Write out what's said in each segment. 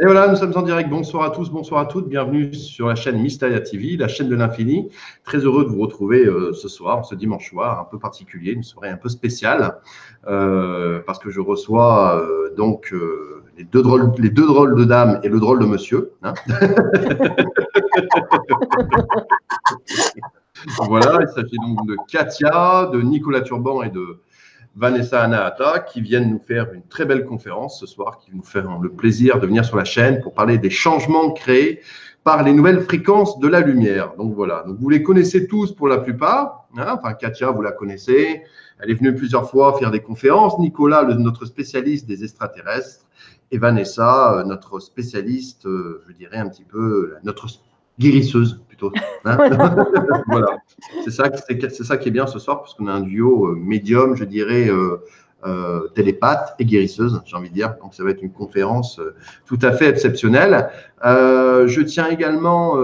Et voilà, nous sommes en direct. Bonsoir à tous, bonsoir à toutes. Bienvenue sur la chaîne Mysteria TV, la chaîne de l'infini. Très heureux de vous retrouver ce soir, ce dimanche soir, un peu particulier, une soirée un peu spéciale, parce que je reçois les deux drôles de dames et le drôle de monsieur. Hein. Voilà, il s'agit donc de Katia, de Nicolas Turban et de Vanessa Anahata, qui viennent nous faire une très belle conférence ce soir, qui nous feront le plaisir de venir sur la chaîne pour parler des changements créés par les nouvelles fréquences de la lumière. Donc voilà, donc vous les connaissez tous pour la plupart. Hein, enfin, Katia, vous la connaissez. Elle est venue plusieurs fois faire des conférences. Nicolas, notre spécialiste des extraterrestres. Et Vanessa, notre spécialiste, je dirais un petit peu, notre guérisseuse plutôt. Hein. Voilà. C'est ça qui est bien ce soir, parce qu'on a un duo médium, je dirais, télépathe et guérisseuse, j'ai envie de dire. Donc, ça va être une conférence tout à fait exceptionnelle. Je tiens également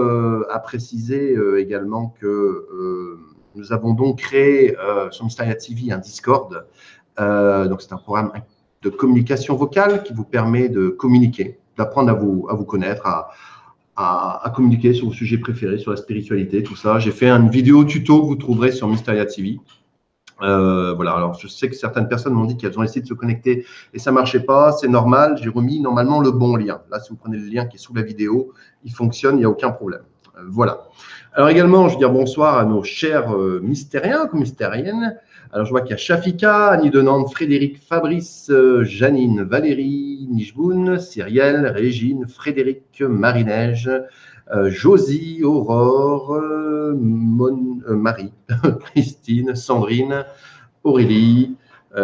à préciser également que nous avons donc créé sur Mysteria TV un Discord. Donc, c'est un programme de communication vocale qui vous permet de communiquer, d'apprendre à vous connaître, à communiquer sur vos sujets préférés, sur la spiritualité, tout ça. J'ai fait une vidéo tuto que vous trouverez sur Mysteria TV. Voilà, alors je sais que certaines personnes m'ont dit qu'elles ont essayé de se connecter et ça ne marchait pas, c'est normal, j'ai remis normalement le bon lien. Là, si vous prenez le lien qui est sous la vidéo, il fonctionne, il n'y a aucun problème. Voilà. Alors également, je veux dire bonsoir à nos chers mystériens, mystériennes. Alors je vois qu'il y a Shafika, Annie de Nantes, Frédéric, Fabrice, Janine, Valérie, Nijboun, Cyrielle, Régine, Frédéric, Marie-Neige, Josie, Aurore, Marie, Christine, Sandrine, Aurélie,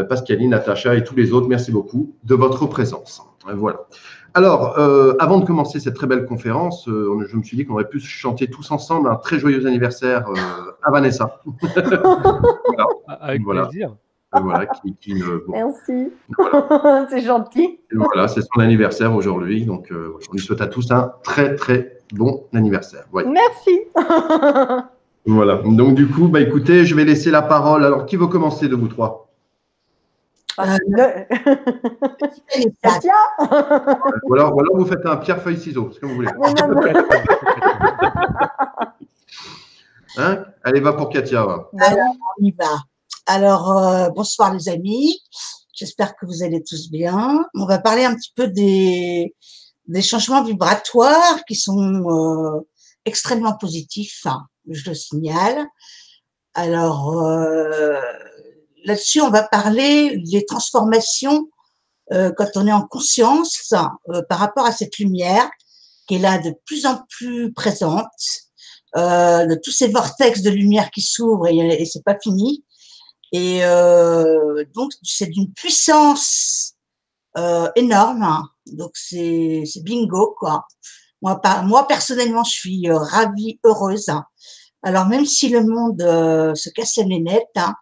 Pascaline, Natacha et tous les autres. Merci beaucoup de votre présence. Voilà. Alors, avant de commencer cette très belle conférence, je me suis dit qu'on aurait pu chanter tous ensemble un très joyeux anniversaire à Vanessa. Voilà. Avec plaisir. Voilà, bon. Merci. Voilà. C'est gentil. Et voilà, c'est son anniversaire aujourd'hui. Donc, on lui souhaite à tous un très, très bon anniversaire. Ouais. Merci. Voilà. Donc, du coup, écoutez, je vais laisser la parole. Alors, qui veut commencer de vous trois? Katia. Ou alors vous faites un pierre-feuille-ciseaux, ce que vous voulez. Hein? Allez, va pour Katia. Va. Alors, on y va. Alors, bonsoir les amis. J'espère que vous allez tous bien. On va parler un petit peu des changements vibratoires qui sont extrêmement positifs, hein, je le signale. Alors, là-dessus, on va parler des transformations quand on est en conscience par rapport à cette lumière qui est là de plus en plus présente, de tous ces vortex de lumière qui s'ouvrent et c'est pas fini. Et donc, c'est d'une puissance énorme. Hein. Donc, c'est bingo, quoi. Moi, personnellement, je suis ravie, heureuse. Hein. Alors, même si le monde se casse les nénettes, hein,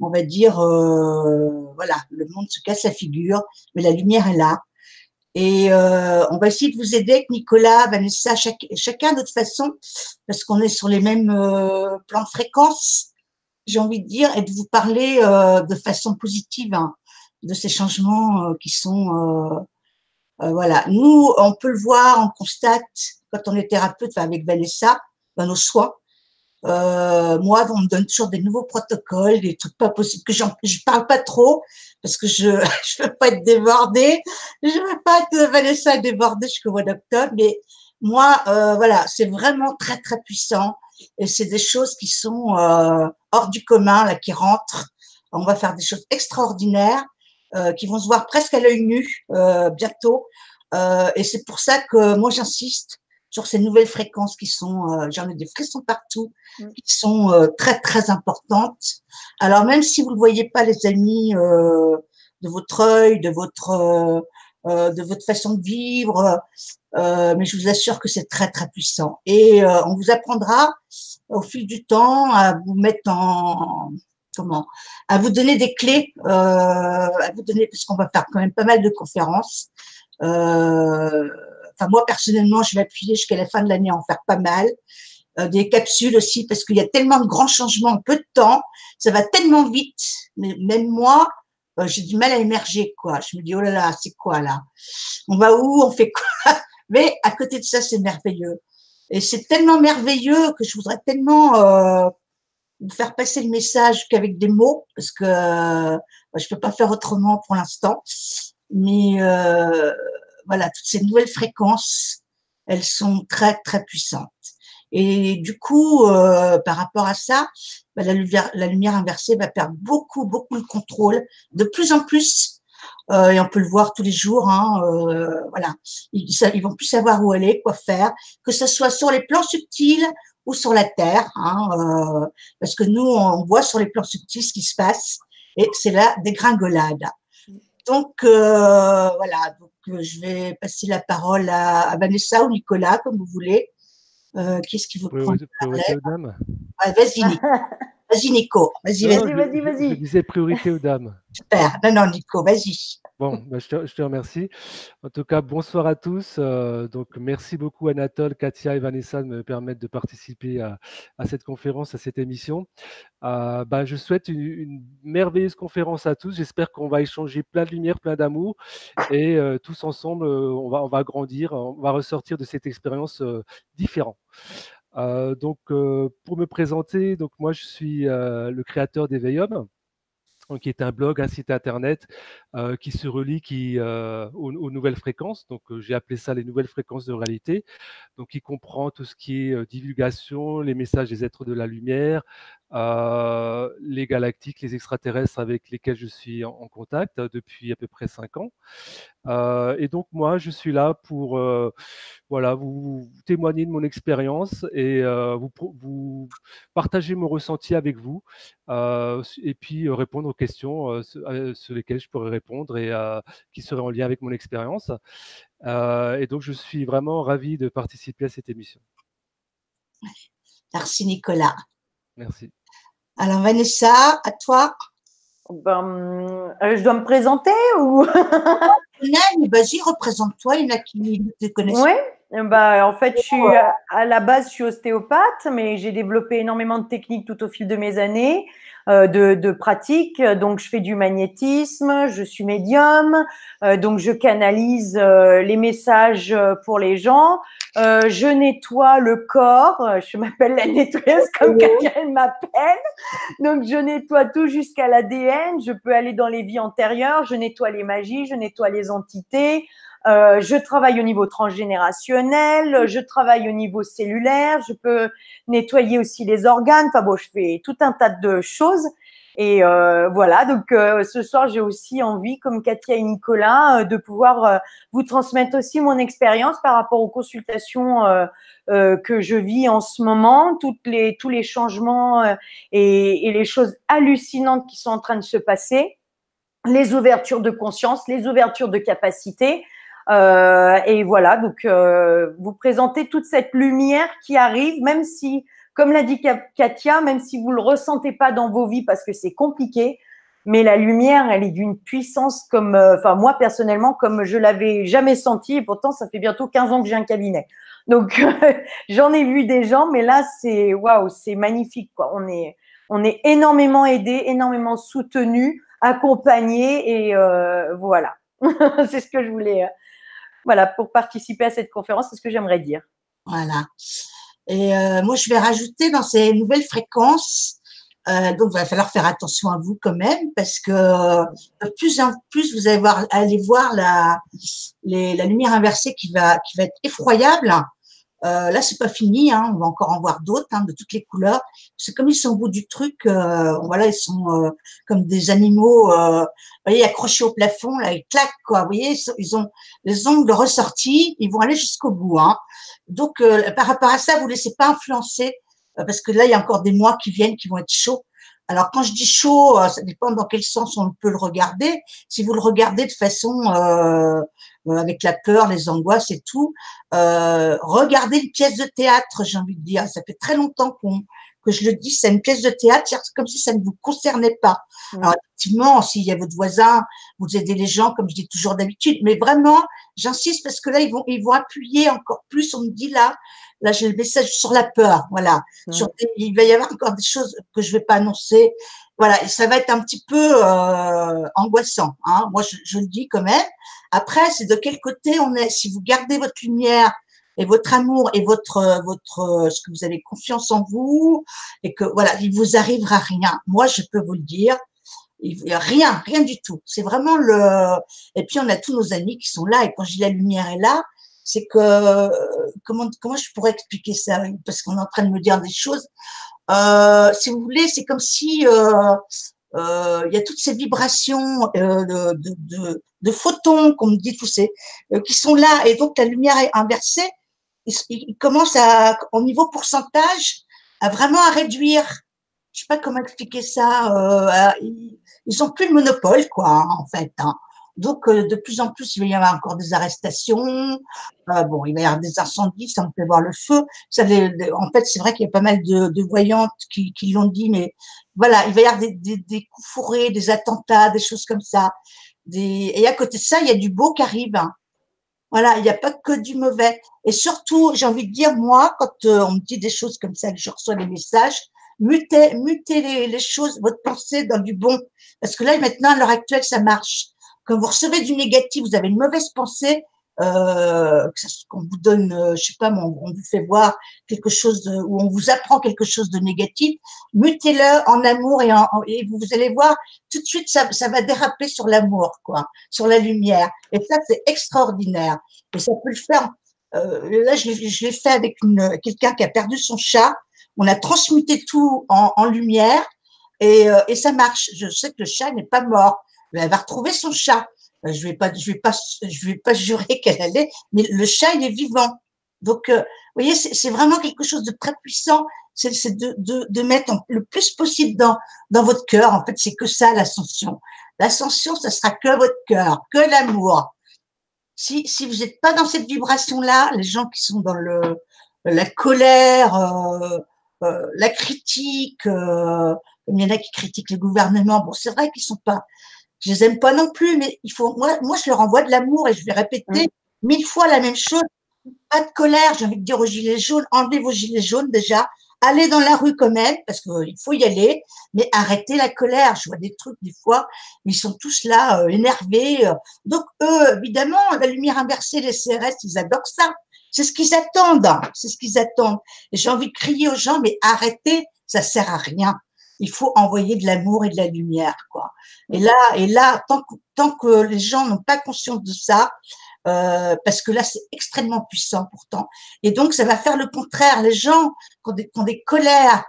on va dire, voilà, le monde se casse la figure, mais la lumière est là. Et on va essayer de vous aider avec Nicolas, Vanessa, chacun de toute façon, parce qu'on est sur les mêmes plans de fréquence, j'ai envie de dire, et de vous parler de façon positive hein, de ces changements qui sont… voilà. Nous, on peut le voir, on constate, quand on est thérapeute avec Vanessa, dans nos soins, moi, on me donne toujours des nouveaux protocoles, des trucs pas possibles, que je parle pas trop, parce que je veux pas être débordée, je veux pas que Vanessa est débordée jusqu'au mois d'octobre, mais moi, voilà, c'est vraiment très, très puissant, et c'est des choses qui sont hors du commun, là, qui rentrent. On va faire des choses extraordinaires, qui vont se voir presque à l'œil nu, bientôt, et c'est pour ça que moi, j'insiste sur ces nouvelles fréquences qui sont, j'en ai des frissons partout, qui sont très, très importantes. Alors, même si vous ne le voyez pas, les amis, de votre œil, de votre façon de vivre, mais je vous assure que c'est très, très puissant. Et on vous apprendra au fil du temps à vous mettre à vous donner des clés, à vous donner, parce qu'on va faire quand même pas mal de conférences. Enfin, moi, personnellement, je vais appuyer jusqu'à la fin de l'année à en faire pas mal. Des capsules aussi, parce qu'il y a tellement de grands changements en peu de temps. Ça va tellement vite. Mais même moi, j'ai du mal à émerger, quoi. Je me dis, oh là là, c'est quoi, là? On va où? On fait quoi? Mais à côté de ça, c'est merveilleux. Et c'est tellement merveilleux que je voudrais tellement vous faire passer le message qu'avec des mots, parce que je peux pas faire autrement pour l'instant. Mais voilà, toutes ces nouvelles fréquences, elles sont très, très puissantes. Et du coup, par rapport à ça, la lumière inversée va perdre beaucoup, beaucoup le contrôle, de plus en plus. Et on peut le voir tous les jours. Hein, voilà, ils vont plus savoir où aller, quoi faire, que ce soit sur les plans subtils ou sur la terre, hein, parce que nous, on voit sur les plans subtils ce qui se passe, et c'est la dégringolade. Donc voilà, donc je vais passer la parole à Vanessa ou Nicolas, comme vous voulez. Qu'est-ce qui vous prend priorité aux dames. Ouais, vas-y, Nico. Vas-y, Nico. Vas-y, Je disais priorité aux dames. Super. Non, Nico, vas-y. Bon, je te remercie. En tout cas, bonsoir à tous. Donc, merci beaucoup Anatole, Katia et Vanessa de me permettre de participer à cette conférence, à cette émission. Je souhaite une merveilleuse conférence à tous. J'espère qu'on va échanger plein de lumière, plein d'amour et tous ensemble, on va grandir, on va ressortir de cette expérience différente. Pour me présenter, donc moi je suis le créateur d'Éveillum, qui est un blog, un site internet qui se relie aux nouvelles fréquences. Donc, j'ai appelé ça les nouvelles fréquences de réalité. Donc, qui comprend tout ce qui est divulgation, les messages des êtres de la lumière, les galactiques, les extraterrestres avec lesquels je suis en contact depuis à peu près 5 ans. Et donc, moi, je suis là pour voilà, vous témoigner de mon expérience et vous partager mon ressenti avec vous et puis répondre aux questions sur lesquelles je pourrais répondre et qui seraient en lien avec mon expérience. Et donc, je suis vraiment ravi de participer à cette émission. Merci, Nicolas. Merci. Alors, Vanessa, à toi. Je dois me présenter ou Vas-y, représente-toi. Il y en a qui ne te connaissent Oui, en fait, à la base, je suis ostéopathe, mais j'ai développé énormément de techniques tout au fil de mes années de pratique. Donc, je fais du magnétisme, je suis médium, donc je canalise les messages pour les gens. Je nettoie le corps. Je m'appelle la nettoyeuse comme quelqu'un m'appelle. Donc, je nettoie tout jusqu'à l'ADN. Je peux aller dans les vies antérieures. Je nettoie les magies, je nettoie les entités. Je travaille au niveau transgénérationnel, je travaille au niveau cellulaire, je peux nettoyer aussi les organes. Enfin bon, je fais tout un tas de choses. Et voilà, donc ce soir, j'ai aussi envie, comme Katia et Nicolas, de pouvoir vous transmettre aussi mon expérience par rapport aux consultations que je vis en ce moment, tous les changements et les choses hallucinantes qui sont en train de se passer, les ouvertures de conscience, les ouvertures de capacité. Et voilà, donc vous présentez toute cette lumière qui arrive, même si, comme l'a dit Katia, même si vous le ressentez pas dans vos vies parce que c'est compliqué, mais la lumière, elle est d'une puissance comme, moi personnellement, comme je l'avais jamais senti, et pourtant ça fait bientôt 15 ans que j'ai un cabinet. Donc j'en ai vu des gens, mais là c'est waouh, c'est magnifique quoi. On est énormément aidés, énormément soutenus, accompagnés, et voilà. C'est ce que je voulais. Voilà, pour participer à cette conférence, c'est ce que j'aimerais dire. Voilà. Et moi, je vais rajouter dans ces nouvelles fréquences, donc il va falloir faire attention à vous quand même, parce que de plus en plus, vous allez aller voir la lumière inversée qui va être effroyable. Là, c'est pas fini, hein, on va encore en voir d'autres, hein, de toutes les couleurs. C'est comme ils sont au bout du truc, voilà, ils sont comme des animaux, vous voyez, accrochés au plafond, là, ils claquent, quoi. Vous voyez, ils ont les ongles ressortis, ils vont aller jusqu'au bout, hein. Donc, par rapport à ça, vous laissez pas influencer, parce que là, il y a encore des mois qui viennent, qui vont être chauds. Alors, quand je dis chaud, ça dépend dans quel sens on peut le regarder. Si vous le regardez de façon avec la peur, les angoisses et tout, regardez une pièce de théâtre, j'ai envie de dire. Ça fait très longtemps que je le dis, c'est une pièce de théâtre, c'est comme si ça ne vous concernait pas. Alors, effectivement, s'il y a votre voisin, vous aidez les gens, comme je dis toujours d'habitude, mais vraiment, j'insiste parce que là, ils vont appuyer encore plus. On me dit là, j'ai le message sur la peur, voilà. Il va y avoir encore des choses que je vais pas annoncer, voilà, et ça va être un petit peu angoissant. Hein. Moi, je le dis quand même. Après, c'est de quel côté on est. Si vous gardez votre lumière et votre amour et ce que vous avez confiance en vous, et que voilà, il vous arrivera rien. Moi, je peux vous le dire. Il y a rien du tout. C'est vraiment et puis on a tous nos amis qui sont là, et quand je dis la lumière est là, c'est que, comment je pourrais expliquer ça? Parce qu'on est en train de me dire des choses. Si vous voulez, c'est comme si il y a toutes ces vibrations de photons, qu'on me dit, tous ces qui sont là, et donc la lumière est inversée. Il commence au niveau pourcentage, à vraiment à réduire. Je sais pas comment expliquer ça. Ils ont plus le monopole, quoi, hein, en fait. Hein. Donc, de plus en plus, il va y avoir encore des arrestations. Bon, il va y avoir des incendies, ça on peut voir le feu. Ça, en fait, c'est vrai qu'il y a pas mal de voyantes qui l'ont dit, mais voilà, il va y avoir des coups fourrés, des attentats, des choses comme ça. Et à côté de ça, il y a du beau qui arrive. Hein. Voilà, il n'y a pas que du mauvais. Et surtout, j'ai envie de dire, moi, quand on me dit des choses comme ça, que je reçois des messages, mutez les choses, votre pensée dans du bon. Parce que là, maintenant, à l'heure actuelle, ça marche. Quand vous recevez du négatif, vous avez une mauvaise pensée, qu'on vous donne, je sais pas, on vous fait voir quelque chose, ou on vous apprend quelque chose de négatif, mutez-le en amour, et vous allez voir, tout de suite, ça va déraper sur l'amour, quoi, sur la lumière. Et ça, c'est extraordinaire. Et ça peut le faire. Là, je l'ai fait avec quelqu'un qui a perdu son chat. On a transmuté tout en lumière, et ça marche. Je sais que le chat n'est pas mort. Elle va retrouver son chat. Je vais pas jurer qu'elle allait, mais le chat, il est vivant. Donc, vous voyez, c'est vraiment quelque chose de très puissant. C'est de mettre le plus possible dans votre cœur. En fait, c'est que ça, l'ascension. L'ascension, ça sera que votre cœur, que l'amour. Si vous n'êtes pas dans cette vibration-là, les gens qui sont dans la colère, la critique, comme il y en a qui critiquent le gouvernement, bon, c'est vrai qu'ils sont pas, je les aime pas non plus, mais moi, je leur envoie de l'amour, et je vais répéter 1000 fois la même chose. Pas de colère, j'ai envie de dire aux gilets jaunes, enlevez vos gilets jaunes déjà, allez dans la rue quand même, parce qu'il faut y aller, mais arrêtez la colère. Je vois des trucs des fois, ils sont tous là, énervés. Donc eux, évidemment, la lumière inversée, les CRS, ils adorent ça. C'est ce qu'ils attendent, hein. C'est ce qu'ils attendent. Et j'ai envie de crier aux gens, mais arrêtez, ça sert à rien. Il faut envoyer de l'amour et de la lumière, quoi. Et là, tant que les gens n'ont pas conscience de ça, parce que là, c'est extrêmement puissant pourtant. Et donc, ça va faire le contraire. Les gens qui ont des colères,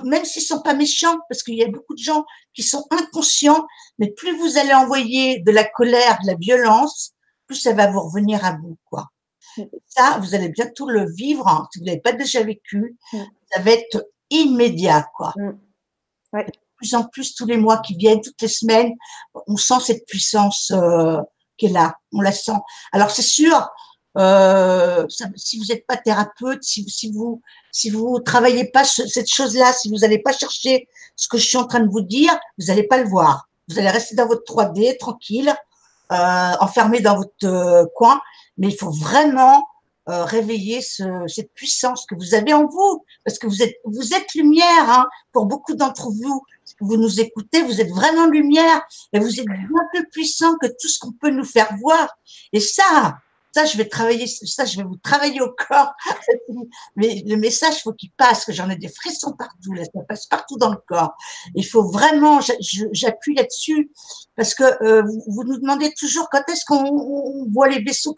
même s'ils sont pas méchants, parce qu'il y a beaucoup de gens qui sont inconscients, mais plus vous allez envoyer de la colère, de la violence, plus ça va vous revenir à vous, quoi. Ça, vous allez bientôt le vivre, hein, si vous l'avez pas déjà vécu, ça va être immédiat, quoi. Ouais. De plus en plus, tous les mois qui viennent, toutes les semaines, on sent cette puissance qui est là, on la sent. Alors c'est sûr, si vous n'êtes pas thérapeute, si vous travaillez pas cette chose-là, si vous n'allez pas chercher ce que je suis en train de vous dire, vous n'allez pas le voir. Vous allez rester dans votre 3D tranquille, enfermé dans votre coin, mais il faut vraiment réveiller cette puissance que vous avez en vous, parce que vous êtes lumière, hein, pour beaucoup d'entre vous. Vous nous écoutez, vous êtes vraiment lumière, et vous êtes bien plus puissant que tout ce qu'on peut nous faire voir. Et ça, je vais vous travailler au corps. Mais le message, faut qu'il passe, que j'en ai des frissons partout, là, ça passe partout dans le corps. Il faut vraiment, j'appuie là-dessus, parce que vous nous demandez toujours quand est-ce qu'on voit les vaisseaux,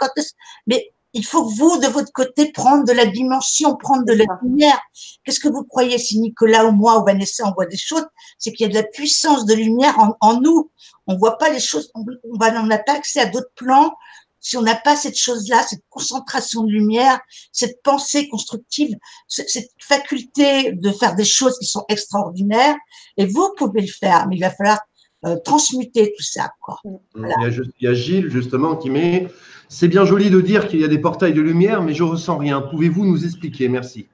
mais il faut que vous, de votre côté, prendre de la dimension, prendre de la lumière. Qu'est-ce que vous croyez si Nicolas ou moi ou Vanessa, on voit des choses? C'est qu'il y a de la puissance de lumière en nous. On voit pas les choses, on n'a pas accès à d'autres plans si on n'a pas cette chose-là, cette concentration de lumière, cette pensée constructive, cette faculté de faire des choses qui sont extraordinaires. Et vous pouvez le faire, mais il va falloir transmuter tout ça, quoi. Voilà. Il y a Gilles, justement, qui met « C'est bien joli de dire qu'il y a des portails de lumière, mais je ressens rien. Pouvez-vous nous expliquer? Merci. »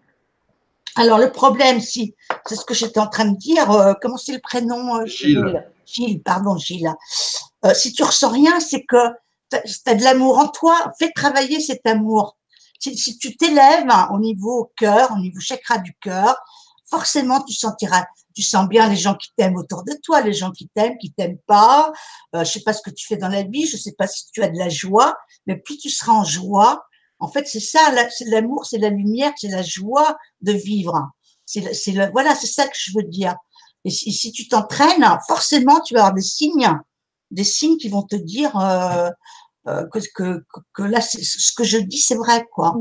Alors, le problème, c'est ce que j'étais en train de dire. Comment c'est le prénom? Gilles. Gilles, pardon, Gilles. Si tu ressens rien, c'est que tu as de l'amour en toi. Fais travailler cet amour. Si tu t'élèves, hein, au niveau cœur, au niveau chakra du cœur, forcément, tu sens bien les gens qui t'aiment autour de toi, les gens qui t'aiment pas. Je sais pas ce que tu fais dans la vie, je sais pas si tu as de la joie, mais plus tu seras en joie, en fait, c'est ça, c'est l'amour, c'est la lumière, c'est la joie de vivre. Voilà, c'est ça que je veux dire. Et si tu t'entraînes, forcément, tu vas avoir des signes qui vont te dire que là, ce que je dis, c'est vrai, quoi.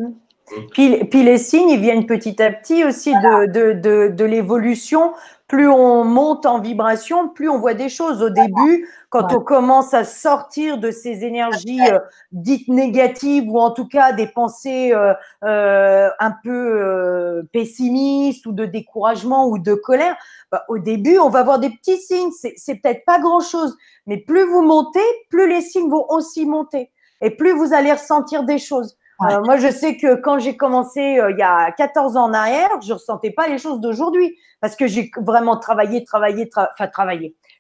Puis les signes, ils viennent petit à petit aussi de l'évolution. Plus on monte en vibration, plus on voit des choses. Au début, quand on commence à sortir de ces énergies dites négatives ou en tout cas des pensées un peu pessimistes ou de découragement ou de colère, bah, au début, on va voir des petits signes. C'est peut-être pas grand-chose, mais plus vous montez, plus les signes vont aussi monter et plus vous allez ressentir des choses. Moi, je sais que quand j'ai commencé il y a 14 ans en arrière, je ressentais pas les choses d'aujourd'hui parce que j'ai vraiment travaillé.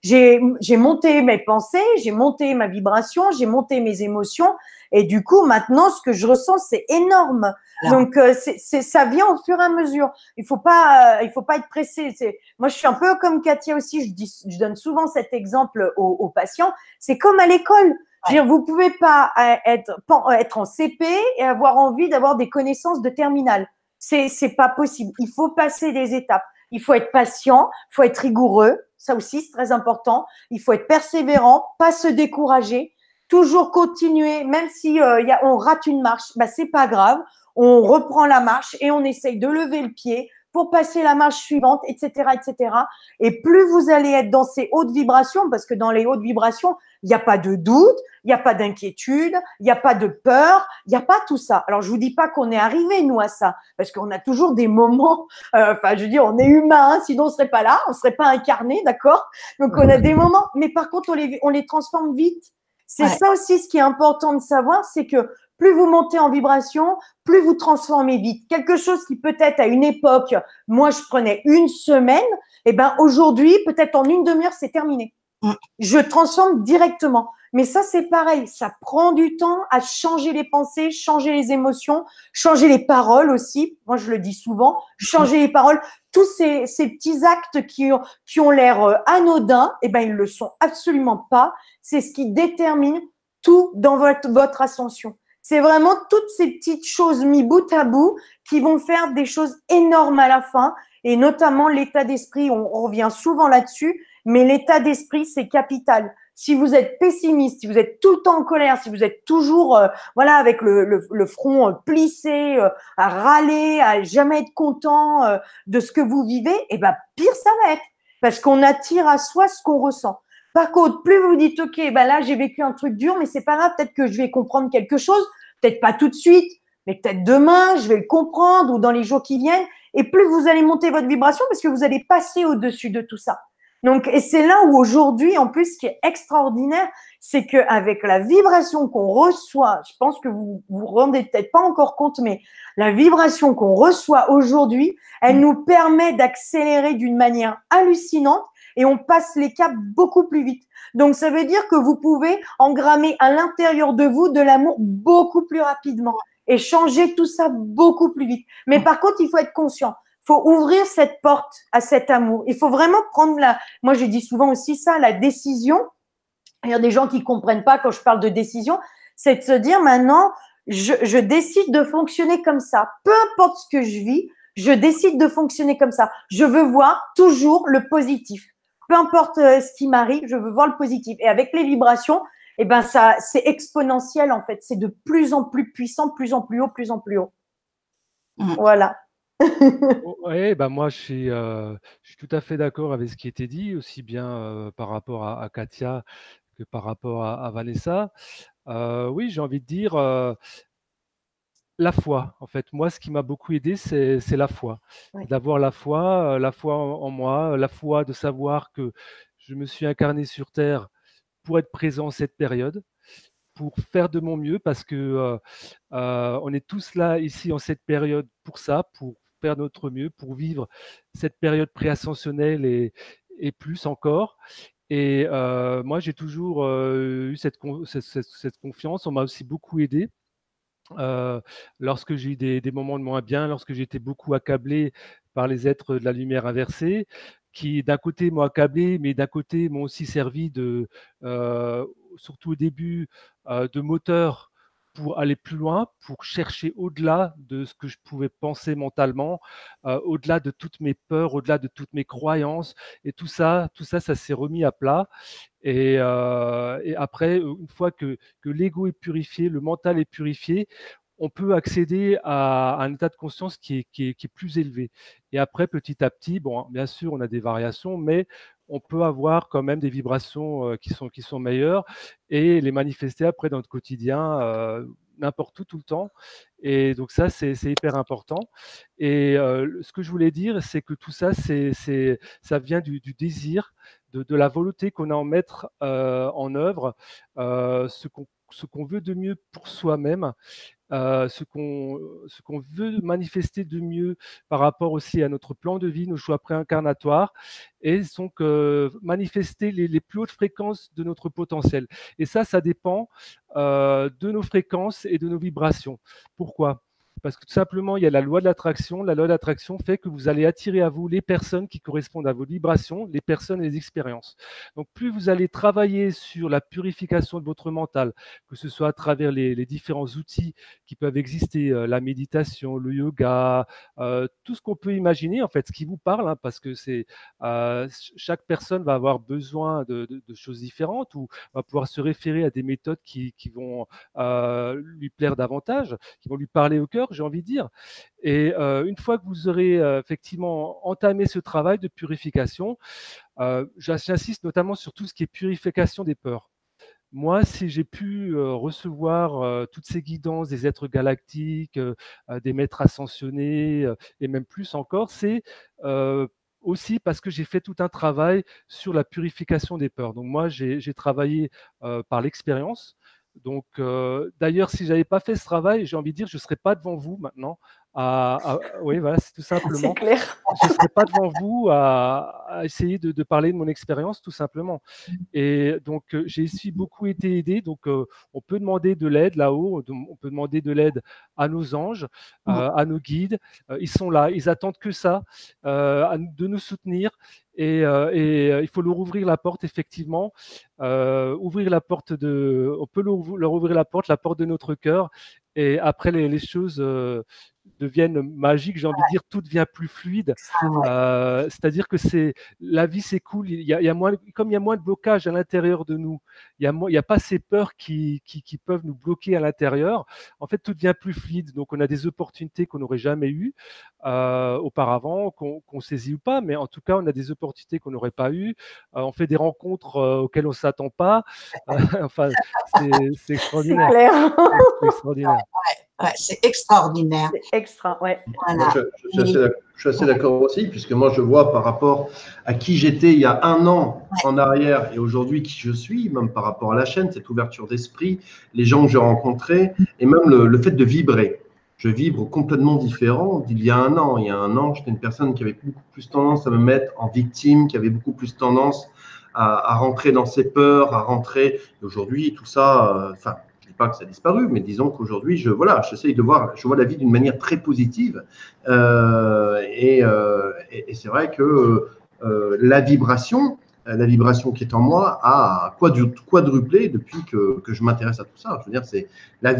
J'ai monté mes pensées, j'ai monté ma vibration, j'ai monté mes émotions et du coup, maintenant, ce que je ressens, c'est énorme. Donc, ça vient au fur et à mesure. Il faut pas être pressé. Moi, je suis un peu comme Katia aussi. Je donne souvent cet exemple aux patients. C'est comme à l'école. Je veux dire, vous pouvez pas être en CP et avoir envie d'avoir des connaissances de terminale. C'est pas possible. Il faut passer des étapes. Il faut être patient, il faut être rigoureux. Ça aussi, c'est très important. Il faut être persévérant, pas se décourager, toujours continuer, même si on rate une marche, bah c'est pas grave. On reprend la marche et on essaye de lever le pied pour passer la marche suivante, etc., etc. Et plus vous allez être dans ces hautes vibrations, parce que dans les hautes vibrations, il n'y a pas de doute, il n'y a pas d'inquiétude, il n'y a pas de peur, il n'y a pas tout ça. Alors, je vous dis pas qu'on est arrivé, nous, à ça, parce qu'on a toujours des moments, je veux dire, on est humain, hein, sinon on serait pas là, on serait pas incarné, d'accord? Donc, on a des moments, mais par contre, on les transforme vite. C'est ça aussi ce qui est important de savoir, c'est que plus vous montez en vibration, plus vous transformez vite. Quelque chose qui peut-être à une époque, moi, je prenais une semaine, et ben aujourd'hui, peut-être en une demi-heure, c'est terminé. Je transforme directement. Mais ça, c'est pareil. Ça prend du temps à changer les pensées, changer les émotions, changer les paroles aussi. Moi, je le dis souvent, changer les paroles. Tous ces petits actes qui ont l'air anodins, eh ben, ils le sont absolument pas. C'est ce qui détermine tout dans votre ascension. C'est vraiment toutes ces petites choses mis bout à bout qui vont faire des choses énormes à la fin. Et notamment l'état d'esprit, on revient souvent là-dessus, mais l'état d'esprit, c'est capital. Si vous êtes pessimiste, si vous êtes tout le temps en colère, si vous êtes toujours avec le front plissé, à râler, à jamais être content de ce que vous vivez, et ben pire ça va être, parce qu'on attire à soi ce qu'on ressent. Par contre, plus vous vous dites ok, ben là j'ai vécu un truc dur, mais c'est pas grave, peut-être que je vais comprendre quelque chose, peut-être pas tout de suite, mais peut-être demain je vais le comprendre ou dans les jours qui viennent. Et plus vous allez monter votre vibration parce que vous allez passer au-dessus de tout ça. Donc, et c'est là où aujourd'hui, en plus, ce qui est extraordinaire, c'est qu'avec la vibration qu'on reçoit, je pense que vous vous rendez peut-être pas encore compte, mais la vibration qu'on reçoit aujourd'hui, elle nous permet d'accélérer d'une manière hallucinante et on passe les caps beaucoup plus vite. Donc, ça veut dire que vous pouvez engrammer à l'intérieur de vous de l'amour beaucoup plus rapidement et changer tout ça beaucoup plus vite. Mais par contre, il faut être conscient. Il faut ouvrir cette porte à cet amour. Il faut vraiment prendre moi je dis souvent aussi ça, la décision. Il y a des gens qui comprennent pas quand je parle de décision, c'est de se dire maintenant, je décide de fonctionner comme ça. Peu importe ce que je vis, je décide de fonctionner comme ça. Je veux voir toujours le positif. Peu importe ce qui m'arrive, je veux voir le positif. Et avec les vibrations, eh ben ça, c'est exponentiel en fait. C'est de plus en plus puissant, plus en plus haut, plus en plus haut. Voilà. Oui, bah moi je suis tout à fait d'accord avec ce qui était dit, aussi bien par rapport à Katia que par rapport à Vanessa. Oui, j'ai envie de dire la foi. En fait, moi, ce qui m'a beaucoup aidé, c'est la foi. Oui. D'avoir la foi en moi, la foi de savoir que je me suis incarné sur Terre pour être présent en cette période, pour faire de mon mieux, parce que on est tous là ici en cette période pour ça, pour faire notre mieux, pour vivre cette période préascensionnelle et plus encore. Et moi, j'ai toujours eu cette confiance. On m'a aussi beaucoup aidé. Lorsque j'ai eu des moments de moins bien, lorsque j'étais beaucoup accablé par les êtres de la lumière inversée, qui d'un côté m'ont accablé, mais d'un côté m'ont aussi servi de, surtout au début, de moteur pour aller plus loin, pour chercher au-delà de ce que je pouvais penser mentalement, au-delà de toutes mes peurs, au-delà de toutes mes croyances. Et ça s'est remis à plat. Et après, une fois que l'ego est purifié, le mental est purifié, on peut accéder à un état de conscience qui est plus élevé. Et après, petit à petit, bon, bien sûr, on a des variations, mais on peut avoir quand même des vibrations qui sont meilleures et les manifester après dans notre quotidien, n'importe où, tout le temps. Et donc ça, c'est hyper important. Et ce que je voulais dire, c'est que tout ça, ça vient du désir, de la volonté qu'on a en mettre en œuvre ce qu'on veut de mieux pour soi-même, ce qu'on veut manifester de mieux par rapport aussi à notre plan de vie, nos choix préincarnatoires, et donc manifester les plus hautes fréquences de notre potentiel. Et ça dépend de nos fréquences et de nos vibrations. Pourquoi ? Parce que tout simplement, il y a la loi de l'attraction. La loi de l'attraction fait que vous allez attirer à vous les personnes qui correspondent à vos vibrations, les personnes et les expériences. Donc, plus vous allez travailler sur la purification de votre mental, que ce soit à travers les différents outils qui peuvent exister, la méditation, le yoga, tout ce qu'on peut imaginer, en fait, ce qui vous parle, hein, parce que chaque personne va avoir besoin de choses différentes ou va pouvoir se référer à des méthodes qui vont lui plaire davantage, qui vont lui parler au cœur, j'ai envie de dire. Et une fois que vous aurez effectivement entamé ce travail de purification, j'insiste notamment sur tout ce qui est purification des peurs. Moi, si j'ai pu recevoir toutes ces guidances des êtres galactiques, des maîtres ascensionnés, et même plus encore, c'est aussi parce que j'ai fait tout un travail sur la purification des peurs. Donc moi, j'ai travaillé par l'expérience. Donc d'ailleurs, si j'avais pas fait ce travail, j'ai envie de dire, je serais pas devant vous maintenant. Oui, voilà, c'est tout simplement. C'est clair. Je serais pas devant vous à essayer de parler de mon expérience, tout simplement. Et donc, j'ai aussi beaucoup été aidé. Donc, on peut demander de l'aide là-haut, on peut demander de l'aide à nos anges, à nos guides. Ils sont là, ils attendent que ça, de nous soutenir. Et il faut leur ouvrir la porte, effectivement. Ouvrir la porte on peut leur ouvrir la porte de notre cœur. Et après, les choses deviennent magiques, j'ai envie de dire, tout devient plus fluide. C'est-à-dire que la vie s'écoule, comme il y a moins de blocage à l'intérieur de nous, il y a pas ces peurs qui peuvent nous bloquer à l'intérieur. En fait, tout devient plus fluide. Donc, on a des opportunités qu'on n'aurait jamais eues auparavant, qu'on saisit ou pas, mais en tout cas, on a des opportunités qu'on n'aurait pas eues. On fait des rencontres auxquelles on ne s'attend pas. Enfin, c'est extraordinaire. C'est clair. C'est extraordinaire. Ouais, c'est extraordinaire. C'est extra, ouais. Voilà. Je suis assez d'accord aussi, puisque moi, je vois par rapport à qui j'étais il y a un an en arrière et aujourd'hui qui je suis, même par rapport à la chaîne, cette ouverture d'esprit, les gens que j'ai rencontrés et même le fait de vibrer. Je vibre complètement différent d'il y a un an. Il y a un an, j'étais une personne qui avait beaucoup plus tendance à me mettre en victime, qui avait beaucoup plus tendance à rentrer dans ses peurs, à rentrer. Et aujourd'hui, tout ça, enfin, je ne dis pas que ça a disparu, mais disons qu'aujourd'hui, j'essaye je vois la vie d'une manière très positive. Et c'est vrai que la vibration qui est en moi a quadruplé depuis que je m'intéresse à tout ça. Je veux dire,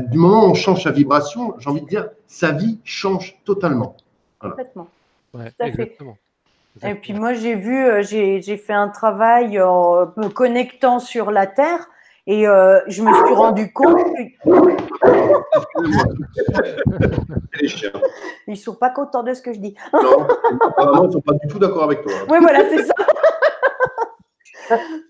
du moment où on change sa vibration, j'ai envie de dire, sa vie change totalement. Voilà. Complètement. Ouais, tout à exactement. fait. Et puis moi, j'ai fait un travail en me connectant sur la Terre et je me suis rendu compte ils ne sont pas contents de ce que je dis. Non, apparemment, ils ne sont pas du tout d'accord avec toi. Oui, voilà, c'est ça.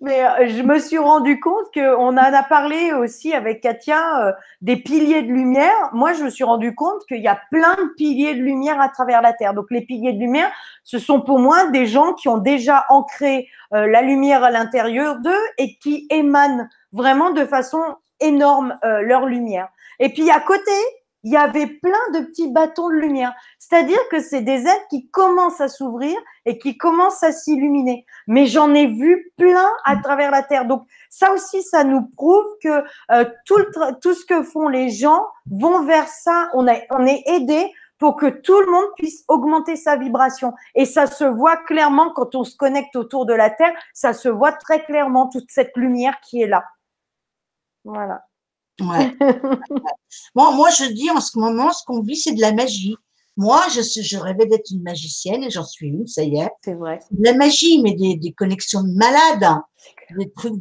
Mais je me suis rendu compte qu'on en a parlé aussi avec Katia des piliers de lumière. Moi, je me suis rendu compte qu'il y a plein de piliers de lumière à travers la Terre. Donc, les piliers de lumière, ce sont pour moi des gens qui ont déjà ancré la lumière à l'intérieur d'eux et qui émanent vraiment de façon énorme leur lumière. Et puis, à côté, il y avait plein de petits bâtons de lumière. C'est-à-dire que c'est des êtres qui commencent à s'ouvrir et qui commencent à s'illuminer. Mais j'en ai vu plein à travers la Terre. Donc, ça aussi, ça nous prouve que tout ce que font les gens vont vers ça. On est aidé pour que tout le monde puisse augmenter sa vibration. Et ça se voit clairement quand on se connecte autour de la Terre, ça se voit très clairement, toute cette lumière qui est là. Voilà. Ouais. Moi, je dis en ce moment, ce qu'on vit, c'est de la magie. Moi, je rêvais d'être une magicienne et j'en suis une, ça y est. C'est vrai. De la magie, mais des connexions de malades, hein. Des trucs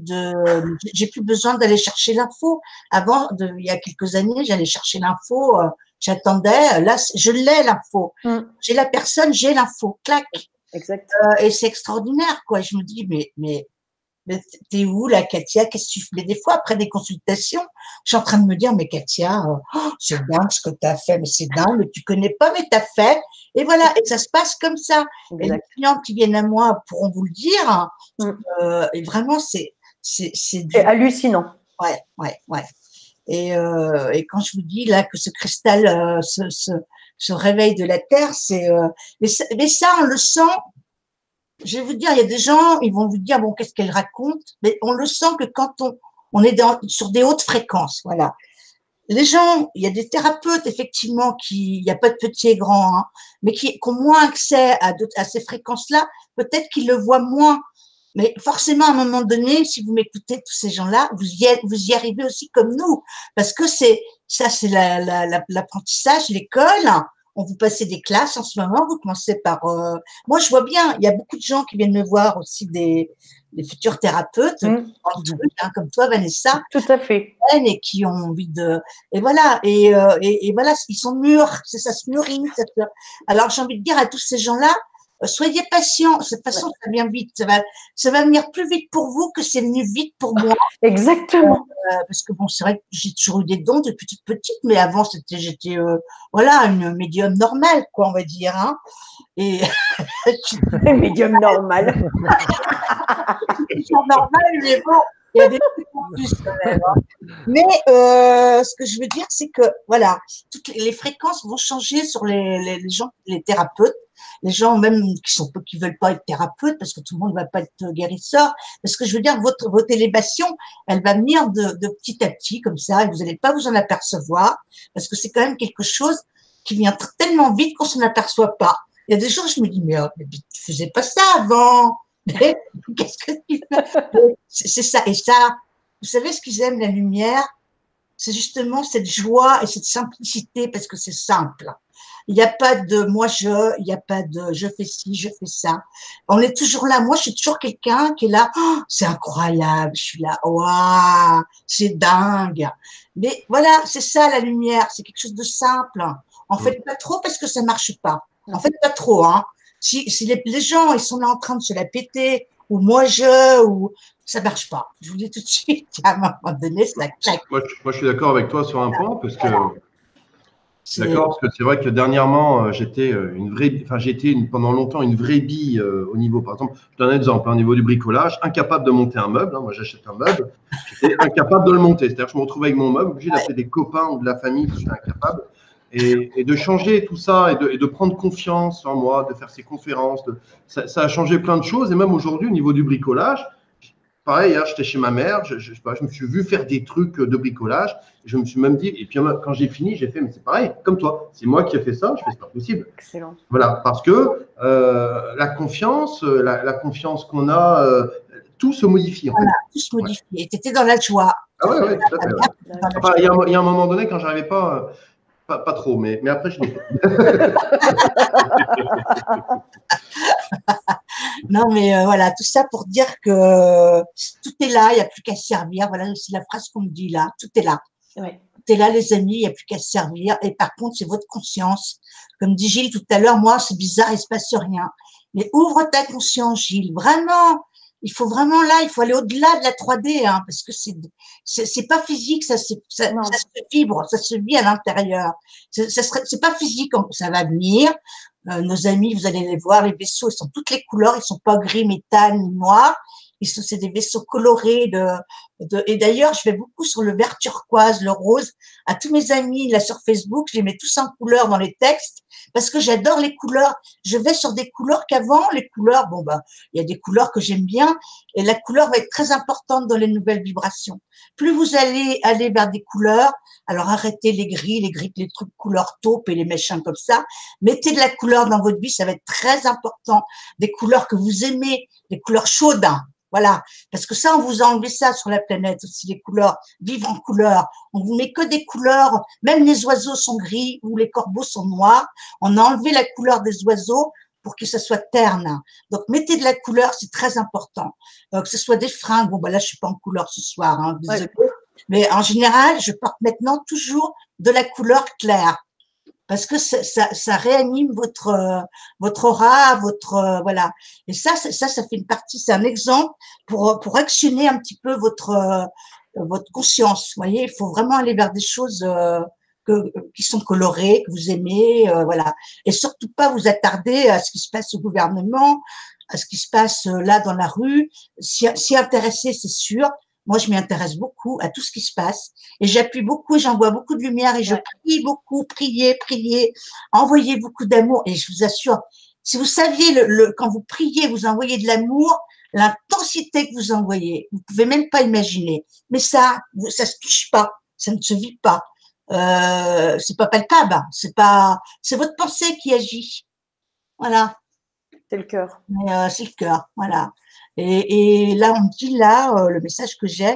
j'ai plus besoin d'aller chercher l'info. Avant, il y a quelques années, j'allais chercher l'info, j'attendais. Là, je l'ai l'info. J'ai la personne, j'ai l'info. Clac. Exact. Et c'est extraordinaire, quoi. Je me dis, mais t'es où là, Katia? Qu'est-ce que tu fais? Mais des fois, après des consultations, je suis en train de me dire, mais Katia, c'est dingue ce que tu as fait, mais c'est dingue, mais tu connais pas, mais tu as fait. Et voilà, et ça se passe comme ça. Exact. Et les clients qui viennent à moi pourront vous le dire. Et vraiment, c'est hallucinant. Ouais. Et quand je vous dis là que ce cristal se réveille de la terre, mais ça, on le sent. Je vais vous dire, il y a des gens, ils vont vous dire, bon, qu'est-ce qu'elle raconte? Mais on le sent que quand on est sur des hautes fréquences, voilà. Les gens, il y a des thérapeutes, effectivement, il n'y a pas de petits et grands, hein, mais qui ont moins accès à ces fréquences-là, peut-être qu'ils le voient moins. Mais forcément, à un moment donné, si vous m'écoutez, tous ces gens-là, vous y arrivez aussi comme nous. Parce que c'est l'apprentissage, l'école. On vous passez des classes en ce moment, vous commencez par… moi, je vois bien, il y a beaucoup de gens qui viennent me voir aussi, des futurs thérapeutes, comme toi, Vanessa. Tout à fait. Et qui ont envie de… Et voilà, et voilà, ils sont mûrs, ça se mûrit. Alors, j'ai envie de dire à tous ces gens-là, soyez patients. De toute façon, ça vient vite. Ça va venir plus vite pour vous que c'est venu vite pour moi. Exactement. Parce que bon, c'est vrai que j'ai toujours eu des dons depuis toute petite, mais avant, j'étais voilà, une médium normale, quoi, on va dire. Hein. Et médium normal. médium normal, mais bon, il y a des trucs en plus quand même. Hein. Mais ce que je veux dire, c'est que voilà, toutes les fréquences vont changer sur les gens, les thérapeutes. Les gens même qui veulent pas être thérapeutes, parce que tout le monde ne va pas être guérisseur. Parce que je veux dire, votre élévation, elle va venir de petit à petit, comme ça, et vous n'allez pas vous en apercevoir, parce que c'est quand même quelque chose qui vient tellement vite qu'on s'en aperçoit pas. Il y a des jours, je me dis, mais tu faisais pas ça avant. Qu'est-ce que tu fais? C'est ça. Et ça, vous savez ce qu'ils aiment, la lumière? C'est justement cette joie et cette simplicité, parce que c'est simple. Il n'y a pas de moi il n'y a pas de je fais ci, je fais ça. On est toujours là. Moi, je suis toujours quelqu'un qui est là. Oh, c'est incroyable. Je suis là. Waouh, c'est dingue. Mais voilà, c'est ça la lumière. C'est quelque chose de simple. En fait, pas trop parce que ça marche pas. En fait, pas trop. Hein. Si les gens ils sont là en train de se la péter ou ou ça marche pas. Je vous dis tout de suite. À un moment donné, ça claque. Moi, je suis d'accord avec toi sur un point parce que. D'accord, parce que c'est vrai que dernièrement, j'étais pendant longtemps une vraie bille au niveau, par exemple, je donne un exemple, au niveau du bricolage, incapable de monter un meuble. Hein, moi, j'achète un meuble, j'étais incapable de le monter. C'est-à-dire que je me retrouvais avec mon meuble, obligé d'appeler des copains ou de la famille, parce que j'étais incapable. Et de changer tout ça et de prendre confiance en moi, de faire ces conférences, ça a changé plein de choses. Et même aujourd'hui, au niveau du bricolage, pareil, hier, j'étais chez ma mère, je me suis vu faire des trucs de bricolage. Je me suis même dit, et puis quand j'ai fini, j'ai fait, mais c'est pareil, comme toi. C'est moi qui ai fait ça, je fais, c'est pas possible. Excellent. Voilà, parce que la confiance qu'on a, tout se modifie. En fait. Tout se modifie. Ouais. Et tu étais dans la joie. Ah ouais, tout à fait. Ouais. Enfin, il y a un moment donné, quand j'arrivais pas, pas trop, mais après, je l'ai fait. Non, mais voilà, tout ça pour dire que tout est là, il n'y a plus qu'à servir. Voilà, c'est la phrase qu'on me dit là, tout est là. Ouais. Tout est là, les amis, il n'y a plus qu'à servir. Et par contre, c'est votre conscience. Comme dit Gilles tout à l'heure, moi, c'est bizarre, il ne se passe rien. Mais ouvre ta conscience, Gilles. Vraiment, il faut vraiment là, il faut aller au-delà de la 3D, hein, parce que c'est pas physique, ça se vibre, ça se vit à l'intérieur. C'est pas physique, ça va venir. Nos amis, vous allez les voir, les vaisseaux, ils sont toutes les couleurs, ils sont pas gris, métal, ni noir. C'est des vaisseaux colorés et d'ailleurs, je vais beaucoup sur le vert turquoise, le rose. À tous mes amis, là, sur Facebook, je les mets tous en couleur dans les textes parce que j'adore les couleurs. Je vais sur des couleurs qu'avant, les couleurs, bon, bah, il y a des couleurs que j'aime bien et la couleur va être très importante dans les nouvelles vibrations. Plus vous allez aller vers des couleurs, alors arrêtez les gris, les trucs couleur taupe et les machins comme ça. Mettez de la couleur dans votre vie, ça va être très important. Des couleurs que vous aimez, des couleurs chaudes, hein. Voilà, parce que ça, on vous a enlevé ça sur la planète aussi, les couleurs, vivre en couleurs. On vous met que des couleurs, même les oiseaux sont gris ou les corbeaux sont noirs. On a enlevé la couleur des oiseaux pour que ça soit terne. Donc, mettez de la couleur, c'est très important. Que ce soit des fringues. Bon, bah là, je suis pas en couleur ce soir, hein, désolé. Ouais. Mais en général, je porte maintenant toujours de la couleur claire. Parce que ça réanime votre aura, voilà. Et ça fait une partie, c'est un exemple pour actionner un petit peu votre conscience. Vous voyez, il faut vraiment aller vers des choses qui sont colorées, que vous aimez, voilà. Et surtout pas vous attarder à ce qui se passe au gouvernement, à ce qui se passe là dans la rue. S'y intéresser, c'est sûr. Moi, je m'y intéresse beaucoup à tout ce qui se passe et j'appuie beaucoup et j'envoie beaucoup de lumière et je prie beaucoup, priez, envoyez beaucoup d'amour et je vous assure, si vous saviez quand vous priez, vous envoyez de l'amour, l'intensité que vous envoyez, vous pouvez même pas imaginer. Mais ça se touche pas, ça ne se vit pas, c'est pas palpable, c'est votre pensée qui agit. Voilà. C'est le cœur. C'est le cœur, voilà. Et là, on me dit, là, le message que j'ai,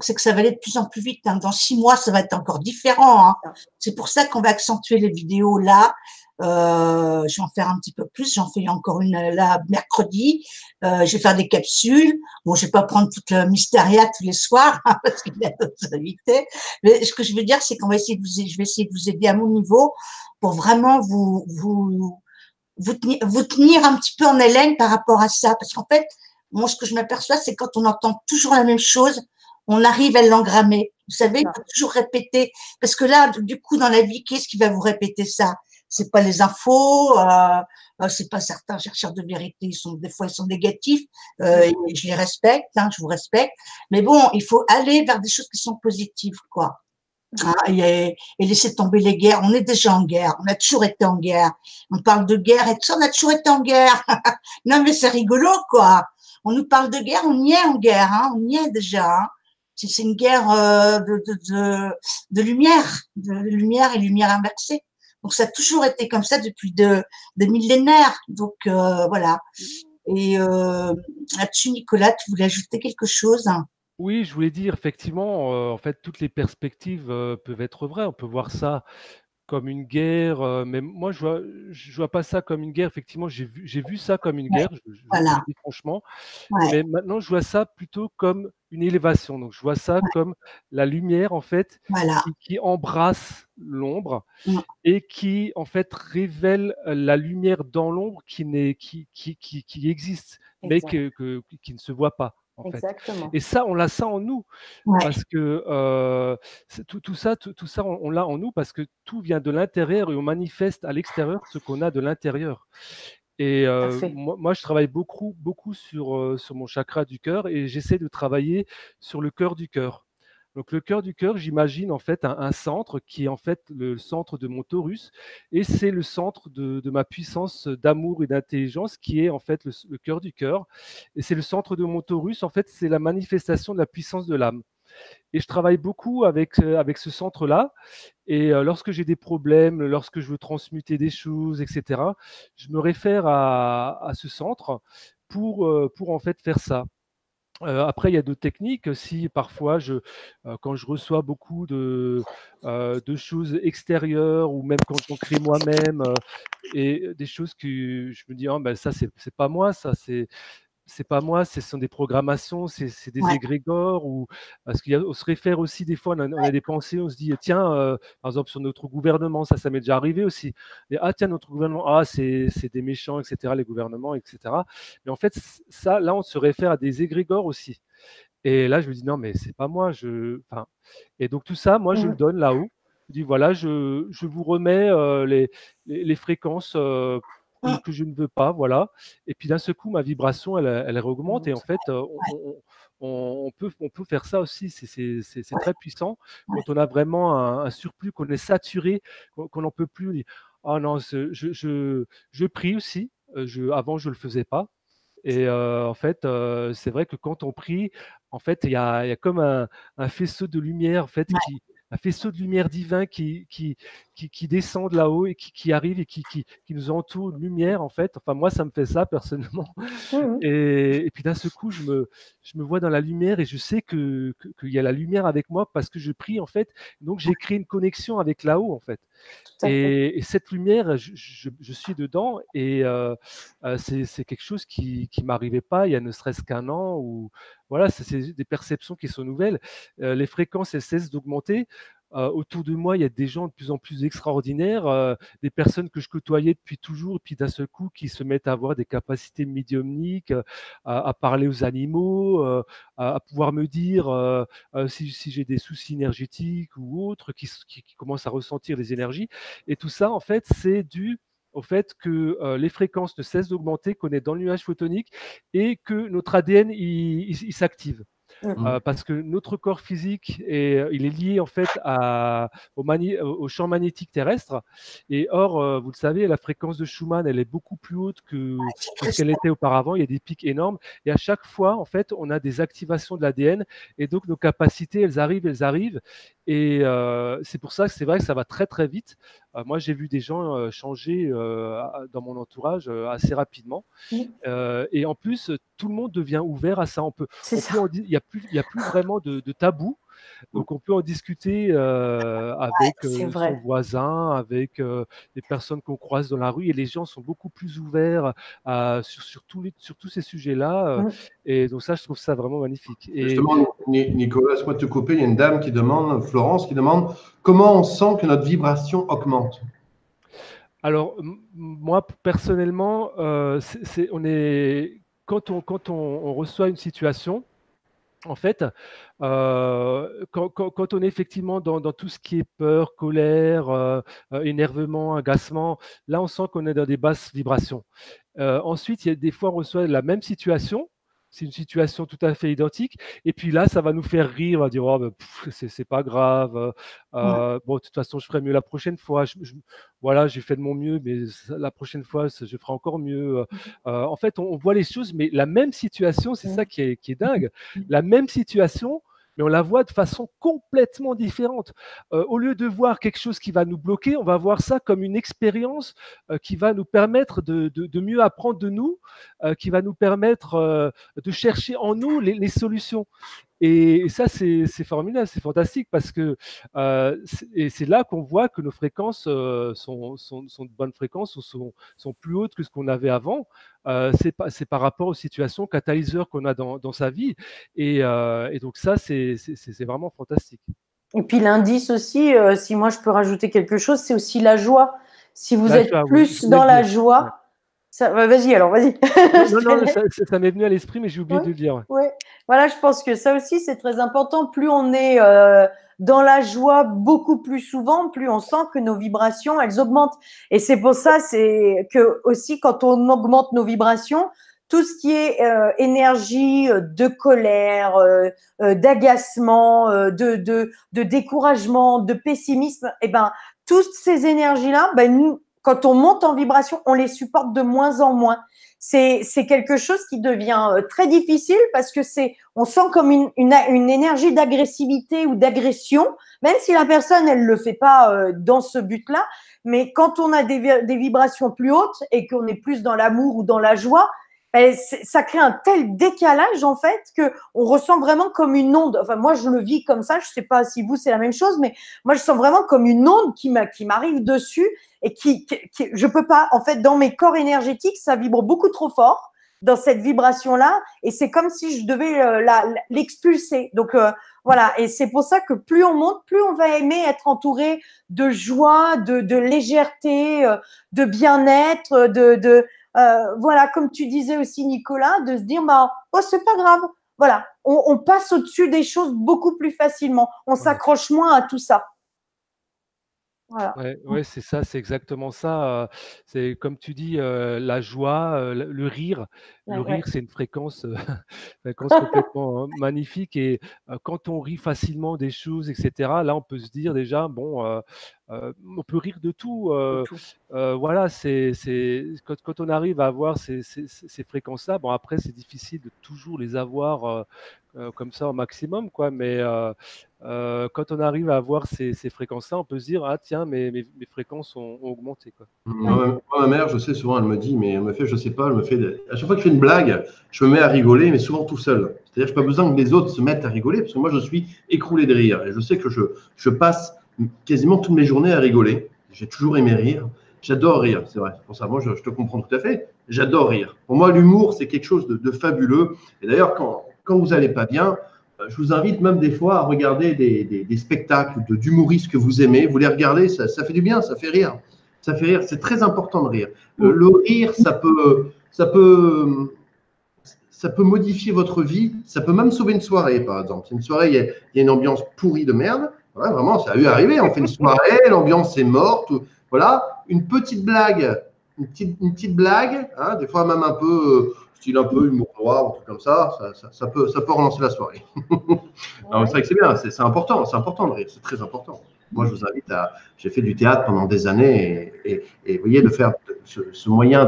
c'est que ça va aller de plus en plus vite. Hein. Dans 6 mois, ça va être encore différent. Hein. C'est pour ça qu'on va accentuer les vidéos là. Je vais en faire un petit peu plus. J'en fais encore une là mercredi. Je vais faire des capsules. Bon, je vais pas prendre toute le Mysteria tous les soirs hein, parce qu'il y a d'autres invités. Mais ce que je veux dire, c'est qu'on va essayer je vais essayer de vous aider à mon niveau pour vraiment vous tenir un petit peu en haleine par rapport à ça. Parce qu'en fait, moi, ce que je m'aperçois, c'est quand on entend toujours la même chose, on arrive à l'engrammer. Vous savez, il faut toujours répéter. Parce que là, du coup, dans la vie, qu'est-ce qui va vous répéter ça? C'est pas les infos, c'est pas certains chercheurs de vérité, des fois, ils sont négatifs, et je les respecte, hein, je vous respecte. Mais bon, il faut aller vers des choses qui sont positives, quoi. Hein, et laisser tomber les guerres. On est déjà en guerre. On a toujours été en guerre. On parle de guerre et tout ça, on a toujours été en guerre. Non, mais c'est rigolo, quoi. On nous parle de guerre, on y est en guerre, hein, on y est déjà. Hein. C'est une guerre de lumière et lumière inversée. Donc ça a toujours été comme ça depuis des millénaires. Donc voilà. Et là-dessus, Nicolas, tu voulais ajouter quelque chose? Oui, je voulais dire, effectivement, en fait, toutes les perspectives peuvent être vraies. On peut voir ça comme une guerre, mais moi, je vois pas ça comme une guerre. Effectivement, j'ai vu ça comme une guerre, je Voilà. le dis franchement. Ouais. Mais maintenant, je vois ça plutôt comme une élévation. Donc, je vois ça comme la lumière, en fait, Voilà. qui embrasse l'ombre Mm. et qui, en fait, révèle la lumière dans l'ombre qui existe, mais Exact. qui ne se voit pas. En fait. Exactement. Et ça, on l'a ça en nous, Ouais. parce que tout ça, on l'a en nous parce que tout vient de l'intérieur et on manifeste à l'extérieur ce qu'on a de l'intérieur. Et Parfait. moi, je travaille beaucoup sur mon chakra du cœur et j'essaie de travailler sur le cœur du cœur. Donc le cœur du cœur, j'imagine en fait un centre qui est en fait le centre de mon torus et c'est le centre de ma puissance d'amour et d'intelligence qui est en fait le cœur du cœur. Et c'est le centre de mon torus, en fait, c'est la manifestation de la puissance de l'âme. Et je travaille beaucoup avec ce centre-là. Et lorsque j'ai des problèmes, lorsque je veux transmuter des choses, etc., je me réfère à ce centre pour en fait faire ça. Après, il y a d'autres techniques. Si parfois, quand je reçois beaucoup de choses extérieures ou même quand j'en crée moi-même et des choses que je me dis, ah, ben, ça, c'est pas moi, ça, c'est pas moi, ce sont des programmations, c'est des Ouais. égrégores ou parce on se réfère aussi des fois, on a des pensées, on se dit tiens, par exemple sur notre gouvernement, ça m'est déjà arrivé aussi. Et, ah tiens, notre gouvernement, ah c'est des méchants, etc. Les gouvernements, etc. Mais en fait, ça, là, on se réfère à des égrégores aussi. Et là, je me dis non, mais c'est pas moi. Enfin, et donc tout ça, moi, je le donne là-haut. Je dis voilà, je vous remets les fréquences que je ne veux pas, voilà. Et puis d'un seul coup, ma vibration, elle augmente. Et en fait, on peut faire ça aussi. C'est très puissant quand on a vraiment un surplus, qu'on est saturé, qu'on n'en peut plus. On dit, oh non, je prie aussi. Avant, je ne le faisais pas. Et en fait, c'est vrai que quand on prie, en fait, il y a comme un faisceau de lumière, en fait, un faisceau de lumière divin qui descend de là-haut et qui arrive et qui nous entoure de lumière, en fait. Enfin, moi, ça me fait ça personnellement. Et puis d'un seul coup, je me vois dans la lumière et je sais qu'il y a la lumière avec moi parce que je prie, en fait. Donc, j'ai créé une connexion avec là-haut, en fait. Et cette lumière, je suis dedans et c'est quelque chose qui m'arrivait pas il y a ne serait-ce qu'un an. Ou voilà, c'est des perceptions qui sont nouvelles. Les fréquences, elles cessent d'augmenter. Autour de moi, il y a des gens de plus en plus extraordinaires, des personnes que je côtoyais depuis toujours, et puis d'un seul coup, qui se mettent à avoir des capacités médiumniques, à parler aux animaux, à pouvoir me dire si j'ai des soucis énergétiques ou autres, qui commencent à ressentir les énergies. Et tout ça, en fait, c'est dû au fait que les fréquences ne cessent d'augmenter, qu'on est dans le nuage photonique et que notre ADN il s'active. Parce que notre corps physique il est lié en fait au champ magnétique terrestre. Et or, vous le savez, la fréquence de Schumann, elle est beaucoup plus haute que ce qu'elle était auparavant. Il y a des pics énormes. Et à chaque fois, en fait, on a des activations de l'ADN. Et donc, nos capacités, elles arrivent, elles arrivent. Et c'est pour ça que c'est vrai que ça va très, très vite. Moi, j'ai vu des gens changer dans mon entourage assez rapidement. Et en plus, tout le monde devient ouvert à ça. Il n'y a plus vraiment de tabou. Donc, on peut en discuter avec son voisin, avec les personnes qu'on croise dans la rue. Et les gens sont beaucoup plus ouverts sur tous ces sujets-là. Et donc, ça, je trouve ça vraiment magnifique. Justement, Nicolas, laisse-moi te couper. Il y a une dame qui demande, Florence, qui demande comment on sent que notre vibration augmente. Alors, moi, personnellement, quand on reçoit une situation, en fait, quand on est effectivement dans tout ce qui est peur, colère, énervement, agacement, là, on sent qu'on est dans des basses vibrations. Ensuite, il y a des fois, on reçoit la même situation. C'est une situation tout à fait identique. Et puis là, ça va nous faire rire. On va dire, oh, ben, c'est pas grave. Bon, de toute façon, je ferai mieux la prochaine fois. Voilà, j'ai fait de mon mieux, mais la prochaine fois, je ferai encore mieux. En fait, on voit les choses, mais la même situation, c'est ça qui est dingue. La même situation, mais on la voit de façon complètement différente. Au lieu de voir quelque chose qui va nous bloquer, on va voir ça comme une expérience qui va nous permettre de mieux apprendre de nous, qui va nous permettre de chercher en nous les solutions. Et ça, c'est formidable, c'est fantastique parce que c'est là qu'on voit que nos fréquences sont de bonnes fréquences ou sont plus hautes que ce qu'on avait avant. C'est par rapport aux situations catalyseurs qu'on a dans sa vie. Et donc ça, c'est vraiment fantastique. Et puis l'indice aussi, si moi je peux rajouter quelque chose, c'est aussi la joie. Si vous êtes plus dans la joie, vas-y alors, vas-y. Non, ça m'est venu à l'esprit, mais j'ai oublié de le dire. Ouais. Voilà, je pense que ça aussi c'est très important. Plus on est dans la joie beaucoup plus souvent, plus on sent que nos vibrations elles augmentent. Et c'est pour ça c'est que aussi quand on augmente nos vibrations, tout ce qui est énergie de colère, d'agacement, de découragement, de pessimisme, eh ben toutes ces énergies-là, ben nous, quand on monte en vibration, on les supporte de moins en moins. C'est quelque chose qui devient très difficile parce que on sent comme une énergie d'agressivité ou d'agression, même si la personne elle le fait pas dans ce but-là, mais quand on a des vibrations plus hautes et qu'on est plus dans l'amour ou dans la joie, ça crée un tel décalage en fait que on ressent vraiment comme une onde. Enfin moi je le vis comme ça, je sais pas si vous c'est la même chose, mais moi je sens vraiment comme une onde qui m'arrive dessus et je peux pas en fait dans mes corps énergétiques ça vibre beaucoup trop fort dans cette vibration là et c'est comme si je devais l'expulser. Donc voilà, et c'est pour ça que plus on monte, plus on va aimer être entouré de joie, de légèreté, de bien-être, voilà, comme tu disais aussi, Nicolas, de se dire, oh, c'est pas grave. Voilà, on passe au-dessus des choses beaucoup plus facilement. On s'accroche moins à tout ça. Voilà. Ouais, c'est ça, c'est exactement ça. C'est comme tu dis, la joie, le rire. Le Ouais. rire, c'est une fréquence, fréquence complètement magnifique. Et quand on rit facilement des choses, etc., là, on peut se dire déjà, bon, on peut rire de tout. De tout. Voilà, quand on arrive à avoir ces fréquences-là, bon, après, c'est difficile de toujours les avoir comme ça au maximum, quoi. Mais quand on arrive à avoir ces fréquences-là, on peut se dire, ah tiens, mes fréquences ont augmenté, quoi. Moi, ma mère, je sais souvent, elle me dit, mais elle me fait, je sais pas, elle me fait, à chaque fois que je fais une blague, je me mets à rigoler, mais souvent tout seul. C'est-à-dire, je n'ai pas besoin que les autres se mettent à rigoler, parce que moi, je suis écroulé de rire. Et je sais que je passe quasiment toutes mes journées à rigoler. J'ai toujours aimé rire. J'adore rire, c'est vrai. Pour ça, moi, je te comprends tout à fait. J'adore rire. Pour moi, l'humour, c'est quelque chose de fabuleux. Et d'ailleurs, quand vous n'allez pas bien, je vous invite même des fois à regarder des spectacles d'humoristes que vous aimez. Vous les regardez, ça fait du bien, ça fait rire. Ça fait rire, c'est très important de rire. Le rire, ça peut modifier votre vie, ça peut même sauver une soirée, par exemple. C'est une soirée, il y a une ambiance pourrie de merde. Voilà, vraiment, ça a eu arriver. On fait une soirée, l'ambiance est morte. Voilà, une petite blague, une petite blague, hein, des fois même un peu, style un peu humour noir, un truc comme ça, ça peut relancer la soirée. Non, c'est vrai que c'est bien, c'est important de rire, c'est très important. Moi, je vous invite à. J'ai fait du théâtre pendant des années et vous voyez, de faire ce moyen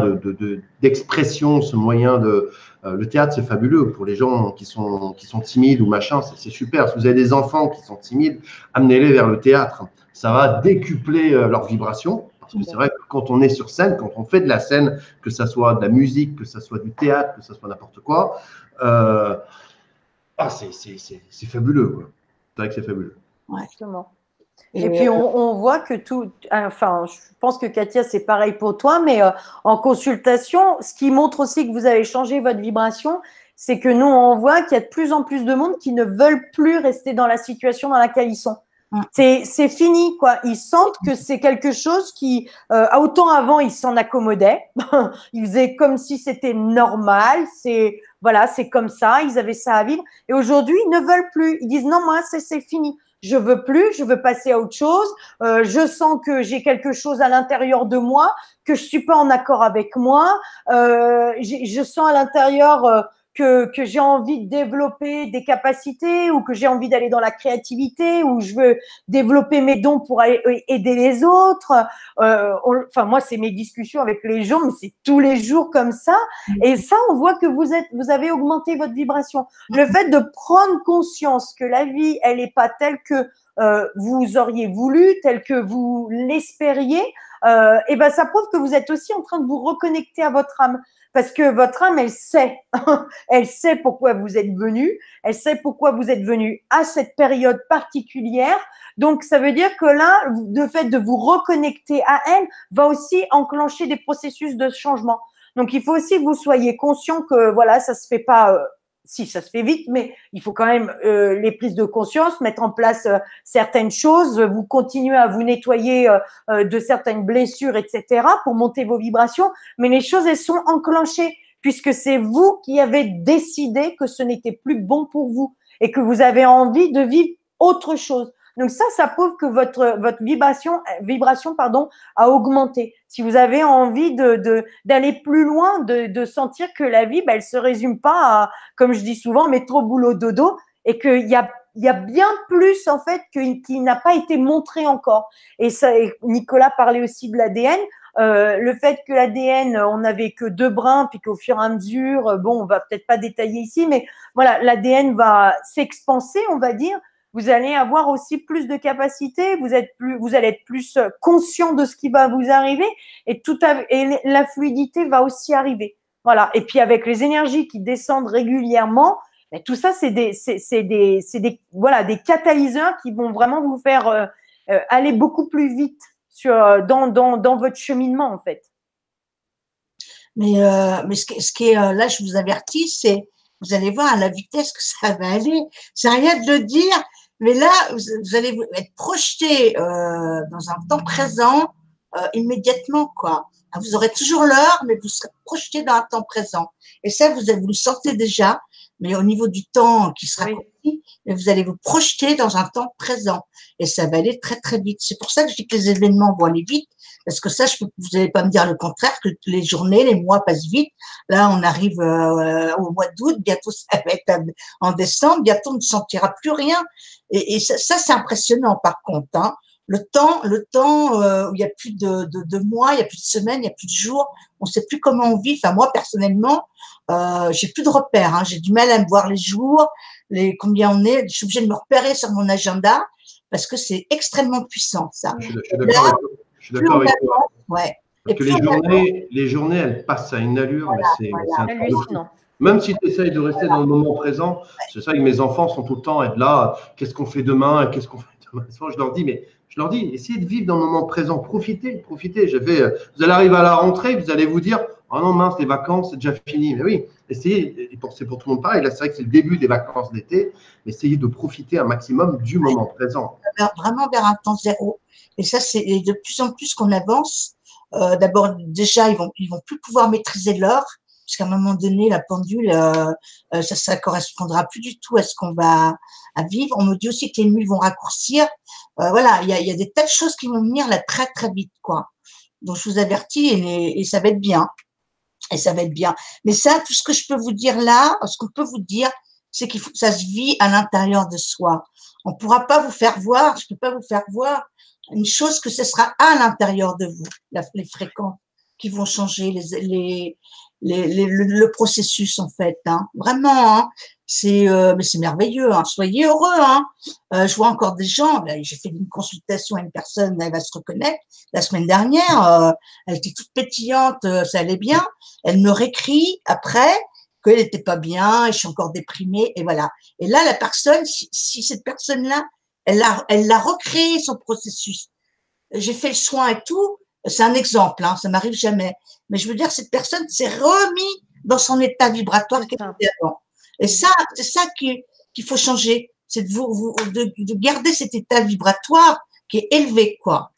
d'expression, ce moyen de. Le théâtre, c'est fabuleux pour les gens qui sont timides ou machin, c'est super. Si vous avez des enfants qui sont timides, amenez-les vers le théâtre. Ça va décupler leur vibration. Parce que c'est vrai que quand on est sur scène, quand on fait de la scène, que ça soit de la musique, que ça soit du théâtre, que ça soit n'importe quoi, c'est fabuleux, quoi. C'est vrai que c'est fabuleux. Ouais. Exactement. Et puis on voit que tout, enfin, je pense que Katia, c'est pareil pour toi, mais en consultation, ce qui montre aussi que vous avez changé votre vibration, c'est que nous, on voit qu'il y a de plus en plus de monde qui ne veulent plus rester dans la situation dans laquelle ils sont. C'est fini, quoi. Ils sentent que c'est quelque chose qui, autant avant, ils s'en accommodaient. Ils faisaient comme si c'était normal. Voilà, c'est comme ça. Ils avaient ça à vivre. Et aujourd'hui, ils ne veulent plus. Ils disent non, moi, c'est fini. Je veux plus. Je veux passer à autre chose. Je sens que j'ai quelque chose à l'intérieur de moi, que je suis pas en accord avec moi. Je sens à l'intérieur que j'ai envie de développer des capacités ou que j'ai envie d'aller dans la créativité ou je veux développer mes dons pour aider les autres. Enfin, moi, c'est mes discussions avec les gens, mais c'est tous les jours comme ça. Et ça, on voit que vous avez augmenté votre vibration. Le fait de prendre conscience que la vie, elle n'est pas telle que vous auriez voulu, telle que vous l'espériez, et ben ça prouve que vous êtes aussi en train de vous reconnecter à votre âme. Parce que votre âme, elle sait pourquoi vous êtes venu, elle sait pourquoi vous êtes venu à cette période particulière. Donc, ça veut dire que là, le fait de vous reconnecter à elle va aussi enclencher des processus de changement. Donc, il faut aussi que vous soyez conscient que, voilà, ça se fait pas, si, ça se fait vite, mais il faut quand même les prises de conscience, mettre en place certaines choses, vous continuez à vous nettoyer de certaines blessures, etc., pour monter vos vibrations, mais les choses, elles sont enclenchées, puisque c'est vous qui avez décidé que ce n'était plus bon pour vous et que vous avez envie de vivre autre chose. Donc ça prouve que votre vibration, a augmenté. Si vous avez envie d'aller plus loin, de sentir que la vie, elle se résume pas à, comme je dis souvent, métro, boulot, dodo, et qu'il y a bien plus en fait qui n'a pas été montré encore. Et ça, Nicolas parlait aussi de l'ADN. Le fait que l'ADN, on n'avait que 2 brins, puis qu'au fur et à mesure, bon, on va peut-être pas détailler ici, mais voilà, l'ADN va s'expanser, on va dire. Vous allez avoir aussi plus de capacités, vous allez être plus conscient de ce qui va vous arriver et la fluidité va aussi arriver. Voilà. Et puis avec les énergies qui descendent régulièrement, tout ça c'est des catalyseurs qui vont vraiment vous faire aller beaucoup plus vite dans votre cheminement en fait. Mais ce qui est là, je vous avertis, c'est vous allez voir à la vitesse que ça va aller. C'est rien de le dire. Mais là, vous allez être projeté dans un temps présent immédiatement, quoi. Vous aurez toujours l'heure, mais vous serez projeté dans un temps présent. Et ça, vous le sentez déjà, mais au niveau du temps qui sera mais vous allez vous projeter dans un temps présent. Et ça va aller très, très vite. C'est pour ça que je dis que les événements vont aller vite, parce que ça, vous n'allez pas me dire le contraire, que les journées, les mois passent vite. Là, on arrive au mois d'août, bientôt ça va être en décembre, bientôt on ne sentira plus rien. Et ça c'est impressionnant par contre. Hein. Le temps où il n'y a plus de mois, il n'y a plus de semaines, il n'y a plus de jours, on ne sait plus comment on vit. Enfin, moi, personnellement, j'ai plus de repères. Hein. J'ai du mal à me voir les jours, combien on est. Je suis obligée de me repérer sur mon agenda parce que c'est extrêmement puissant, ça. Je suis d'accord avec toi. Ouais. Parce que les journées, elles passent à une allure, mais c'est un truc de fou. Même si tu essayes de rester dans le moment présent, c'est ça que mes enfants sont tout le temps être là, qu'est-ce qu'on fait demain, qu'est-ce qu'on fait demain. Je leur dis, essayez de vivre dans le moment présent, profitez. Vous allez arriver à la rentrée, vous allez vous dire, oh non mince, les vacances, c'est déjà fini. Mais oui, essayez, c'est pour tout le monde pareil, là c'est vrai que c'est le début des vacances d'été, mais essayez de profiter un maximum du moment présent. Vraiment vers un temps zéro. Et ça, c'est de plus en plus qu'on avance. D'abord, déjà, ils vont plus pouvoir maîtriser l'heure, puisqu'à un moment donné, la pendule, ça correspondra plus du tout à ce qu'on va à vivre. On me dit aussi que les nuits vont raccourcir. Voilà, il y a des tas de choses qui vont venir là très très vite, quoi. Donc je vous avertis et ça va être bien. Et ça va être bien. Mais ça, tout ce que je peux vous dire là, ce qu'on peut vous dire, c'est qu'il faut que ça se vit à l'intérieur de soi. On ne pourra pas vous faire voir, je ne peux pas vous faire voir une chose que ce sera à l'intérieur de vous, les fréquences qui vont changer, le processus en fait. Hein. Vraiment, hein. Mais c'est merveilleux. Hein. Soyez heureux. Hein. Je vois encore des gens. J'ai fait une consultation à une personne, elle va se reconnaître. La semaine dernière, elle était toute pétillante, ça allait bien. Elle me réécrit après qu'elle n'était pas bien, et je suis encore déprimée, et voilà. Et là, la personne, si cette personne-là, elle l'a recréé son processus. J'ai fait le soin et tout. C'est un exemple, hein, ça m'arrive jamais. Mais je veux dire, cette personne s'est remise dans son état vibratoire qu'elle était avant. Et ça, c'est ça qu'il faut changer. C'est de garder cet état vibratoire qui est élevé, quoi.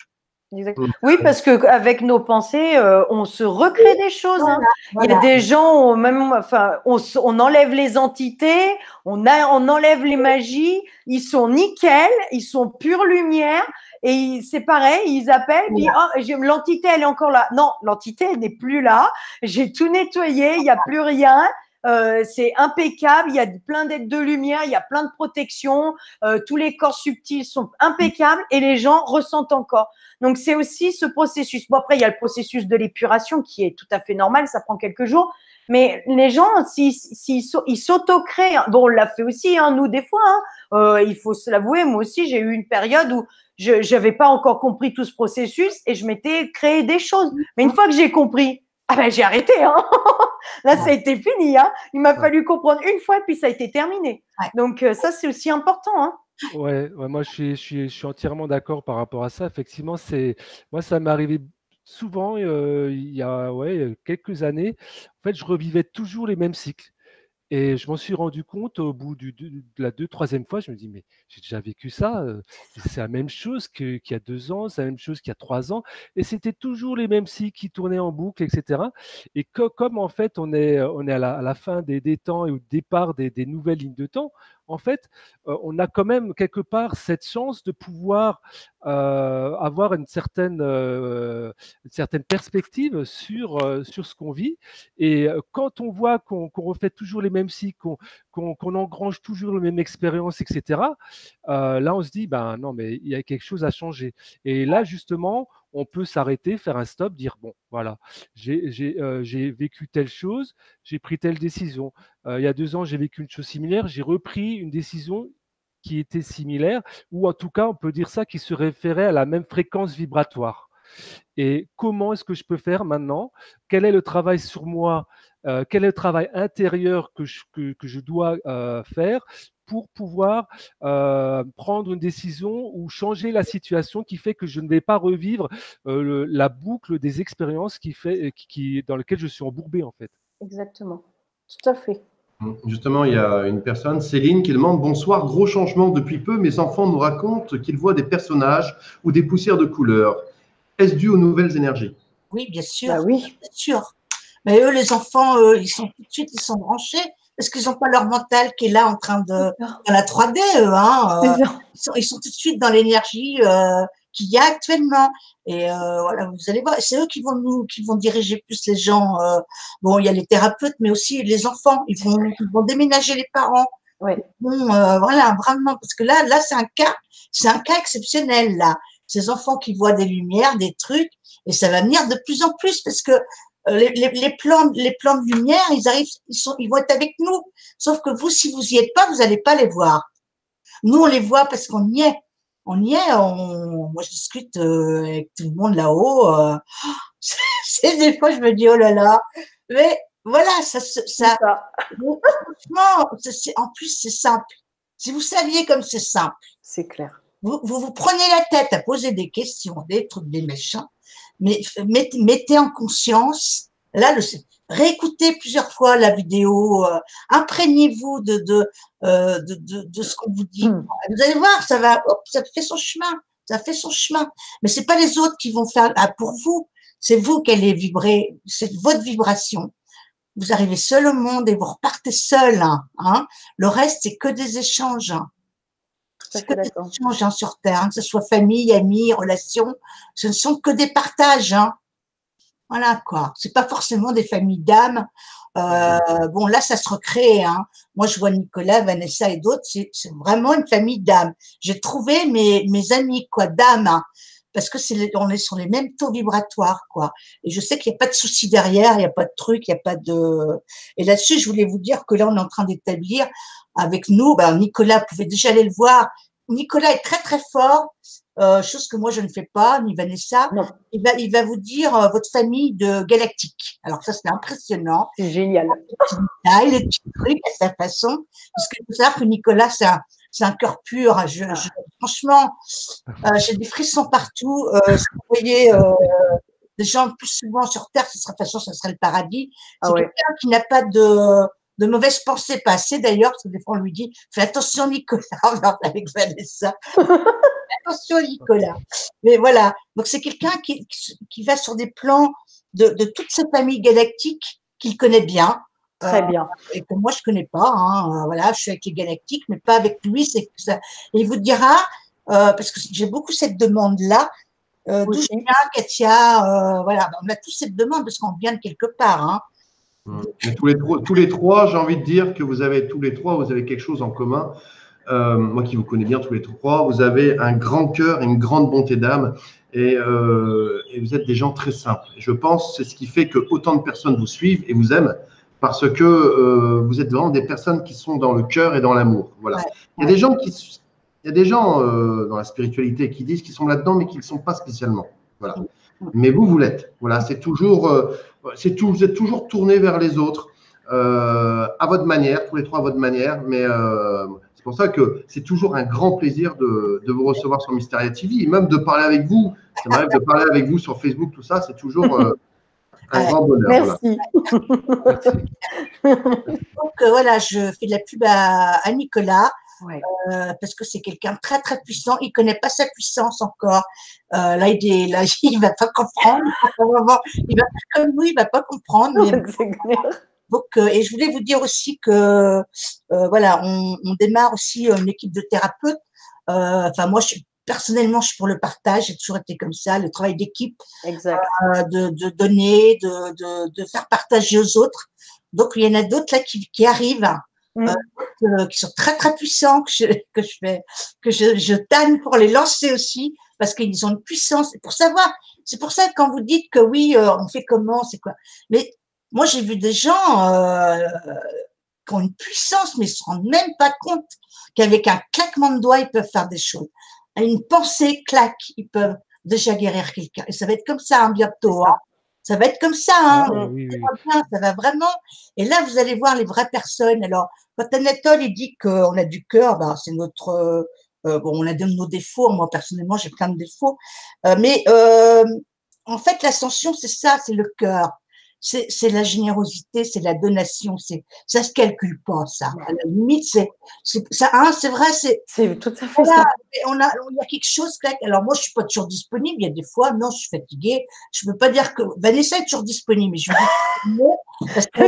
Exactement. Oui, parce qu'avec nos pensées, on se recrée des choses. Hein. Voilà. Il y a des gens, on enlève les entités, on enlève les magies, ils sont nickel, ils sont pure lumière. Et c'est pareil, ils appellent, puis l'entité, elle est encore là. Non, l'entité, elle n'est plus là. J'ai tout nettoyé, il n'y a plus rien. C'est impeccable, il y a plein d'aides de lumière, il y a plein de protections, tous les corps subtils sont impeccables et les gens ressentent encore. Donc, c'est aussi ce processus. Bon, après, il y a le processus de l'épuration qui est tout à fait normal, ça prend quelques jours. Mais les gens, ils s'auto-créent. Bon, on l'a fait aussi, hein, nous, des fois. Hein. Il faut se l'avouer, moi aussi, j'ai eu une période où je n'avais pas encore compris tout ce processus et je m'étais créé des choses. Mais une fois que j'ai compris, j'ai arrêté. Hein. Là, ça a été fini. Hein. Il m'a fallu comprendre une fois et puis ça a été terminé. Ouais. Donc, ça, c'est aussi important. Hein. Ouais, moi, je suis entièrement d'accord par rapport à ça. Effectivement, moi, ça m'est arrivé souvent il y a quelques années. En fait, je revivais toujours les mêmes cycles. Et je m'en suis rendu compte au bout de la troisième fois, je me dis, mais j'ai déjà vécu ça, c'est la même chose qu'il y a 2 ans, c'est la même chose qu'il y a 3 ans, et c'était toujours les mêmes cycles qui tournaient en boucle, etc. Et comme en fait on est à la fin des temps et au départ des nouvelles lignes de temps, en fait, on a quand même quelque part cette chance de pouvoir avoir une certaine perspective sur ce qu'on vit. Et quand on voit qu'on refait toujours les mêmes cycles, qu'on engrange toujours la même expérience, etc., là, on se dit, ben non, mais il y a quelque chose à changer. Et là, justement, on peut s'arrêter, faire un stop, dire, bon, voilà, j'ai vécu telle chose, j'ai pris telle décision. Il y a 2 ans, j'ai vécu une chose similaire, j'ai repris une décision qui était similaire, ou en tout cas, on peut dire ça, qui se référait à la même fréquence vibratoire. Et comment est-ce que je peux faire maintenant? Quel est le travail sur moi? Quel est le travail intérieur que je dois faire pour pouvoir prendre une décision ou changer la situation qui fait que je ne vais pas revivre la boucle des expériences dans lesquelles je suis embourbé, en fait. Exactement, tout à fait. Justement, il y a une personne, Céline, qui demande « Bonsoir, gros changement depuis peu. Mes enfants nous racontent qu'ils voient des personnages ou des poussières de couleurs. Est-ce dû aux nouvelles énergies ?» Oui, bien sûr. Bah oui. Bien sûr. Mais eux, les enfants, ils sont tout de suite, ils sont branchés. parce qu'ils n'ont pas leur mental qui est là en train de dans la 3D, eux, hein. Ils sont tout de suite dans l'énergie qu'il y a actuellement. Et voilà, vous allez voir, c'est eux qui vont diriger plus les gens. Bon, il y a les thérapeutes, mais aussi les enfants. Ils vont déménager les parents. Ouais. Bon, voilà, vraiment, parce que là, c'est un cas exceptionnel là. Ces enfants qui voient des lumières, des trucs, et ça va venir de plus en plus parce que les plans de lumière, ils arrivent, ils vont être avec nous. Sauf que vous, si vous y êtes pas, vous n'allez pas les voir. Nous, on les voit parce qu'on y est. On y est. Moi, je discute avec tout le monde là-haut. C'est des fois, je me dis oh là là. Mais voilà, franchement, en plus, c'est simple. Si vous saviez comme c'est simple. C'est clair. Vous prenez la tête à poser des questions, des trucs, des méchants, mais mettez en conscience, là, réécoutez plusieurs fois la vidéo, imprégnez-vous de ce qu'on vous dit. Vous allez voir, ça fait son chemin, ça fait son chemin. Mais c'est pas les autres qui vont faire pour vous, c'est vous qui allez vibrer, c'est votre vibration. Vous arrivez seul au monde et vous repartez seul, hein. Le reste, c'est que des échanges. C'est que des échanges sur Terre, que ce soit famille, amis, relations, ce ne sont que des partages. Voilà quoi. C'est pas forcément des familles d'âmes. Bon là, ça se recrée. Moi, je vois Nicolas, Vanessa et d'autres. C'est vraiment une famille d'âmes. J'ai trouvé mes amis quoi d'âmes, parce que on est sur les mêmes taux vibratoires quoi. Et je sais qu'il n'y a pas de souci derrière, il n'y a pas de truc, il n'y a pas de. Et là-dessus, je voulais vous dire que là, on est en train d'établir avec nous. Nicolas, vous pouvez déjà aller le voir. Nicolas est très très fort, chose que moi je ne fais pas, ni Vanessa. Non. Il va vous dire votre famille de galactique. Alors ça c'est impressionnant. C'est génial. Les petits trucs à sa façon. Parce que vous savez que Nicolas c'est un cœur pur. Franchement, j'ai des frissons partout. Si vous voyez des gens plus souvent sur Terre, ça serait le paradis. C'est quelqu'un qui n'a pas de mauvaises pensées passées d'ailleurs, parce que des fois on lui dit fais attention Nicolas, avec Vanessa. Attention Nicolas. Mais voilà, donc c'est quelqu'un qui va sur des plans de toute cette famille galactique qu'il connaît bien. Très bien. Et que moi je connais pas. Voilà, je suis avec les galactiques, mais pas avec lui. C'est ça. Et il vous dira, parce que j'ai beaucoup cette demande là. D'où je viens, Katia. Voilà, on a tous cette demande parce qu'on vient de quelque part. Mais tous les trois, j'ai envie de dire que vous avez quelque chose en commun. Moi qui vous connais bien tous les trois, vous avez un grand cœur et une grande bonté d'âme et vous êtes des gens très simples. Je pense que c'est ce qui fait que autant de personnes vous suivent et vous aiment parce que vous êtes vraiment des personnes qui sont dans le cœur et dans l'amour. Voilà. Il y a des gens dans la spiritualité qui disent qu'ils sont là-dedans mais qui ne le sont pas spécialement. Voilà. Mais vous l'êtes. Voilà, vous êtes toujours tourné vers les autres à votre manière, tous les trois à votre manière. Mais c'est pour ça que c'est toujours un grand plaisir de vous recevoir sur Mysteria TV et même de parler avec vous. Ça m'arrive de parler avec vous sur Facebook, tout ça, c'est toujours un grand bonheur. Merci. Voilà. Donc voilà, je fais de la pub à Nicolas. Ouais. Parce que c'est quelqu'un de très très puissant. Il connaît pas sa puissance encore. Là, il va pas comprendre. Il va faire comme nous, il va pas comprendre. Mais donc, et je voulais vous dire aussi que voilà, on démarre aussi une équipe de thérapeutes. Enfin, moi, personnellement, je suis pour le partage. J'ai toujours été comme ça, le travail d'équipe, de donner, de faire partager aux autres. Donc, il y en a d'autres là qui arrivent. Qui sont très très puissants que je tanne pour les lancer aussi parce qu'ils ont une puissance. C'est pour ça que quand vous dites que oui, on fait comment, c'est quoi. Mais moi j'ai vu des gens qui ont une puissance mais ils se rendent même pas compte qu'avec un claquement de doigts ils peuvent faire des choses. Une pensée claque, ils peuvent déjà guérir quelqu'un. Et ça va être comme ça bientôt. Ça va être comme ça, Oui. Ça va vraiment. Et là, vous allez voir les vraies personnes. Alors, quand Anatole il dit qu'on a du cœur, c'est notre. Bon, on a nos défauts. Moi, personnellement, j'ai plein de défauts. Mais en fait, l'ascension, c'est ça, c'est le cœur. C'est la générosité, c'est la donation. Ça se calcule pas, ça. À la limite, c'est vrai, c'est tout à fait voilà, ça. Il y a quelque chose. Alors moi, je suis pas toujours disponible. Il y a des fois, non, je suis fatiguée. Je peux pas dire que Vanessa est toujours disponible, mais je veux dire non, parce que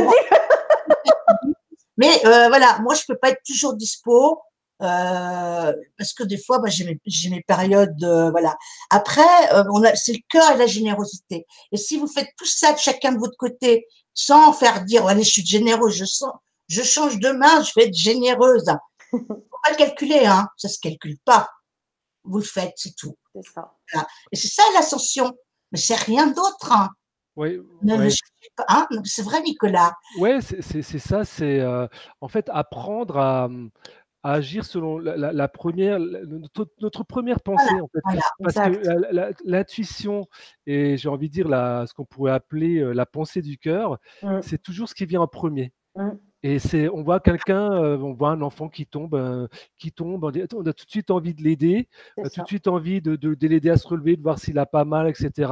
Mais voilà, moi, je peux pas être toujours dispo parce que des fois, j'ai mes périodes. Voilà. Après, c'est le cœur et la générosité. Et si vous faites tout ça de chacun de votre côté, sans faire dire, allez, je suis généreuse, je change demain, je vais être généreuse. Faut pas le calculer, hein. Ça se calcule pas. Vous le faites, c'est tout. C'est ça. Voilà. Et c'est ça l'ascension. Mais c'est rien d'autre. Hein. Oui, Ne le ouais. cherchez pas, hein. C'est vrai, Nicolas. Ouais, c'est ça, c'est en fait apprendre à agir selon la première, notre première Voilà, pensée, en fait. voilà. Parce que Exact. l'intuition et j'ai envie de dire ce qu'on pourrait appeler la pensée du cœur, Mm, c'est toujours ce qui vient en premier. mm, Et on voit quelqu'un, on voit un enfant qui tombe, on a tout de suite envie de l'aider, on c'est a tout de ça. suite envie de l'aider à se relever, de voir s'il a pas mal, etc.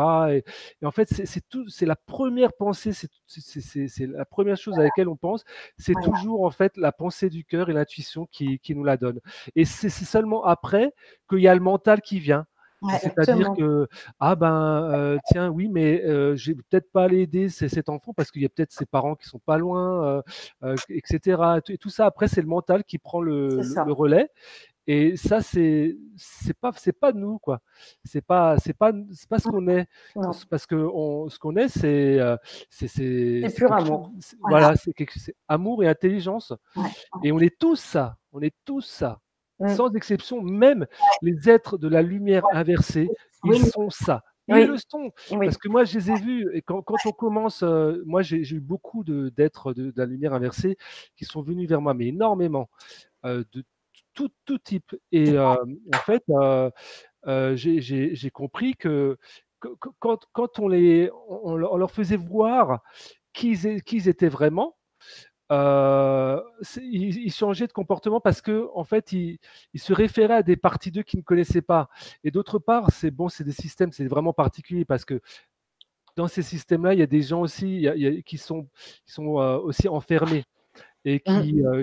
Et en fait, c'est la première pensée, c'est la première chose à laquelle on pense, c'est Voilà. toujours en fait la pensée du cœur et l'intuition qui nous la donne. Et c'est seulement après qu'il y a le mental qui vient. Ouais. C'est-à-dire Exactement. que, tiens, oui, mais je vais peut-être pas aller aider cet enfant parce qu'il y a peut-être ses parents qui sont pas loin, etc. Et tout ça, après, c'est le mental qui prend C'est le ça. relais. Et ça, c'est pas nous, quoi. C'est pas ce qu'on est. Non. Parce que ce qu'on est, C'est pur quelque chose. amour. Voilà. Voilà, c'est amour et intelligence. Ouais. Et on est tous ça. On est tous ça. Mm. Sans exception, même les êtres de la lumière inversée, ils Oui, sont ça. Ils Oui. le sont. Oui. Parce que moi, je les ai vus. Et quand on commence, moi, j'ai eu beaucoup d'êtres de la lumière inversée qui sont venus vers moi, mais énormément, de tout type. Et en fait, j'ai compris que quand on leur faisait voir qui ils étaient vraiment, ils changeaient de comportement parce que en fait, ils se référaient à des parties d'eux qu'ils ne connaissaient pas. Et d'autre part, c'est des systèmes, c'est vraiment particulier parce que dans ces systèmes-là, il y a des gens aussi qui sont aussi enfermés et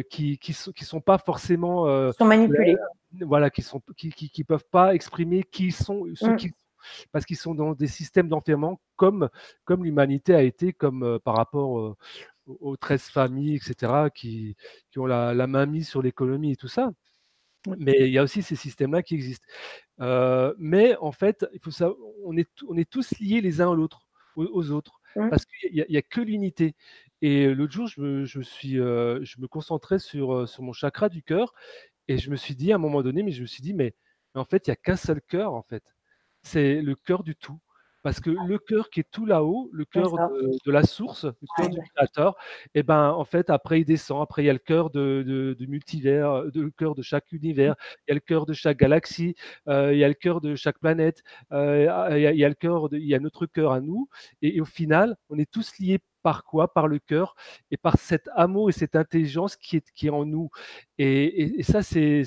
qui sont pas forcément Ils sont manipulés. voilà, qui peuvent pas exprimer qui ils sont, ceux Mm. qui parce qu'ils sont dans des systèmes d'enfermement comme l'humanité a été, comme par rapport aux 13 familles, etc., qui ont la main mise sur l'économie et tout ça. Mais il y a aussi ces systèmes-là qui existent. Mais en fait, il faut savoir, on est tous liés les uns aux autres, Mm. parce qu'il y a que l'unité. Et l'autre jour, je me concentrais sur mon chakra du cœur, et je me suis dit à un moment donné, mais en fait, il n'y a qu'un seul cœur, en fait. C'est le cœur du tout. Parce que le cœur qui est tout là-haut, le C'est cœur ça. de la source, le cœur du créateur, et ben en fait, après il descend, après il y a le cœur du multivers, le cœur de chaque univers, il y a le cœur de chaque galaxie, il y a le cœur de chaque planète, il y a il y a notre cœur à nous, et au final, on est tous liés par quoi? Par le cœur et par cet amour et cette intelligence qui est en nous. Et ça, c'est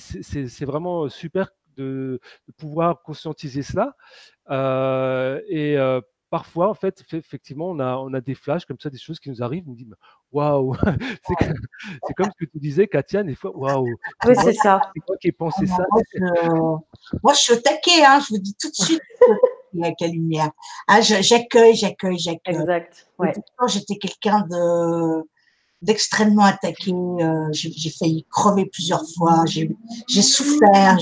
vraiment super de pouvoir conscientiser cela. Et parfois, en fait, effectivement, on a des flashs comme ça, des choses qui nous arrivent. On dit, waouh, c'est comme ce que tu disais, Katia, des fois, waouh, Oui, c'est ça. c'est moi qui ai pensé ça. Moi, je suis au taquet, hein, je vous dis tout de suite avec la lumière. Ah, j'accueille. Exact. Ouais. J'étais quelqu'un d'extrêmement attaqué. J'ai failli crever plusieurs fois. J'ai souffert.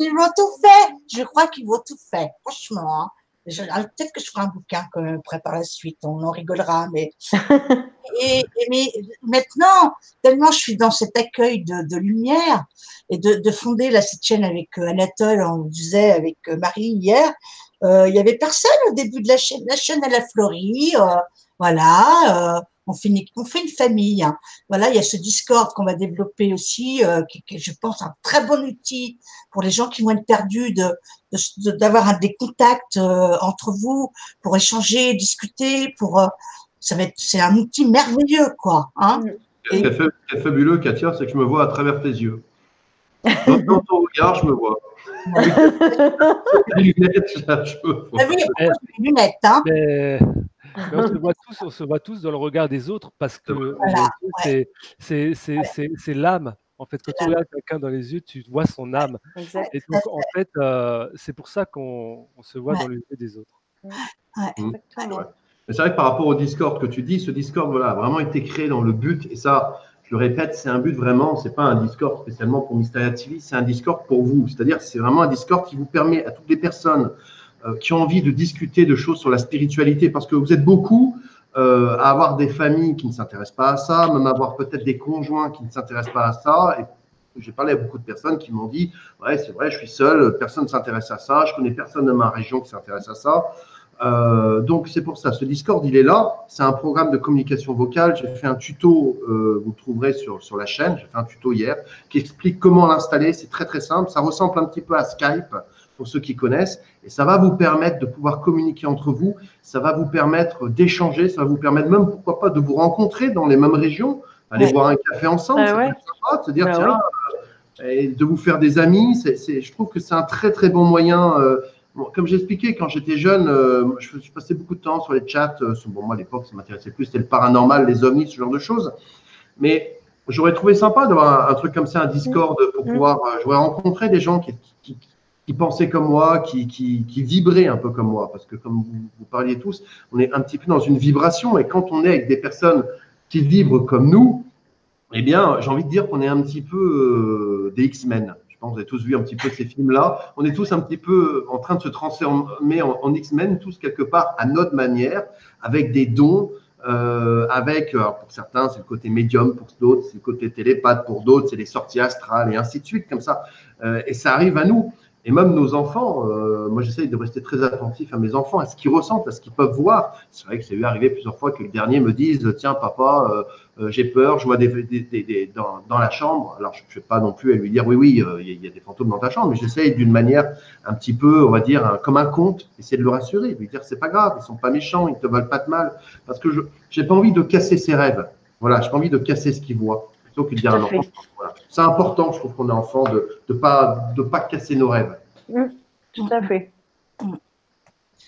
Ils m'ont tout fait. Je crois qu'ils m'ont tout fait. Franchement. Hein. Peut-être que je ferai un bouquin quand même après par la suite. On en rigolera. Mais mais maintenant, tellement je suis dans cet accueil de lumière et de fonder cette chaîne avec Anatole, on disait avec Marie hier, il y avait personne au début de la chaîne. La chaîne, elle a fleuri. Voilà. On fait une famille. Hein. Voilà, il y a ce Discord qu'on va développer aussi, qui est, je pense, un très bon outil pour les gens qui vont être perdus, d'avoir des contacts entre vous pour échanger, discuter, c'est un outil merveilleux, quoi. Hein. Ce qui est fabuleux, Katia, c'est que je me vois à travers tes yeux. Dans ton regard, je me vois. Les lunettes, là, je me vois. T'as vu, les lunettes, hein. Mais on se voit tous dans le regard des autres parce que Voilà, c'est l'âme. En fait, quand tu regardes quelqu'un dans les yeux, tu vois son âme. Exact. Et donc, en fait, c'est pour ça qu'on se voit dans les yeux des autres. Ouais. Exactement. Mais c'est vrai que par rapport au Discord que tu dis, ce Discord voilà, a vraiment été créé dans le but, et ça, je le répète, c'est un but vraiment, c'est pas un Discord spécialement pour Mysteria TV, c'est un Discord pour vous. C'est-à-dire c'est vraiment un Discord qui vous permet à toutes les personnes qui ont envie de discuter de choses sur la spiritualité, parce que vous êtes beaucoup à avoir des familles qui ne s'intéressent pas à ça, même avoir peut-être des conjoints qui ne s'intéressent pas à ça. Et j'ai parlé à beaucoup de personnes qui m'ont dit « Ouais, c'est vrai, je suis seul, personne ne s'intéresse à ça, je connais personne de ma région qui s'intéresse à ça. » Donc, c'est pour ça. Ce Discord, il est là. C'est un programme de communication vocale. J'ai fait un tuto, vous le trouverez sur la chaîne. J'ai fait un tuto hier qui explique comment l'installer. C'est très, très simple. Ça ressemble un petit peu à Skype pour ceux qui connaissent. Et ça va vous permettre de pouvoir communiquer entre vous. Ça va vous permettre d'échanger. Ça va vous permettre même, pourquoi pas, de vous rencontrer dans les mêmes régions, aller boire un café ensemble. Ça peut être sympa de se dire, tiens, et de vous faire des amis. Je trouve que c'est un très, très bon moyen. Bon, comme j'expliquais, quand j'étais jeune, je passais beaucoup de temps sur les chats. Bon, moi, à l'époque, ça m'intéressait plus, c'était le paranormal, les ovnis, ce genre de choses. Mais j'aurais trouvé sympa d'avoir un truc comme ça, un Discord, pour pouvoir. J'aurais rencontré des gens qui pensaient comme moi, qui vibraient un peu comme moi. Parce que, comme vous parliez tous, on est un petit peu dans une vibration. Et quand on est avec des personnes qui vibrent comme nous, eh bien, j'ai envie de dire qu'on est un petit peu des X-Men. Je pense que vous avez tous vu un petit peu ces films-là. On est tous un petit peu en train de se transformer en X-Men, tous quelque part à notre manière, avec des dons, alors pour certains, c'est le côté médium, pour d'autres, c'est le côté télépathe, pour d'autres, c'est les sorties astrales et ainsi de suite, comme ça. Et ça arrive à nous. Et même nos enfants, moi j'essaye de rester très attentif à mes enfants, à ce qu'ils ressentent, à ce qu'ils peuvent voir. C'est vrai que c'est arrivé plusieurs fois que le dernier me dise « Tiens papa, j'ai peur, je vois dans la chambre ». Alors je ne vais pas non plus à lui dire « Oui, il y a des fantômes dans ta chambre », mais j'essaye d'une manière un petit peu, on va dire, comme un conte, essayer de le rassurer, lui dire « C'est pas grave, ils ne sont pas méchants, ils ne te veulent pas de mal ». Parce que je n'ai pas envie de casser ses rêves. Voilà, je n'ai pas envie de casser ce qu'il voit. Plutôt que de dire à un enfant, voilà. C'est important, je trouve qu'on est enfant, de pas casser nos rêves. Tout à fait.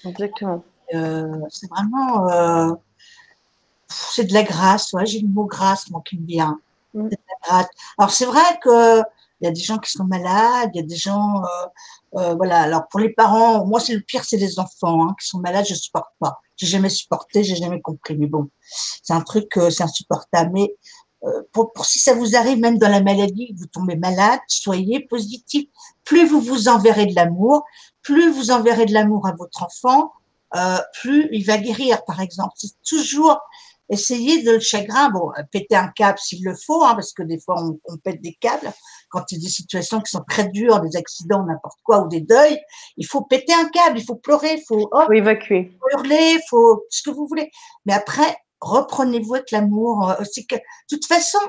Exactement. C'est vraiment, c'est de la grâce. Ouais, j'ai le mot grâce, moi, qui me vient. C'est de la grâce. Alors, c'est vrai que il y a des gens qui sont malades, il y a des gens, voilà. Alors, pour les parents, moi, c'est le pire, c'est les enfants qui sont malades, je supporte pas. J'ai jamais supporté, j'ai jamais compris. Mais bon, c'est un truc, c'est insupportable. Mais pour si ça vous arrive, même dans la maladie, vous tombez malade, soyez positif. Plus vous vous enverrez de l'amour, plus vous enverrez de l'amour à votre enfant, plus il va guérir, par exemple. C'est toujours essayer de le chagrin, bon, péter un câble s'il le faut, parce que des fois on pète des câbles quand il y a des situations qui sont très dures, des accidents, n'importe quoi, ou des deuils. Il faut péter un câble, il faut pleurer, il faut évacuer, hurler, il faut ce que vous voulez. Mais après, reprenez-vous avec l'amour. C'est que, de toute façon,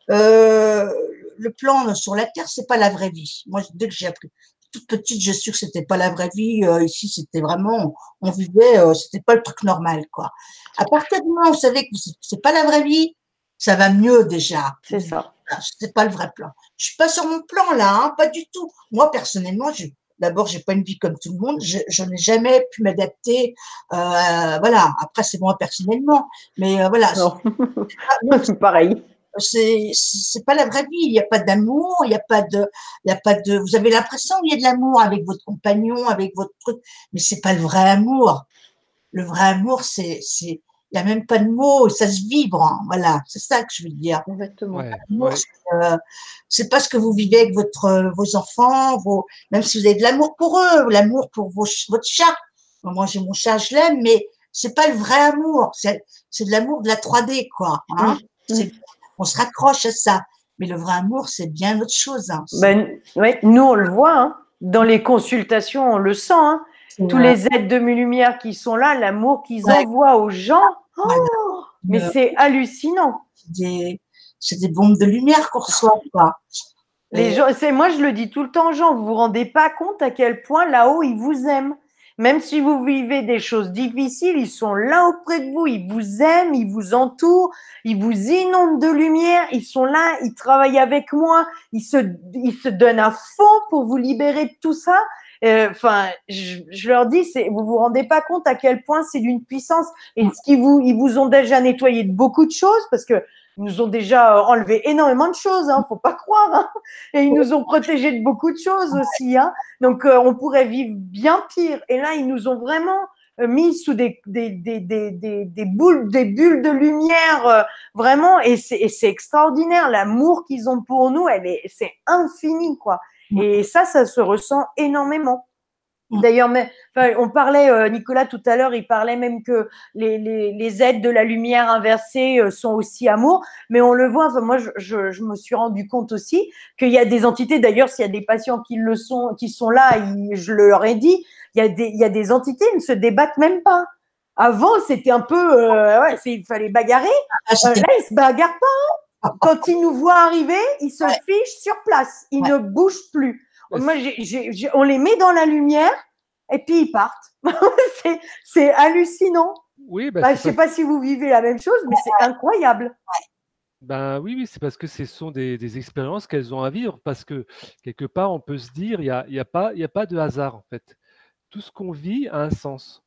le plan sur la Terre, c'est pas la vraie vie. Moi, dès que j'ai appris, toute petite, je suis que c'était pas la vraie vie. Ici, c'était vraiment, on vivait, c'était pas le truc normal, quoi. À partir du moment où vous savez que c'est pas la vraie vie, ça va mieux déjà. C'est ça. C'est pas le vrai plan. Je suis pas sur mon plan là, pas du tout. Moi, personnellement, d'abord, j'ai pas une vie comme tout le monde. Je n'ai jamais pu m'adapter. Voilà. Après, c'est moi personnellement, mais voilà. C'est pareil. C'est pas la vraie vie. Il n'y a pas d'amour. Il y a pas de. Vous avez l'impression qu'il y a de l'amour avec votre compagnon, avec votre truc, mais c'est pas le vrai amour. Le vrai amour, il n'y a même pas de mots, ça se vibre. Voilà, c'est ça que je veux dire. Exactement. Ouais. C'est pas ce que vous vivez avec vos enfants, même si vous avez de l'amour pour eux, l'amour pour votre chat. Moi, j'ai mon chat, je l'aime, mais c'est pas le vrai amour. C'est de l'amour de la 3D, quoi. On se raccroche à ça. Mais le vrai amour, c'est bien autre chose. Ouais, nous, on le voit. Dans les consultations, on le sent. Tous les aides de Lumière qui sont là, l'amour qu'ils envoient aux gens, mais c'est hallucinant. C'est des bombes de lumière qu'on reçoit, quoi. Les gens, moi, je le dis tout le temps aux gens, vous vous rendez pas compte à quel point là-haut, ils vous aiment. Même si vous vivez des choses difficiles, ils sont là auprès de vous, ils vous aiment, ils vous entourent, ils vous inondent de lumière, ils sont là, ils travaillent avec moi, ils se donnent à fond pour vous libérer de tout ça. Enfin, je leur dis, vous vous rendez pas compte à quel point c'est d'une puissance. Et ils vous ont déjà nettoyé de beaucoup de choses parce que ils nous ont déjà enlevé énormément de choses, faut pas croire. Et ils nous ont protégés de beaucoup de choses aussi. Donc, on pourrait vivre bien pire. Et là, ils nous ont vraiment mises sous des bulles de lumière, vraiment, et c'est extraordinaire. L'amour qu'ils ont pour nous, c'est infini, quoi. Et ça se ressent énormément. D'ailleurs, on parlait, Nicolas tout à l'heure, il parlait même que les aides de la lumière inversée sont aussi amour, mais on le voit, moi je me suis rendu compte aussi qu'il y a des entités, d'ailleurs s'il y a des patients qui sont là, je leur ai dit, il y a des entités, ils ne se débattent même pas. Avant, c'était un peu, il fallait bagarrer, là ils se bagarrent pas. Quand ils nous voient arriver, ils se fichent sur place, ils ne bougent plus. Moi, on les met dans la lumière et puis ils partent. C'est hallucinant. Oui, je ne sais pas si vous vivez la même chose, mais c'est incroyable. Ben oui, c'est parce que ce sont des expériences qu'elles ont à vivre, parce que quelque part, on peut se dire, il y a pas de hasard, en fait. Tout ce qu'on vit a un sens.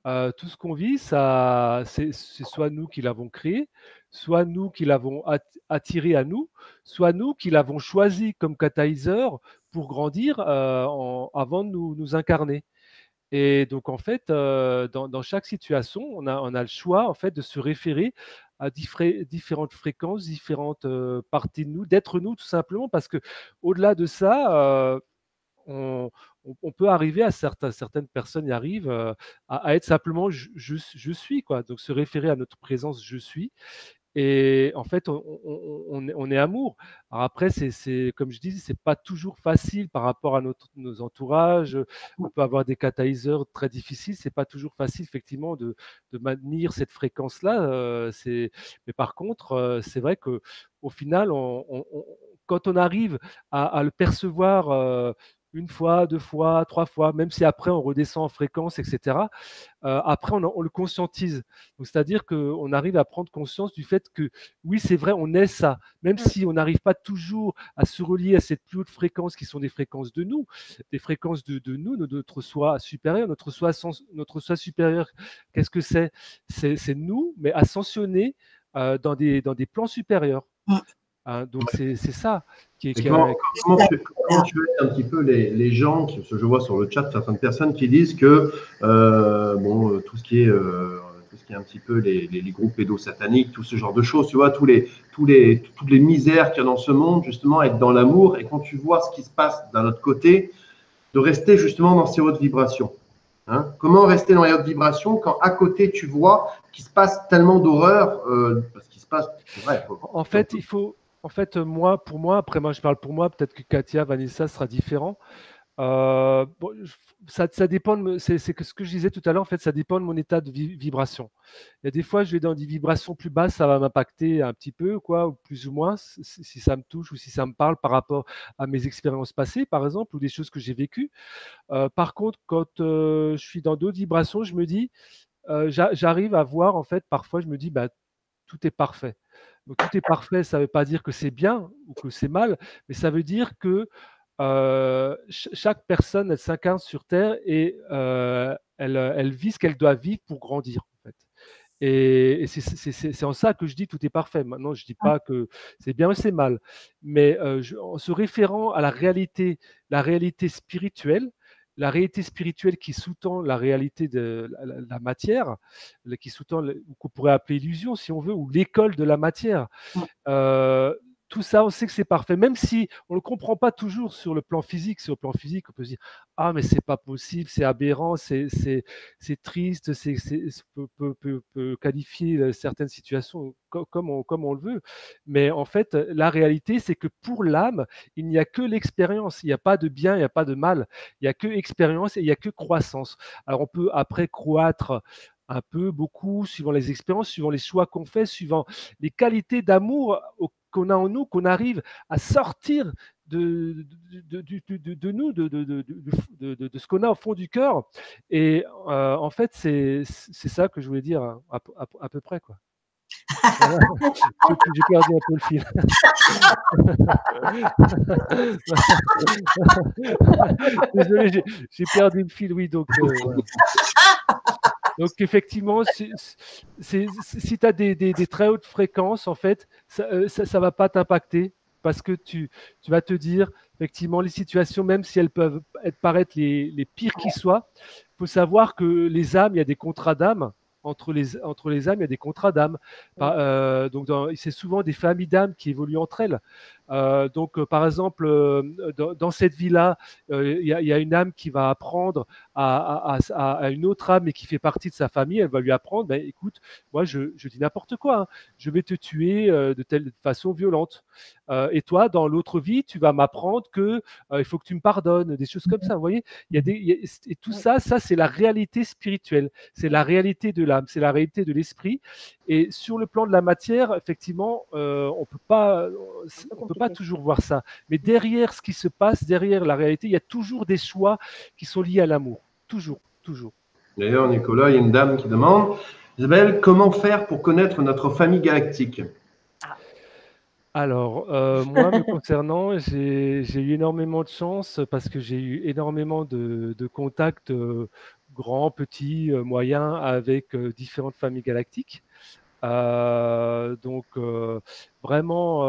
Tout ce qu'on vit, c'est soit nous qui l'avons créé, soit nous qui l'avons attiré à nous, soit nous qui l'avons choisi comme catalyseur pour grandir avant de nous incarner. Et donc, en fait, dans chaque situation, on a le choix, en fait, de se référer à différentes fréquences, différentes parties de nous, d'être nous, tout simplement, parce que au-delà de ça, on peut arriver à certaines personnes y arrivent à être simplement je suis, quoi. Donc, se référer à notre présence, je suis. Et en fait, on est amour. Alors après, comme je dis, c'est pas toujours facile par rapport à nos entourages. On peut avoir des catalyseurs très difficiles. C'est pas toujours facile, effectivement, de maintenir cette fréquence-là. Mais par contre, c'est vrai que au final, quand on arrive à le percevoir une fois, deux fois, trois fois, même si après on redescend en fréquence, etc. Après, on le conscientise. C'est-à-dire qu'on arrive à prendre conscience du fait que oui, c'est vrai, on est ça. Même si on n'arrive pas toujours à se relier à cette plus haute fréquence qui sont des fréquences de nous, des fréquences de nous, de notre soi supérieur, notre soi supérieur. Qu'est-ce que c'est? C'est nous, mais ascensionnés dans des plans supérieurs. Donc c'est ça comment tu aides un petit peu les gens, parce que je vois sur le chat certaines personnes qui disent que tout ce qui est un petit peu les groupes pédosataniques, tout ce genre de choses, tu vois, toutes les misères qu'il y a dans ce monde, justement, être dans l'amour, et quand tu vois ce qui se passe d'un autre côté, de rester justement dans ces hautes vibrations. Comment rester dans les hautes vibrations quand à côté tu vois qu'il se passe tellement d'horreur, parce qu'il se passe, c'est vrai. En fait, pour moi, après moi je parle pour moi, peut-être que Katia, Vanessa sera différent. Ça dépend c'est ce que je disais tout à l'heure, en fait, ça dépend de mon état de vibration. Il y a des fois, je vais dans des vibrations plus basses, ça va m'impacter un petit peu, quoi, ou plus ou moins, si ça me touche ou si ça me parle par rapport à mes expériences passées, par exemple, ou des choses que j'ai vécues. Par contre, quand je suis dans d'autres vibrations, je me dis, j'arrive à voir, en fait, parfois, je me dis, bah, tout est parfait. Donc, tout est parfait, ça ne veut pas dire que c'est bien ou que c'est mal, mais ça veut dire que chaque personne, elle s'incarne sur Terre et elle vit ce qu'elle doit vivre pour grandir, en fait. Et c'est en ça que je dis tout est parfait. Maintenant, je ne dis pas que c'est bien ou c'est mal, mais en se référant à la réalité spirituelle, qui sous-tend la réalité de la matière, qui sous-tend, ou qu'on pourrait appeler illusion si on veut, ou l'école de la matière. Tout ça, on sait que c'est parfait, même si on ne le comprend pas toujours sur le plan physique. Sur le plan physique, on peut se dire « Ah, mais c'est pas possible, c'est aberrant, c'est triste, peut qualifier certaines situations comme on le veut. » Mais en fait, la réalité, c'est que pour l'âme, il n'y a que l'expérience. Il n'y a pas de bien, il n'y a pas de mal. Il n'y a que expérience et il n'y a que croissance. Alors, on peut après croître un peu, beaucoup, suivant les expériences, suivant les choix qu'on fait, suivant les qualités d'amour qu'on a en nous, qu'on arrive à sortir de nous, de ce qu'on a au fond du cœur. Et en fait, c'est ça que je voulais dire à peu près, quoi. Voilà. J'ai perdu un peu le fil. Désolé, j'ai perdu le fil, oui. Donc, voilà. Donc effectivement, si tu as des très hautes fréquences, en fait, ça ne va pas t'impacter parce que tu vas te dire, effectivement, les situations, même si elles peuvent paraître les pires qui soient, il faut savoir que les âmes, il y a des contrats d'âmes. Entre les âmes, il y a des contrats d'âmes. Donc, c'est souvent des familles d'âmes qui évoluent entre elles. Donc, par exemple, dans cette vie-là, il y a une âme qui va apprendre à une autre âme et qui fait partie de sa famille. Elle va lui apprendre, ben, écoute, moi, je dis n'importe quoi, hein. Je vais te tuer de telle façon violente. Et toi, dans l'autre vie, tu vas m'apprendre que il faut que tu me pardonnes, des choses comme ça. Vous voyez, et tout ça, c'est la réalité spirituelle, c'est la réalité de l'âme, c'est la réalité de l'esprit. Et sur le plan de la matière, effectivement, on peut pas toujours voir ça. Mais derrière ce qui se passe, derrière la réalité, il y a toujours des choix qui sont liés à l'amour. Toujours, toujours. D'ailleurs, Nicolas, il y a une dame qui demande, Isabelle, comment faire pour connaître notre famille galactique? Alors, moi, me concernant, j'ai eu énormément de chance parce que j'ai eu énormément de contacts grands, petits, moyens avec différentes familles galactiques. Donc, vraiment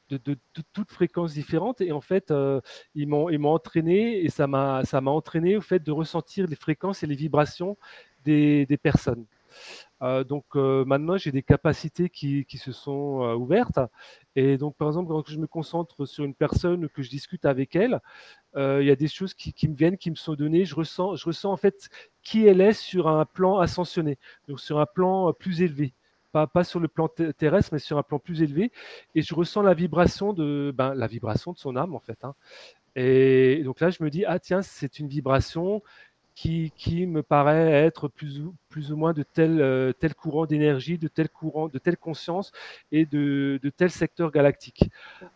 de toutes fréquences différentes. Et en fait, ils m'ont entraîné et ça m'a entraîné au fait de ressentir les fréquences et les vibrations des personnes. Donc maintenant, j'ai des capacités qui se sont ouvertes. Et donc, par exemple, quand je me concentre sur une personne, que je discute avec elle, il y a des choses qui me viennent, qui me sont données. Je ressens en fait qui elle est sur un plan ascensionné, donc sur un plan plus élevé. Pas sur le plan terrestre, mais sur un plan plus élevé. Et je ressens la vibration de son âme, en fait, hein. Et donc là, je me dis, ah tiens, c'est une vibration qui me paraît être plus ou moins de tel courant d'énergie, de tel courant, de telle conscience et de tel secteur galactique.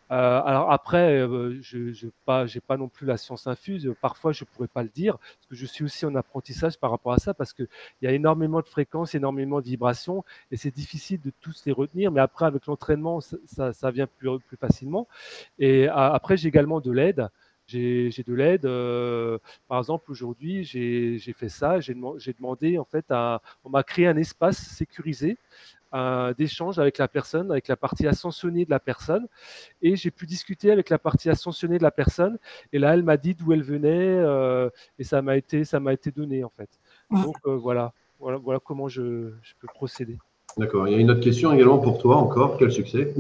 Alors après, je n'ai pas non plus la science infuse. Parfois, je ne pourrais pas le dire, parce que je suis aussi en apprentissage par rapport à ça, parce qu'il y a énormément de fréquences, énormément de vibrations, et c'est difficile de tous les retenir. Mais après, avec l'entraînement, ça vient plus facilement. Et après, j'ai également de l'aide. J'ai de l'aide. Par exemple, aujourd'hui, j'ai fait ça. J'ai demandé, en fait, on m'a créé un espace sécurisé d'échange avec la personne, avec la partie ascensionnée de la personne. Et j'ai pu discuter avec la partie ascensionnée de la personne. Et là, elle m'a dit d'où elle venait et ça m'a été donné, en fait. Donc, voilà comment je peux procéder. D'accord. Il y a une autre question également pour toi encore. Quel succès.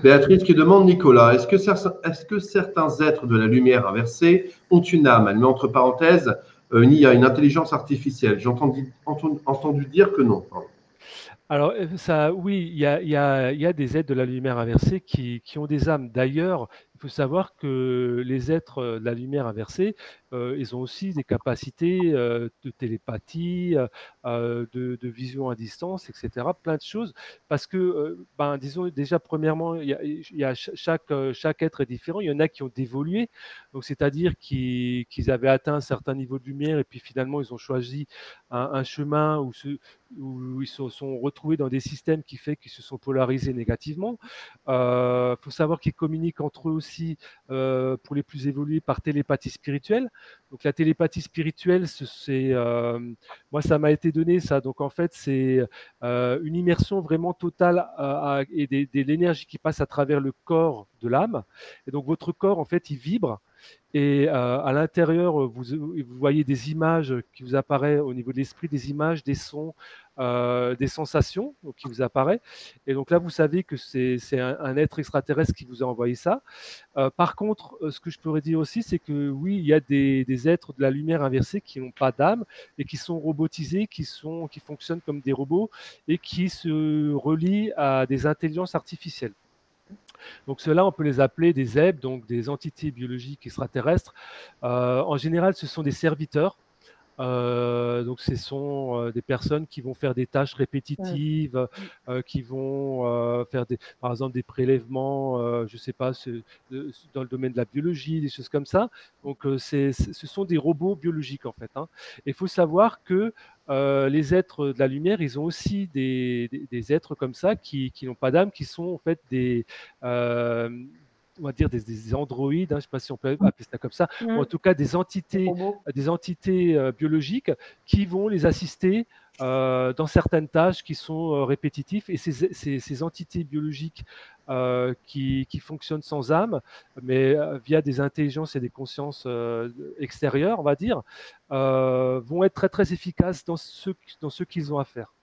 Béatrice qui demande, Nicolas, est-ce que certains êtres de la lumière inversée ont une âme? Elle met entre parenthèses, une IA, une intelligence artificielle. J'ai entendu dire que non. Pardon. Alors, oui, il y a des êtres de la lumière inversée qui ont des âmes. D'ailleurs, il faut savoir que les êtres de la lumière inversée, ils ont aussi des capacités de télépathie, de vision à distance, etc. Plein de choses. Parce que, disons déjà, premièrement, chaque être est différent. Il y en a qui ont dévolué, donc c'est-à-dire qu'ils avaient atteint un certain niveau de lumière et puis finalement, ils ont choisi un chemin où ils se sont retrouvés dans des systèmes qui fait qu'ils se sont polarisés négativement. Faut savoir qu'ils communiquent entre eux aussi, pour les plus évolués, par télépathie spirituelle. Donc la télépathie spirituelle, moi ça m'a été donné ça. Donc en fait c'est une immersion vraiment totale et de l'énergie qui passe à travers le corps de l'âme. Et donc votre corps en fait il vibre. Et à l'intérieur, vous voyez des images qui vous apparaissent au niveau de l'esprit, des images, des sons, des sensations qui vous apparaissent. Et donc là, vous savez que c'est un être extraterrestre qui vous a envoyé ça. Par contre, ce que je pourrais dire aussi, c'est que oui, il y a des êtres de la lumière inversée qui n'ont pas d'âme et qui sont robotisés, qui fonctionnent comme des robots et qui se relient à des intelligences artificielles. Donc ceux-là, on peut les appeler des zèbres, donc des entités biologiques extraterrestres. En général, ce sont des serviteurs. Donc ce sont des personnes qui vont faire des tâches répétitives, qui vont faire par exemple des prélèvements, je ne sais pas, dans le domaine de la biologie, des choses comme ça. Donc ce sont des robots biologiques en fait, hein. Il faut savoir que les êtres de la lumière, ils ont aussi des êtres comme ça qui n'ont pas d'âme, qui sont en fait on va dire des androïdes, hein, je ne sais pas si on peut appeler ça comme ça, ou en tout cas des entités biologiques qui vont les assister dans certaines tâches qui sont répétitives, et ces entités biologiques qui fonctionnent sans âme, mais via des intelligences et des consciences extérieures, on va dire, vont être très très efficaces dans ce qu'ils ont à faire.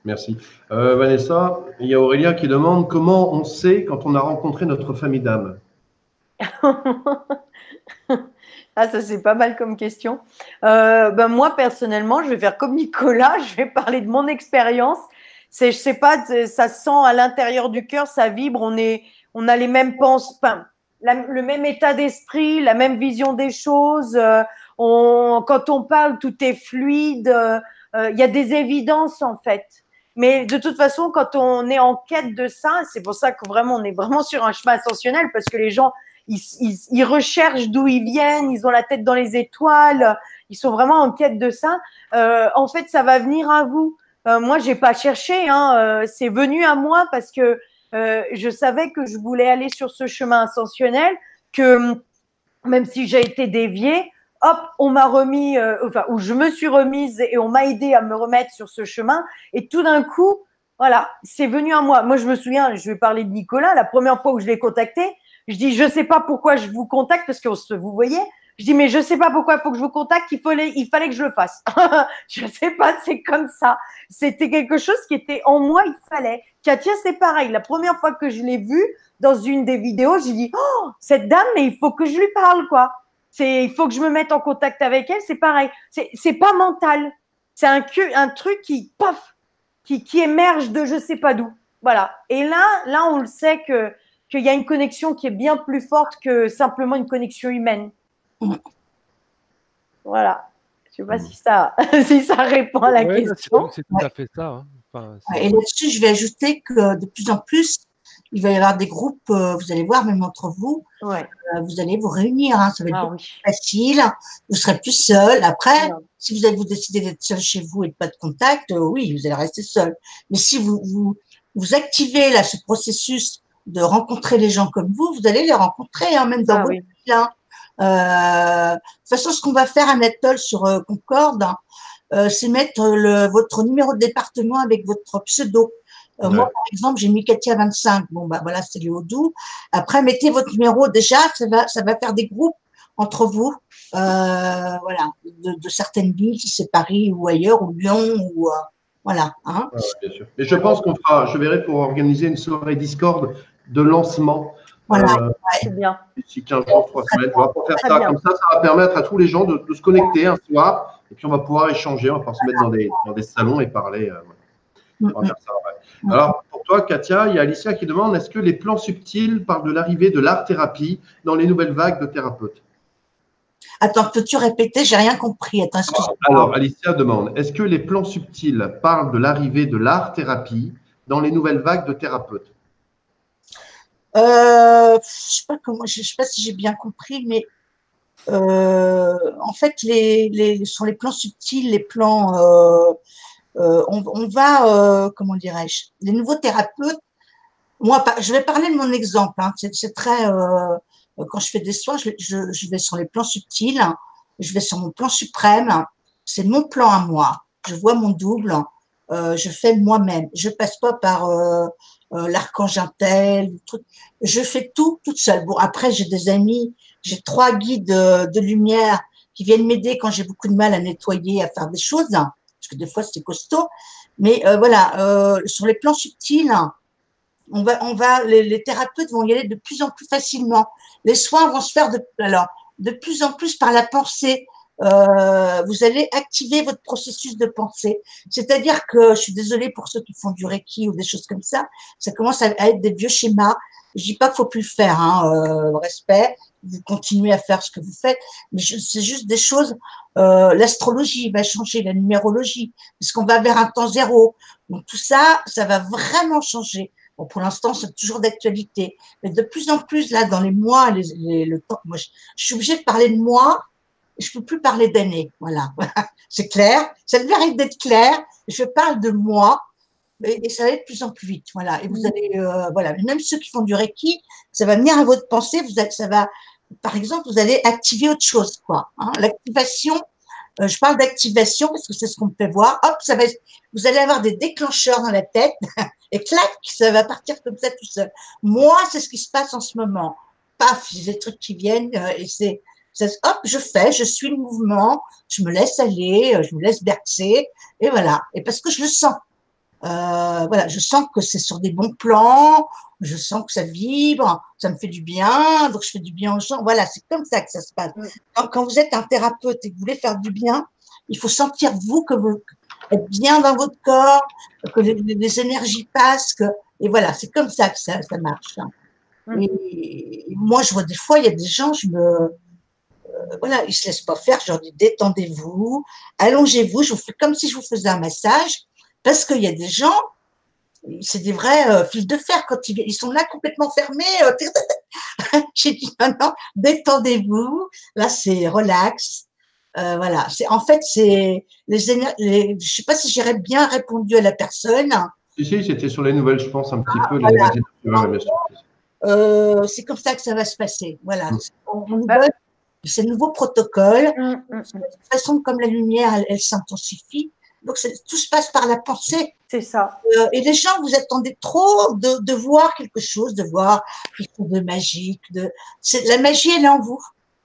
Merci. Vanessa, il y a Aurélien qui demande comment on sait quand on a rencontré notre famille d'âme. Ah, ça c'est pas mal comme question. Ben moi personnellement, je vais faire comme Nicolas, je vais parler de mon expérience. Je sais pas, ça sent à l'intérieur du cœur, ça vibre. On a les mêmes pensées, enfin, le même état d'esprit, la même vision des choses. Quand on parle, tout est fluide. Il y a des évidences en fait. Mais de toute façon, quand on est en quête de ça, c'est pour ça que vraiment on est vraiment sur un chemin ascensionnel, parce que les gens ils recherchent d'où ils viennent, ils ont la tête dans les étoiles, ils sont vraiment en quête de ça. En fait, ça va venir à vous. Moi, j'ai pas cherché, hein, c'est venu à moi parce que je savais que je voulais aller sur ce chemin ascensionnel, que même si j'ai été déviée, hop, on m'a remis, enfin, où je me suis remise et on m'a aidé à me remettre sur ce chemin. Et tout d'un coup, voilà, c'est venu à moi. Moi, je me souviens, je vais parler de Nicolas, la première fois où je l'ai contacté, je dis, je sais pas pourquoi je vous contacte parce que vous voyez, je dis, mais je sais pas pourquoi il faut que je vous contacte, il fallait que je le fasse. Je sais pas, c'est comme ça. C'était quelque chose qui était en moi, il fallait. Katia, c'est pareil. La première fois que je l'ai vue dans une des vidéos, j'ai dit, oh, cette dame, mais il faut que je lui parle, quoi. Il faut que je me mette en contact avec elle, c'est pareil. C'est pas mental. C'est un truc qui, paf, qui émerge de je sais pas d'où. Voilà. Et là, on le sait qu'il y a une connexion qui est bien plus forte que simplement une connexion humaine. Voilà. Je ne sais pas si ça répond à la question. C'est tout à fait ça. Hein. Enfin, et là-dessus, je vais ajouter que de plus en plus, il va y avoir des groupes, vous allez voir, même entre vous, vous allez vous réunir. Hein, ça va être plus facile, vous serez plus seul. Après, si vous décidez d'être seul chez vous et de pas de contact, oui, vous allez rester seul. Mais si vous activez là ce processus de rencontrer les gens comme vous allez les rencontrer, hein, même dans votre vie. Hein. De toute façon, ce qu'on va faire à Nettle sur Concorde, c'est mettre votre numéro de département avec votre pseudo. Moi, par exemple, j'ai mis Katia 25. Bon, bah voilà, c'est le Odoo. Après, mettez votre numéro. Déjà, ça va faire des groupes entre vous, voilà, de certaines villes, si c'est Paris ou ailleurs, ou Lyon, ou voilà. Hein. Bien sûr. Et je pense je verrai pour organiser une soirée Discord de lancement. Voilà, c'est bien. D'ici 15 jours, 3 semaines, on va faire ça. Comme ça va permettre à tous les gens de se connecter un soir, et puis on va pouvoir échanger, on va pouvoir se mettre dans des salons et parler. On va faire ça. Ouais. Alors, pour toi, Katia, il y a Alicia qui demande, est-ce que les plans subtils parlent de l'arrivée de l'art-thérapie dans les nouvelles vagues de thérapeutes? Attends, peux-tu répéter? J'ai rien compris. Attends, excuse-moi. Alors, Alicia demande, est-ce que les plans subtils parlent de l'arrivée de l'art-thérapie dans les nouvelles vagues de thérapeutes? Je sais pas si j'ai bien compris, mais en fait, sur les plans subtils, les plans, on va, comment dirais-je, les nouveaux thérapeutes. Moi, je vais parler de mon exemple. Hein, c'est très, quand je fais des soins, je vais sur les plans subtils, je vais sur mon plan suprême. C'est mon plan à moi. Je vois mon double. Je fais moi-même. Je passe pas par l'archange Intel, truc. Je fais tout toute seule. Bon, après, j'ai des amis, j'ai 3 guides de lumière qui viennent m'aider quand j'ai beaucoup de mal à nettoyer, à faire des choses, hein, parce que des fois, c'est costaud. Mais voilà, sur les plans subtils, les thérapeutes vont y aller de plus en plus facilement. Les soins vont se faire de plus en plus par la pensée. Vous allez activer votre processus de pensée. C'est-à-dire que, je suis désolée pour ceux qui font du Reiki ou des choses comme ça commence à être des vieux schémas. Je dis pas qu'il faut plus le faire, hein, respect, vous continuez à faire ce que vous faites, mais c'est juste des choses, l'astrologie va changer, la numérologie, parce qu'on va vers un temps zéro. Donc tout ça, ça va vraiment changer. Bon, pour l'instant, c'est toujours d'actualité. Mais de plus en plus, là, dans les mois, le temps, moi, je suis obligée de parler de mois, je peux plus parler d'années, voilà. C'est clair, ça me mérite d'être clair. Je parle de moi et ça va aller de plus en plus vite, voilà. Et vous allez, voilà, même ceux qui font du Reiki, ça va venir à votre pensée. Ça va, par exemple, vous allez activer autre chose, quoi. Hein. L'activation, Je parle d'activation parce que c'est ce qu'on me fait voir. Hop, vous allez avoir des déclencheurs dans la tête et clac, ça va partir comme ça tout seul. Moi, c'est ce qui se passe en ce moment. Paf, j'ai des trucs qui viennent et hop, je suis le mouvement, je me laisse aller, je me laisse bercer et voilà. Et parce que je le sens. Voilà, je sens que c'est sur des bons plans, je sens que ça vibre, ça me fait du bien, donc je fais du bien aux gens. Voilà, c'est comme ça que ça se passe. Quand vous êtes un thérapeute et que vous voulez faire du bien, il faut sentir vous que vous êtes bien dans votre corps, que les énergies passent, et voilà, c'est comme ça que ça marche. Et moi, je vois des fois, il y a des gens, voilà, ils se laissent pas faire, je leur dis détendez-vous, allongez-vous, je vous fais comme si je vous faisais un massage, parce qu'il y a des gens, c'est des vrais fils de fer quand ils sont là complètement fermés. J'ai dit non, non, détendez-vous. Là, c'est relax. Voilà. En fait, c'est je sais pas si j'aurais bien répondu à la personne. Si, c'était sur les nouvelles, je pense, un petit peu. Voilà. Bien sûr. C'est comme ça que ça va se passer. Voilà. C'est le nouveau protocole. De toute façon, comme la lumière, elle s'intensifie. Donc, tout se passe par la pensée. C'est ça. Et les gens, vous attendez trop de voir quelque chose, de voir quelque chose de magique. La magie, elle est en vous.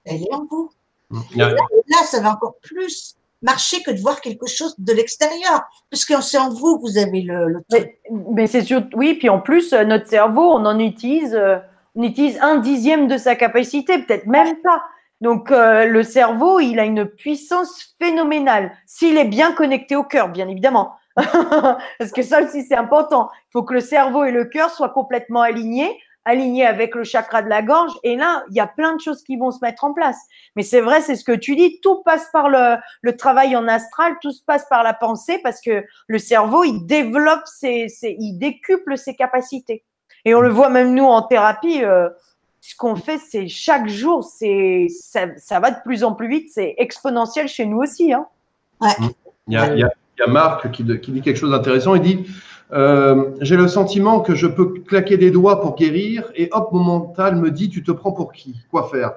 Elle est en vous. Et là, ça va encore plus marcher que de voir quelque chose de l'extérieur. Parce que c'est en vous que vous avez le truc. Mais c'est sûr, oui, puis en plus, notre cerveau, on utilise 1/10 de sa capacité, peut-être même pas. Donc, le cerveau, il a une puissance phénoménale. S'il est bien connecté au cœur, bien évidemment. Parce que ça aussi, c'est important. Il faut que le cerveau et le cœur soient complètement alignés avec le chakra de la gorge. Et là, il y a plein de choses qui vont se mettre en place. Mais c'est vrai, c'est ce que tu dis. Tout passe par le travail en astral. Tout se passe par la pensée parce que le cerveau, il développe il décuple ses capacités. Et on le voit même nous en thérapie. Ce qu'on fait, c'est chaque jour, ça va de plus en plus vite, c'est exponentiel chez nous aussi. Hein. Ouais. Il y a Marc qui dit quelque chose d'intéressant. Il dit j'ai le sentiment que je peux claquer des doigts pour guérir et hop, mon mental me dit tu te prends pour qui? Quoi faire?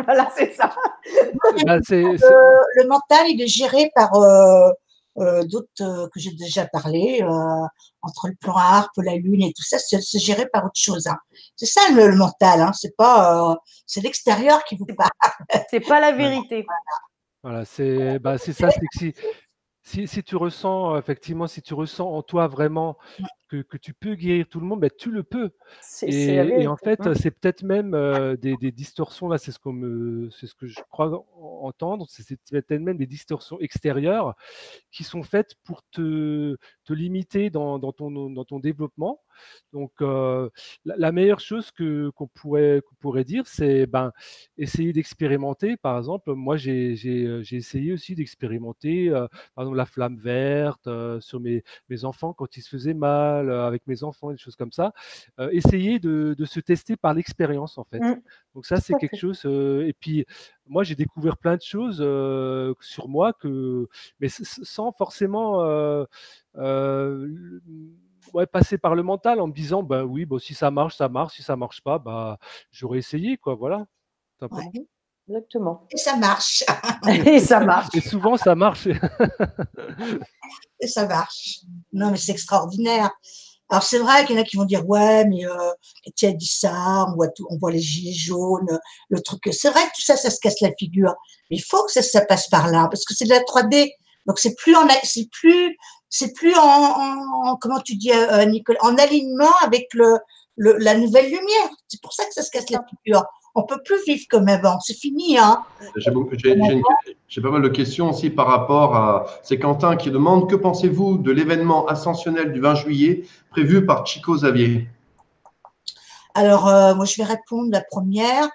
Voilà, c'est ça. Le mental, il est géré par d'autres que j'ai déjà parlé, entre le plan harpe, la lune et tout ça, c'est géré par autre chose. Hein. C'est ça le mental, hein. C'est pas, c'est l'extérieur qui vous parle. C'est pas la vérité. Voilà, c'est ça, c'est que si tu ressens, effectivement, si tu ressens en toi vraiment que tu peux guérir tout le monde, ben, tu le peux. Et en fait, c'est peut-être même des distorsions, là, c'est ce que je crois entendre, c'est peut-être même des distorsions extérieures qui sont faites pour te limiter dans ton développement. Donc, la meilleure chose qu'on pourrait dire, c'est essayer d'expérimenter. Par exemple, moi, j'ai essayé aussi d'expérimenter, par exemple, la flamme verte sur mes enfants quand ils se faisaient mal, avec mes enfants, des choses comme ça. Essayer de se tester par l'expérience, en fait. Donc ça, c'est quelque chose. Et puis, moi, j'ai découvert plein de choses sur moi, mais sans forcément passer par le mental, en me disant oui, si ça marche, ça marche, si ça marche pas, j'aurais essayé, quoi, voilà. Ouais. Exactement. Et ça marche. Et ça marche. Et souvent, ça marche. Et ça marche. Non, mais c'est extraordinaire. Alors, c'est vrai qu'il y en a qui vont dire, ouais, mais tu as dit ça, on voit les gilets jaunes, le truc. C'est vrai que tout ça, ça se casse la figure. Mais il faut que ça passe par là, parce que c'est de la 3D. Donc, c'est plus comment tu dis, Nicolas, en alignement avec la nouvelle lumière. C'est pour ça que ça se casse la figure. On peut plus vivre comme avant. C'est fini, hein. J'ai pas mal de questions aussi par rapport à… C'est Quentin qui demande « Que pensez-vous de l'événement ascensionnel du 20 juillet prévu par Chico Xavier ?» Alors, moi, je vais répondre la première.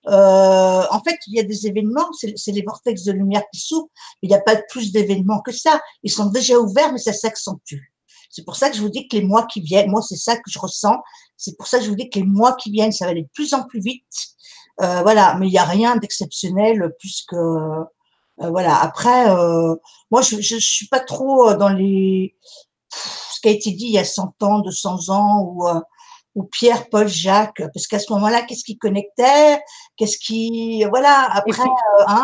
En fait, il y a des événements, c'est les vortex de lumière qui s'ouvrent. Il n'y a pas plus d'événements que ça. Ils sont déjà ouverts, mais ça s'accentue. C'est pour ça que je vous dis que les mois qui viennent, moi, c'est ça que je ressens. C'est pour ça que je vous dis que les mois qui viennent, ça va aller de plus en plus vite. Voilà, mais il n'y a rien d'exceptionnel puisque voilà. Après, moi, je suis pas trop dans ce qui a été dit il y a 100 ans, 200 ans, ou ou Pierre, Paul, Jacques, parce qu'à ce moment-là, qu'est-ce qui connectait, qu'est-ce qui, voilà, Et après, puis,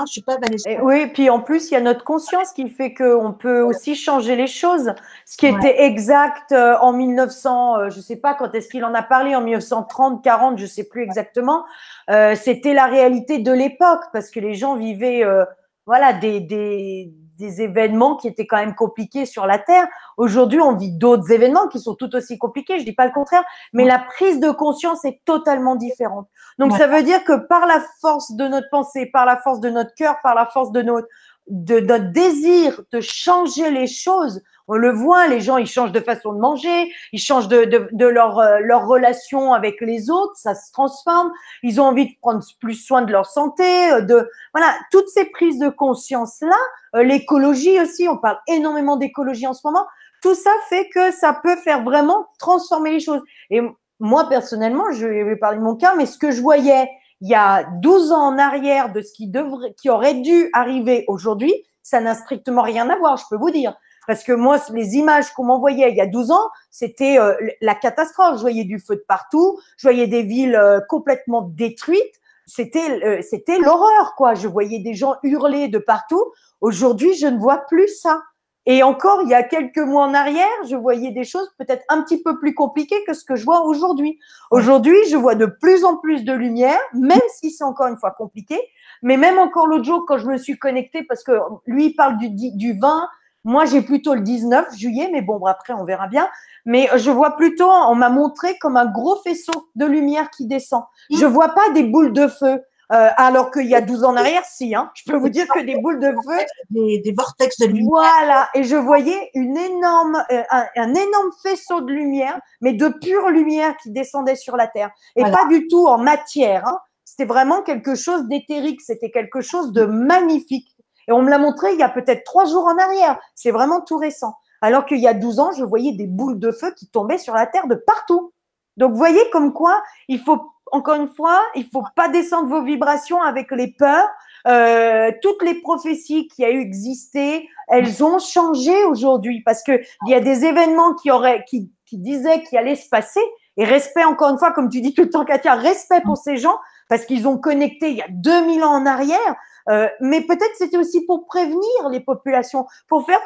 je sais pas, Vanessa. oui, puis en plus, il y a notre conscience qui fait qu'on peut aussi changer les choses. Ce qui Ouais. était exact en 1900, je sais pas quand est-ce qu'il en a parlé, en 1930, 40, je sais plus exactement, c'était la réalité de l'époque, parce que les gens vivaient voilà, des événements qui étaient quand même compliqués sur la Terre. Aujourd'hui, on vit d'autres événements qui sont tout aussi compliqués, je dis pas le contraire, mais la prise de conscience est totalement différente. Donc, Ouais. ça veut dire que par la force de notre pensée, par la force de notre cœur, par la force de notre désir de changer les choses, on le voit, les gens, ils changent de façon de manger, ils changent de leur relation avec les autres, ça se transforme, ils ont envie de prendre plus soin de leur santé, voilà, toutes ces prises de conscience-là, l'écologie aussi, on parle énormément d'écologie en ce moment, tout ça fait que ça peut faire vraiment transformer les choses. Et moi, personnellement, je vais parler de mon cas, mais ce que je voyais il y a 12 ans en arrière de ce qui aurait dû arriver aujourd'hui, ça n'a strictement rien à voir, je peux vous dire. Parce que moi, les images qu'on m'envoyait il y a 12 ans, c'était la catastrophe. Je voyais du feu de partout, je voyais des villes complètement détruites. C'était l'horreur, quoi. Je voyais des gens hurler de partout. Aujourd'hui, je ne vois plus ça. Et encore, il y a quelques mois en arrière, je voyais des choses peut-être un petit peu plus compliquées que ce que je vois aujourd'hui. Aujourd'hui, je vois de plus en plus de lumière, même si c'est encore une fois compliqué. Mais même encore l'autre jour, quand je me suis connectée, parce que lui, il parle du 20, moi, j'ai plutôt le 19 juillet, mais bon, après, on verra bien. Mais je vois plutôt, on m'a montré comme un gros faisceau de lumière qui descend. Je vois pas des boules de feu. Alors qu'il y a 12 ans en arrière, si, hein, je peux vous dire que des boules de feu. Des vortex de lumière. Voilà, et je voyais un énorme faisceau de lumière, mais de pure lumière qui descendait sur la Terre. Et Voilà. pas du tout en matière, hein. C'était vraiment quelque chose d'éthérique, c'était quelque chose de magnifique. Et on me l'a montré il y a peut-être 3 jours en arrière. C'est vraiment tout récent. Alors qu'il y a 12 ans, je voyais des boules de feu qui tombaient sur la Terre de partout. Donc, vous voyez comme quoi, il faut, encore une fois, il faut pas descendre vos vibrations avec les peurs. Toutes les prophéties qui a eu existé, elles ont changé aujourd'hui parce que il y a des événements qui disaient qu'il allait se passer. Et respect, encore une fois, comme tu dis tout le temps, Katia, respect pour ces gens parce qu'ils ont connecté il y a 2000 ans en arrière. Mais peut-être c'était aussi pour prévenir les populations, pour faire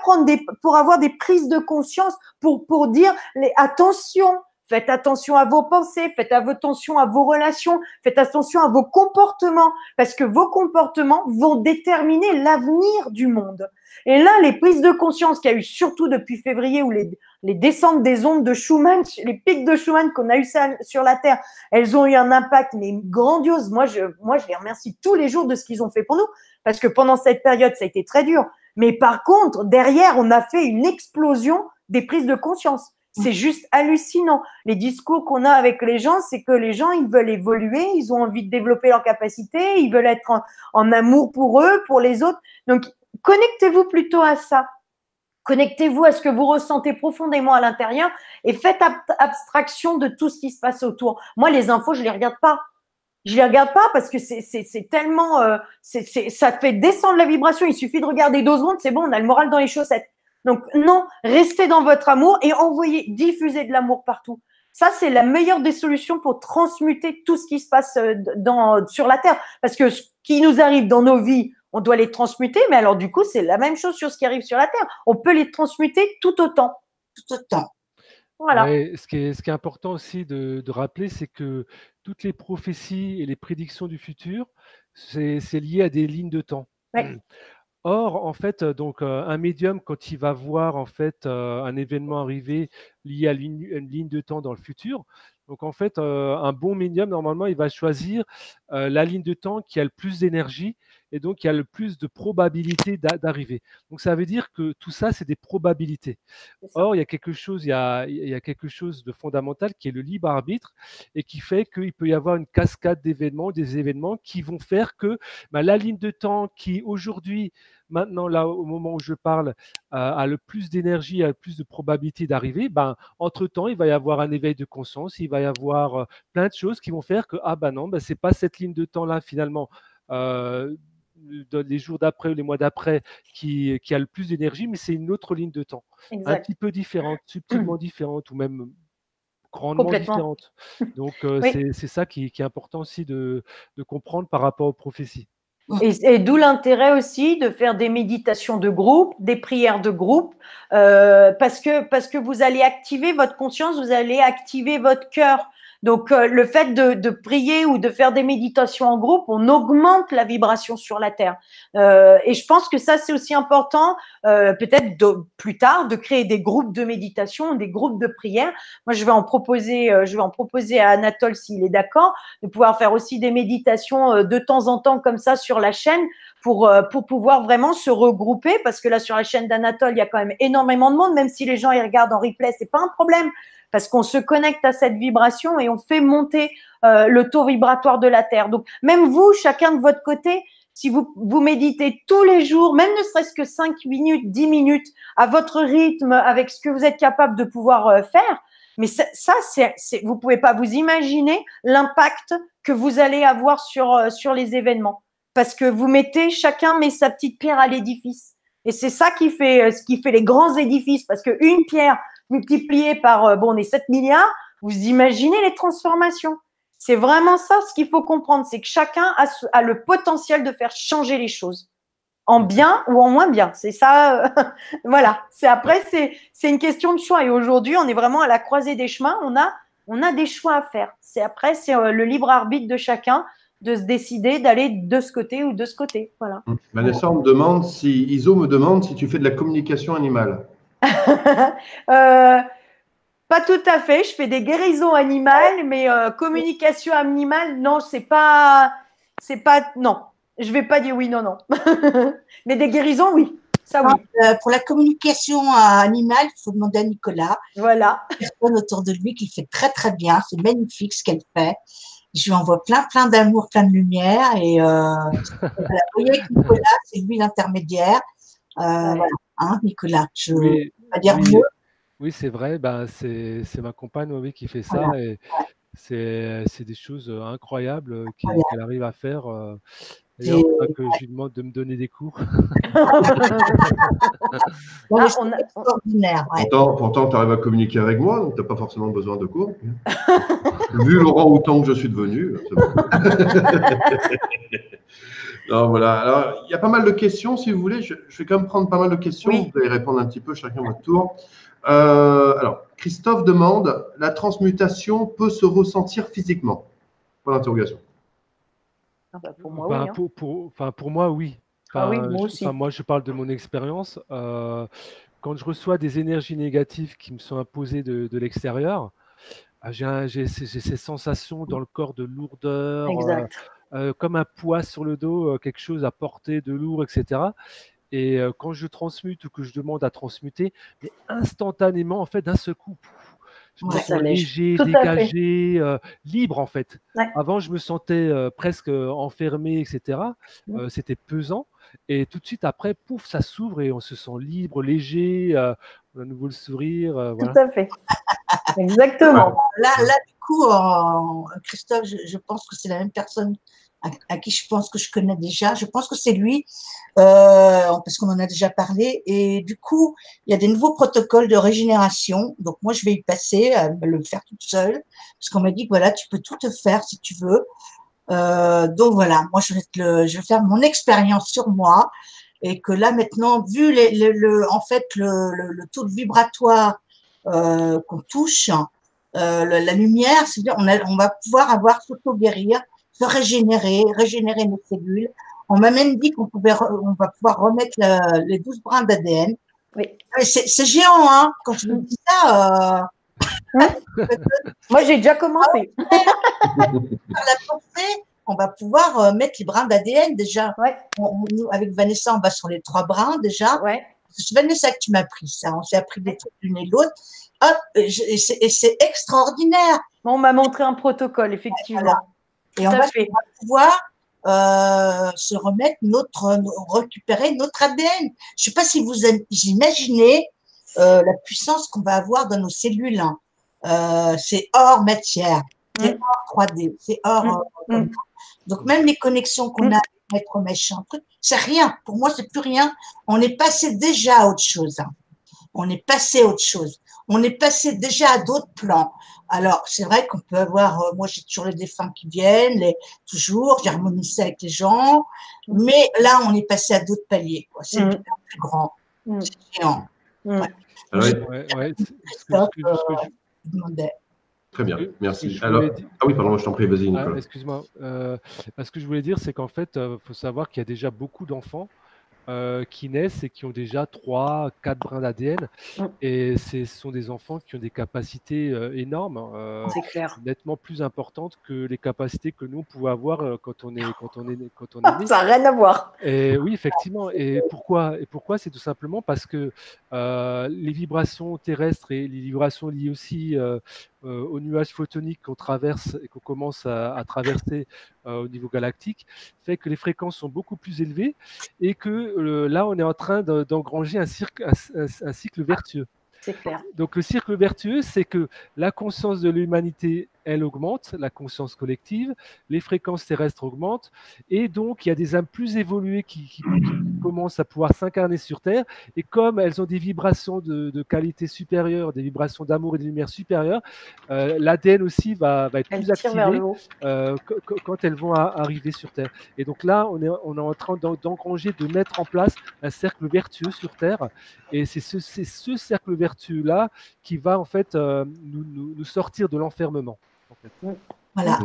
pour avoir des prises de conscience, pour dire attention. Faites attention à vos pensées, faites attention à vos relations, faites attention à vos comportements, parce que vos comportements vont déterminer l'avenir du monde. Et là, les prises de conscience qu'il y a eu surtout depuis février, où les descentes des ondes de Schumann, les pics de Schumann qu'on a eu sur la Terre, elles ont eu un impact mais grandiose. Moi, je les remercie tous les jours de ce qu'ils ont fait pour nous, parce que pendant cette période, ça a été très dur. Mais par contre, derrière, on a fait une explosion des prises de conscience. C'est juste hallucinant. Les discours qu'on a avec les gens, c'est que les gens, ils veulent évoluer, ils ont envie de développer leurs capacités, ils veulent être en amour pour eux, pour les autres. Donc, connectez-vous plutôt à ça. Connectez-vous à ce que vous ressentez profondément à l'intérieur et faites abstraction de tout ce qui se passe autour. Moi, les infos, je les regarde pas. Je les regarde pas parce que c'est tellement, ça fait descendre la vibration. Il suffit de regarder 2 secondes, c'est bon, on a le moral dans les chaussettes. Donc non, restez dans votre amour et diffusez de l'amour partout. Ça, c'est la meilleure des solutions pour transmuter tout ce qui se passe sur la Terre. Parce que ce qui nous arrive dans nos vies, on doit les transmuter, mais alors du coup, c'est la même chose sur ce qui arrive sur la Terre. On peut les transmuter tout autant. Tout autant. Voilà. Ouais, ce qui est important aussi de rappeler, c'est que toutes les prophéties et les prédictions du futur, c'est lié à des lignes de temps. Ouais. Or, en fait, donc un médium, quand il va voir en fait un événement arriver lié à une ligne de temps dans le futur, donc en fait, un bon médium, normalement, il va choisir la ligne de temps qui a le plus d'énergie et donc qui a le plus de probabilité d'arriver. Donc ça veut dire que tout ça, c'est des probabilités. Or, il y a quelque chose, il y a quelque chose de fondamental qui est le libre arbitre et qui fait qu'il peut y avoir une cascade d'événements, des événements qui vont faire que la ligne de temps qui aujourd'hui, maintenant, là, au moment où je parle, a le plus d'énergie, a le plus de probabilité d'arriver, entre-temps, il va y avoir un éveil de conscience, il va y avoir plein de choses qui vont faire que, non, c'est pas cette ligne de temps-là finalement. Les jours d'après ou les mois d'après qui a le plus d'énergie, mais c'est une autre ligne de temps, Exact. un petit peu différente, subtilement différente ou même grandement Complètement. différentes. Donc, Oui. c'est ça qui est important aussi de comprendre par rapport aux prophéties. Et d'où l'intérêt aussi de faire des méditations de groupe, des prières de groupe, parce que vous allez activer votre conscience, vous allez activer votre cœur. Donc, le fait de prier ou de faire des méditations en groupe, on augmente la vibration sur la Terre. Et je pense que ça, c'est aussi important, peut-être plus tard, de créer des groupes de méditation, des groupes de prière. Moi, je vais en proposer à Anatole s'il est d'accord, de pouvoir faire aussi des méditations de temps en temps comme ça sur la chaîne pour pouvoir vraiment se regrouper, parce que là, sur la chaîne d'Anatole, il y a quand même énormément de monde, même si les gens ils regardent en replay, c'est pas un problème, parce qu'on se connecte à cette vibration et on fait monter le taux vibratoire de la Terre. Donc, même vous, chacun de votre côté, si vous méditez tous les jours, même ne serait-ce que 5 minutes, 10 minutes, à votre rythme, avec ce que vous êtes capable de pouvoir faire, mais ça, vous pouvez pas vous imaginer l'impact que vous allez avoir sur les événements, parce que chacun met sa petite pierre à l'édifice. Et c'est ça qui fait les grands édifices, parce que une pierre multipliée par, on est 7 milliards, vous imaginez les transformations. C'est vraiment ça ce qu'il faut comprendre, c'est que chacun a le potentiel de faire changer les choses, en bien ou en moins bien. C'est ça, voilà. C'est une question de choix. Et aujourd'hui, on est vraiment à la croisée des chemins. On a des choix à faire. C'est le libre arbitre de chacun de se décider d'aller de ce côté ou de ce côté. Voilà. Vanessa, Iso me demande si tu fais de la communication animale. Pas tout à fait. Je fais des guérisons animales, mais communication animale, non, non. Je vais pas dire oui, non, non. Mais des guérisons, oui. Ça, oui. Pour la communication animale, il faut demander à Nicolas. Voilà. Il y a personne autour de lui qui le fait très, très bien. C'est magnifique ce qu'elle fait. Je lui envoie plein, plein d'amour, plein de lumière. Et voilà. Vous voyez avec Nicolas, c'est lui l'intermédiaire. Voilà, hein, Nicolas. Je ne vais pas dire mieux. Oui, c'est vrai. Ben, c'est ma compagne oui, qui fait ça. Voilà. Et c'est des choses incroyables qu'elle arrive à faire. D'ailleurs, que je lui demande de me donner des cours. C'est extraordinaire. Ouais. Pourtant tu arrives à communiquer avec moi, donc tu n'as pas forcément besoin de cours. Vu Laurent autant que je suis devenu. Non, voilà. Alors, il y a pas mal de questions, si vous voulez. Je vais quand même prendre pas mal de questions. Oui. Vous allez répondre un petit peu chacun votre tour. Alors, Christophe demande, la transmutation peut se ressentir physiquement? Point d'interrogation. Pour moi, oui. Pour moi, oui. Oui, moi aussi. Moi, je parle de mon expérience. Quand je reçois des énergies négatives qui me sont imposées de l'extérieur, j'ai ces sensations dans le corps de lourdeur, comme un poids sur le dos, quelque chose à porter de lourd, etc. Et quand je transmute ou que je demande à transmuter, mais instantanément, en fait, d'un seul coup, je me sens léger, dégagé, libre, en fait. Ouais. Avant, je me sentais presque enfermé, etc. C'était pesant. Et tout de suite après, pouf, ça s'ouvre et on se sent libre, léger, on a à nouveau le sourire. Tout à fait. Exactement. Là, du coup, Christophe, je pense que c'est la même personne à qui je pense que je connais déjà. Je pense que c'est lui, parce qu'on en a déjà parlé. Et du coup, il y a des nouveaux protocoles de régénération. Donc, moi, je vais y passer, le faire toute seule, parce qu'on m'a dit que voilà, tu peux tout te faire si tu veux. Donc, voilà, moi, je vais faire mon expérience sur moi. Et que là, maintenant, vu en fait, le taux de vibratoire qu'on touche, la lumière, c'est-à-dire on va pouvoir s'auto-guérir, se régénérer nos cellules. On m'a même dit on va pouvoir remettre les 12 brins d'ADN. Oui. C'est géant, hein, quand je vous dis ça. Moi, j'ai déjà commencé. La pensée, on va pouvoir mettre les brins d'ADN déjà. Ouais. Nous, avec Vanessa, on va sur les 3 brins déjà. Ouais. C'est Vanessa que tu m'as appris ça. On s'est appris des trucs l'une et l'autre. Hop, et c'est extraordinaire. On m'a montré un protocole, effectivement. Voilà. Et on va pouvoir se remettre récupérer notre ADN. Je ne sais pas si vous imaginez la puissance qu'on va avoir dans nos cellules. Hein. C'est hors matière, c'est hors 3D, c'est hors. Donc même les connexions qu'on a avec Maître Méchant, c'est rien. Pour moi, c'est plus rien. On est passé déjà à autre chose. Hein. On est passé à autre chose. on est passé déjà à d'autres plans. Alors, c'est vrai qu'on peut avoir, moi j'ai toujours les défunts qui viennent, toujours, j'harmonise ça avec les gens, mais là, on est passé à d'autres paliers, quoi. C'est bien plus grand, c'est géant. Ouais. Je demandais. Très bien, merci. Alors, ah oui, pardon, je t'en prie, vas-y, Nicolas. Excuse-moi. Ce que je voulais dire, c'est qu'en fait, il faut savoir qu'il y a déjà beaucoup d'enfants qui naissent et qui ont déjà 3, 4 brins d'ADN. Et ce sont des enfants qui ont des capacités énormes, c'est clair, nettement plus importantes que les capacités que nous on pouvait avoir quand on est né. Ça n'a rien à voir. Et oui, effectivement. Et pourquoi c'est tout simplement parce que les vibrations terrestres et les vibrations liées aussi aux nuages photoniques qu'on traverse et qu'on commence à traverser au niveau galactique fait que les fréquences sont beaucoup plus élevées et que là on est en train d'engranger un cycle vertueux. C'est clair. Donc le cercle vertueux, c'est que la conscience de l'humanité, elle augmente, la conscience collective, les fréquences terrestres augmentent, et donc il y a des âmes plus évoluées qui commencent à pouvoir s'incarner sur Terre, et comme elles ont des vibrations de qualité supérieure, des vibrations d'amour et de lumière supérieures, l'ADN aussi va être plus activé quand elles vont arriver sur Terre. Et donc là, on est en train d'engranger, de mettre en place un cercle vertueux sur Terre, et c'est ce cercle vertueux-là qui va en fait nous sortir de l'enfermement. En fait. Voilà.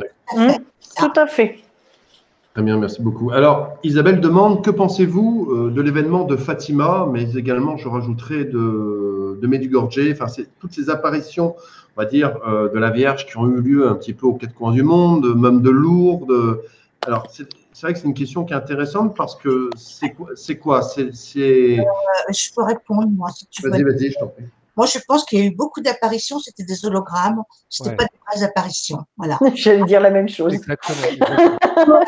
Tout à fait. Très bien, merci beaucoup. Alors, Isabelle demande, que pensez-vous de l'événement de Fatima, mais également, je rajouterai de Medjugorje, enfin, c'est toutes ces apparitions, on va dire, de la Vierge qui ont eu lieu un petit peu aux quatre coins du monde, même de Lourdes. Alors, c'est vrai que c'est une question qui est intéressante parce que c'est quoi? Je peux répondre, moi, si tu veux. Vas-y, je t'en prie. Moi, je pense qu'il y a eu beaucoup d'apparitions, c'était des hologrammes, c'était pas des vraies apparitions. Voilà. J'allais dire la même chose. Exactement.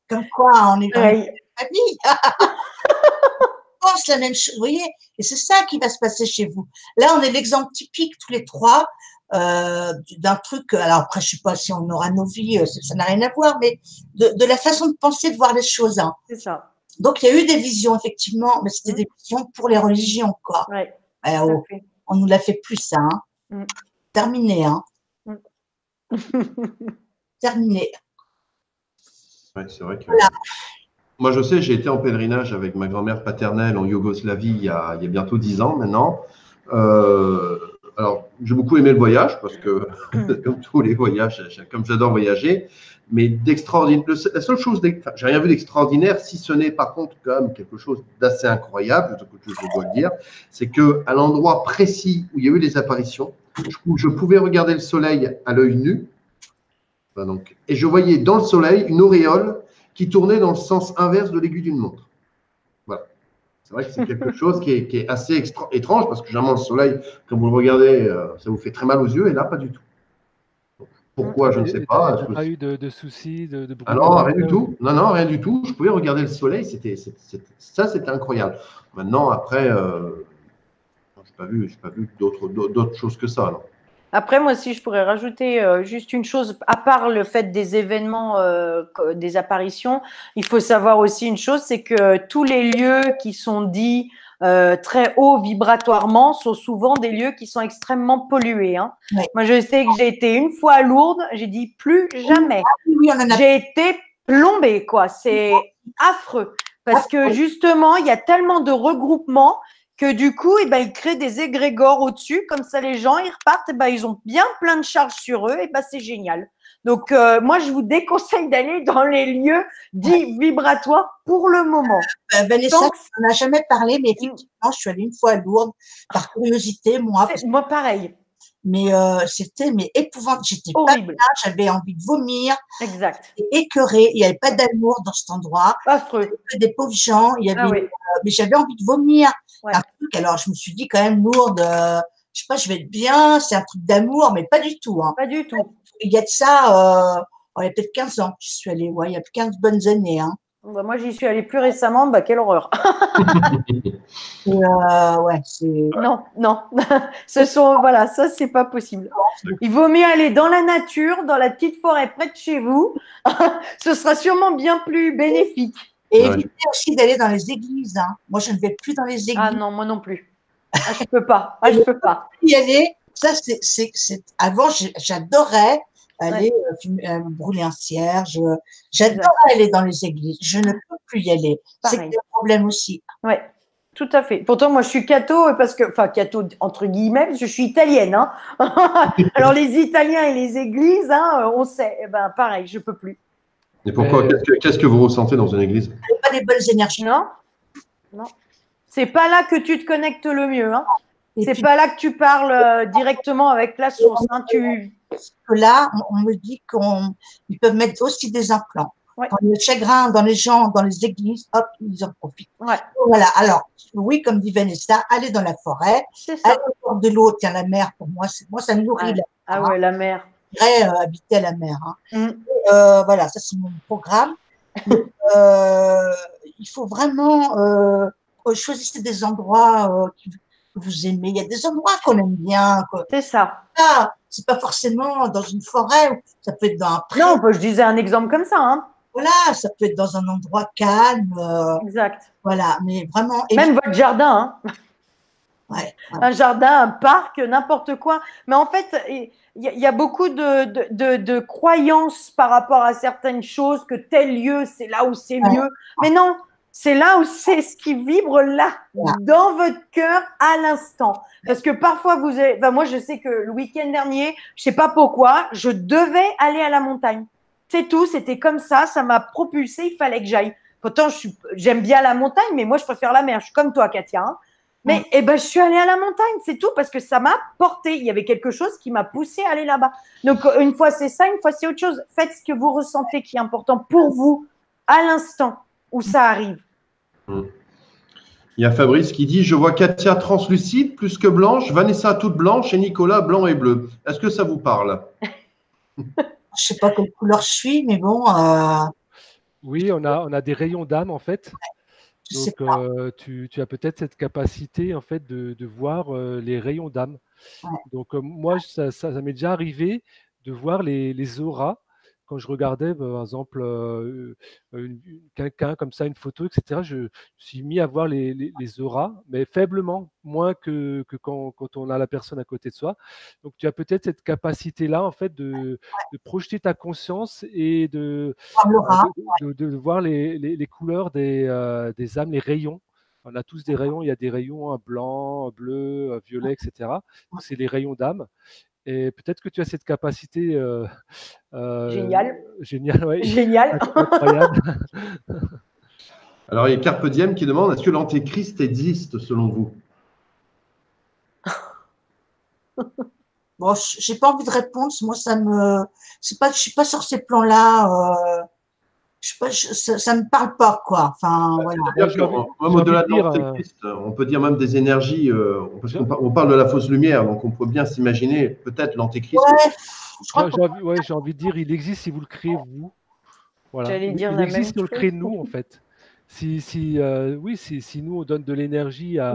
Comme quoi, on est dans la famille. On pense la même chose, vous voyez, et c'est ça qui va se passer chez vous. Là, on est l'exemple typique, tous les trois, d'un truc, alors après, je ne sais pas si on aura nos vies, ça n'a rien à voir, mais de la façon de penser, de voir les choses. Hein. C'est ça. Donc, il y a eu des visions, effectivement, mais c'était des visions pour les religions, quoi. Ouais, on nous l'a fait plus, ça. Hein. Terminé, hein. Terminé. Ouais, c'est vrai que… Voilà. Moi, je sais, j'ai été en pèlerinage avec ma grand-mère paternelle en Yougoslavie il y a bientôt 10 ans maintenant. Alors, j'ai beaucoup aimé le voyage parce que, comme tous les voyages, comme j'adore voyager, mais d'extraordinaire, la seule chose, j'ai rien vu d'extraordinaire, si ce n'est par contre quand même quelque chose d'assez incroyable, je dois le dire, c'est qu'à l'endroit précis où il y a eu les apparitions, je pouvais regarder le soleil à l'œil nu, donc, et je voyais dans le soleil une auréole qui tournait dans le sens inverse de l'aiguille d'une montre. Voilà. C'est vrai que c'est quelque chose qui est assez étrange parce que généralement le soleil, quand vous le regardez, ça vous fait très mal aux yeux et là, pas du tout. Donc, pourquoi, je ne sais pas. Il n'y a pas eu de soucis, de bruit? Ah non, rien du tout. Non, rien du tout. Je pouvais regarder le soleil, c'était incroyable. Maintenant, après, je n'ai pas vu d'autres choses que ça. Non. Après, moi, si je pourrais rajouter juste une chose, à part le fait des événements, des apparitions, il faut savoir aussi une chose, c'est que tous les lieux qui sont dits très haut vibratoirement sont souvent des lieux qui sont extrêmement pollués. Hein. Oui. Moi, je sais que j'ai été une fois à Lourdes, j'ai dit plus jamais. Oui, j'ai été plombée, quoi. C'est affreux. Parce que justement, il y a tellement de regroupements que du coup, ils créent des égrégores au-dessus, comme ça les gens, ils repartent, ils ont bien plein de charges sur eux, et c'est génial. Donc, moi, je vous déconseille d'aller dans les lieux dits vibratoires pour le moment. Vanessa, on n'a jamais parlé, mais effectivement, je suis allée une fois à Lourdes, par curiosité, moi. Moi, pareil. Mais c'était épouvantable, j'étais pas bien, j'avais envie de vomir. Exact. J'étais écœurée, il n'y avait pas d'amour dans cet endroit. Affreux. Il y avait que des pauvres gens, il y avait, mais j'avais envie de vomir. Ouais. Alors, je me suis dit quand même, Lourdes, je sais pas, je vais être bien, c'est un truc d'amour, mais pas du tout. Hein. Pas du tout. Il y a de ça, il y a peut-être 15 ans que j'y suis allée, il y a 15 bonnes années. Hein. Moi, j'y suis allée plus récemment, quelle horreur. Non. Voilà, ça, c'est pas possible. Il vaut mieux aller dans la nature, dans la petite forêt près de chez vous. Ce sera sûrement bien plus bénéfique. Et évitez aussi d'aller dans les églises. Hein. Moi, je ne vais plus dans les églises. Ah non, moi non plus. Je peux pas. Je peux pas. Y aller Ça, avant, j'adorais aller brûler un cierge. J'adorais aller dans les églises. Je ne peux plus y aller. C'est un problème aussi. Ouais, tout à fait. Pourtant, moi, je suis catho enfin, catho entre guillemets, parce que je suis italienne. Hein. Alors, les Italiens et les églises, hein, on sait. Eh ben, pareil, je peux plus. Et pourquoi qu'est-ce que vous ressentez dans une église? Pas les bonnes énergies. Non, non. C'est pas là que tu te connectes le mieux. Hein. C'est pas là que tu parles directement avec la source. Hein. Là, on me dit qu'ils peuvent mettre aussi des implants. Ouais. Dans le chagrin, dans les gens, dans les églises, hop, ils en profitent. Ouais. Voilà. Alors, oui, comme dit Vanessa, aller dans la forêt, aller au bord de l'eau, tiens, la mer, pour moi, ça me nourrit. Ouais. Ah ouais, la mer. J'aimerais habiter à la mer. Hein. Voilà, ça, c'est mon programme. Il faut vraiment choisir des endroits que vous aimez. Il y a des endroits qu'on aime bien. C'est ça. C'est pas forcément dans une forêt, ça peut être dans un pré. Non, je disais un exemple comme ça. Hein. Voilà, ça peut être dans un endroit calme. Exact. Voilà, mais vraiment. Même votre jardin. Hein. Ouais. Un jardin, un parc, n'importe quoi. Mais en fait, il y a beaucoup de croyances par rapport à certaines choses, que tel lieu, c'est là où c'est mieux. Mais non, c'est là où c'est ce qui vibre là, dans votre cœur, à l'instant. Parce que parfois, moi, je sais que le week-end dernier, je sais pas pourquoi, je devais aller à la montagne. C'est tout, c'était comme ça m'a propulsé, il fallait que j'aille. Pourtant, j'aime bien la montagne, mais moi, je préfère la mer. Je suis comme toi, Katia. Hein. Mais je suis allée à la montagne, c'est tout, parce que ça m'a porté. Il y avait quelque chose qui m'a poussé à aller là-bas. Donc, une fois, c'est ça, une fois, c'est autre chose. Faites ce que vous ressentez qui est important pour vous, à l'instant où ça arrive. Il y a Fabrice qui dit « Je vois Katia translucide, plus que blanche, Vanessa toute blanche et Nicolas blanc et bleu. » Est-ce que ça vous parle? Je ne sais pas quelle couleur je suis, mais bon… Oui, on a des rayons d'âme, en fait. Donc, tu as peut-être cette capacité, en fait, de voir les rayons d'âme. Ouais. Donc, moi, ça m'est déjà arrivé de voir les auras quand je regardais, par exemple, quelqu'un comme ça, une photo, etc. Je me suis mis à voir les auras, mais faiblement, moins que quand on a la personne à côté de soi. Donc, tu as peut-être cette capacité-là, en fait, de projeter ta conscience et de voir les couleurs des âmes, les rayons. On a tous des rayons, il y a des rayons blanc, bleu, violet, etc. C'est les rayons d'âme. Et peut-être que tu as cette capacité. Génial. Ouais. Génial. Incroyable. Alors, il y a Carpe Diem qui demande, est-ce que l'antéchrist existe selon vous? Bon, j'ai pas envie de répondre. Moi, je suis pas sur ces plans-là. Ça me parle pas, quoi. Enfin, voilà. C'est-à-dire au-delà de l'antéchrist, on peut dire même des énergies, parce qu'on parle de la fausse lumière, donc on peut bien s'imaginer peut-être l'antéchrist. Ouais, j'ai envie de dire, il existe si vous le créez vous. Voilà. Il existe si on le crée nous, en fait. Si nous on donne de l'énergie à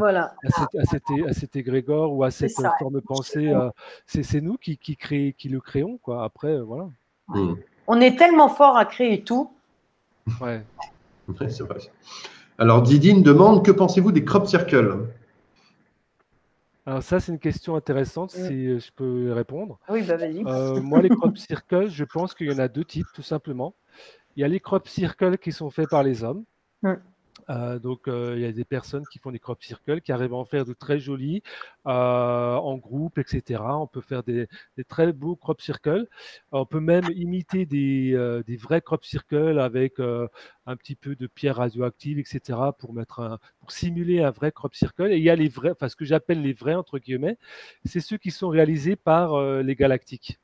cet égrégore ou à cette forme pensée, c'est nous qui le créons, quoi. Après, voilà. On est tellement fort à créer tout. Ouais. C'est vrai. Alors Didine demande, que pensez-vous des crop circles? Alors ça, c'est une question intéressante, si je peux répondre. Oui, bah vas-y. Moi, les crop circles, je pense qu'il y en a deux types, tout simplement. Il y a les crop circles qui sont faits par les hommes. Donc, il y a des personnes qui font des crop circles, qui arrivent à en faire de très jolis, en groupe, etc. On peut faire des très beaux crop circles. On peut même imiter des vrais crop circles avec un petit peu de pierre radioactive, etc. pour simuler un vrai crop circle. Et il y a les vrais, enfin ce que j'appelle les vrais, entre guillemets, c'est ceux qui sont réalisés par les galactiques.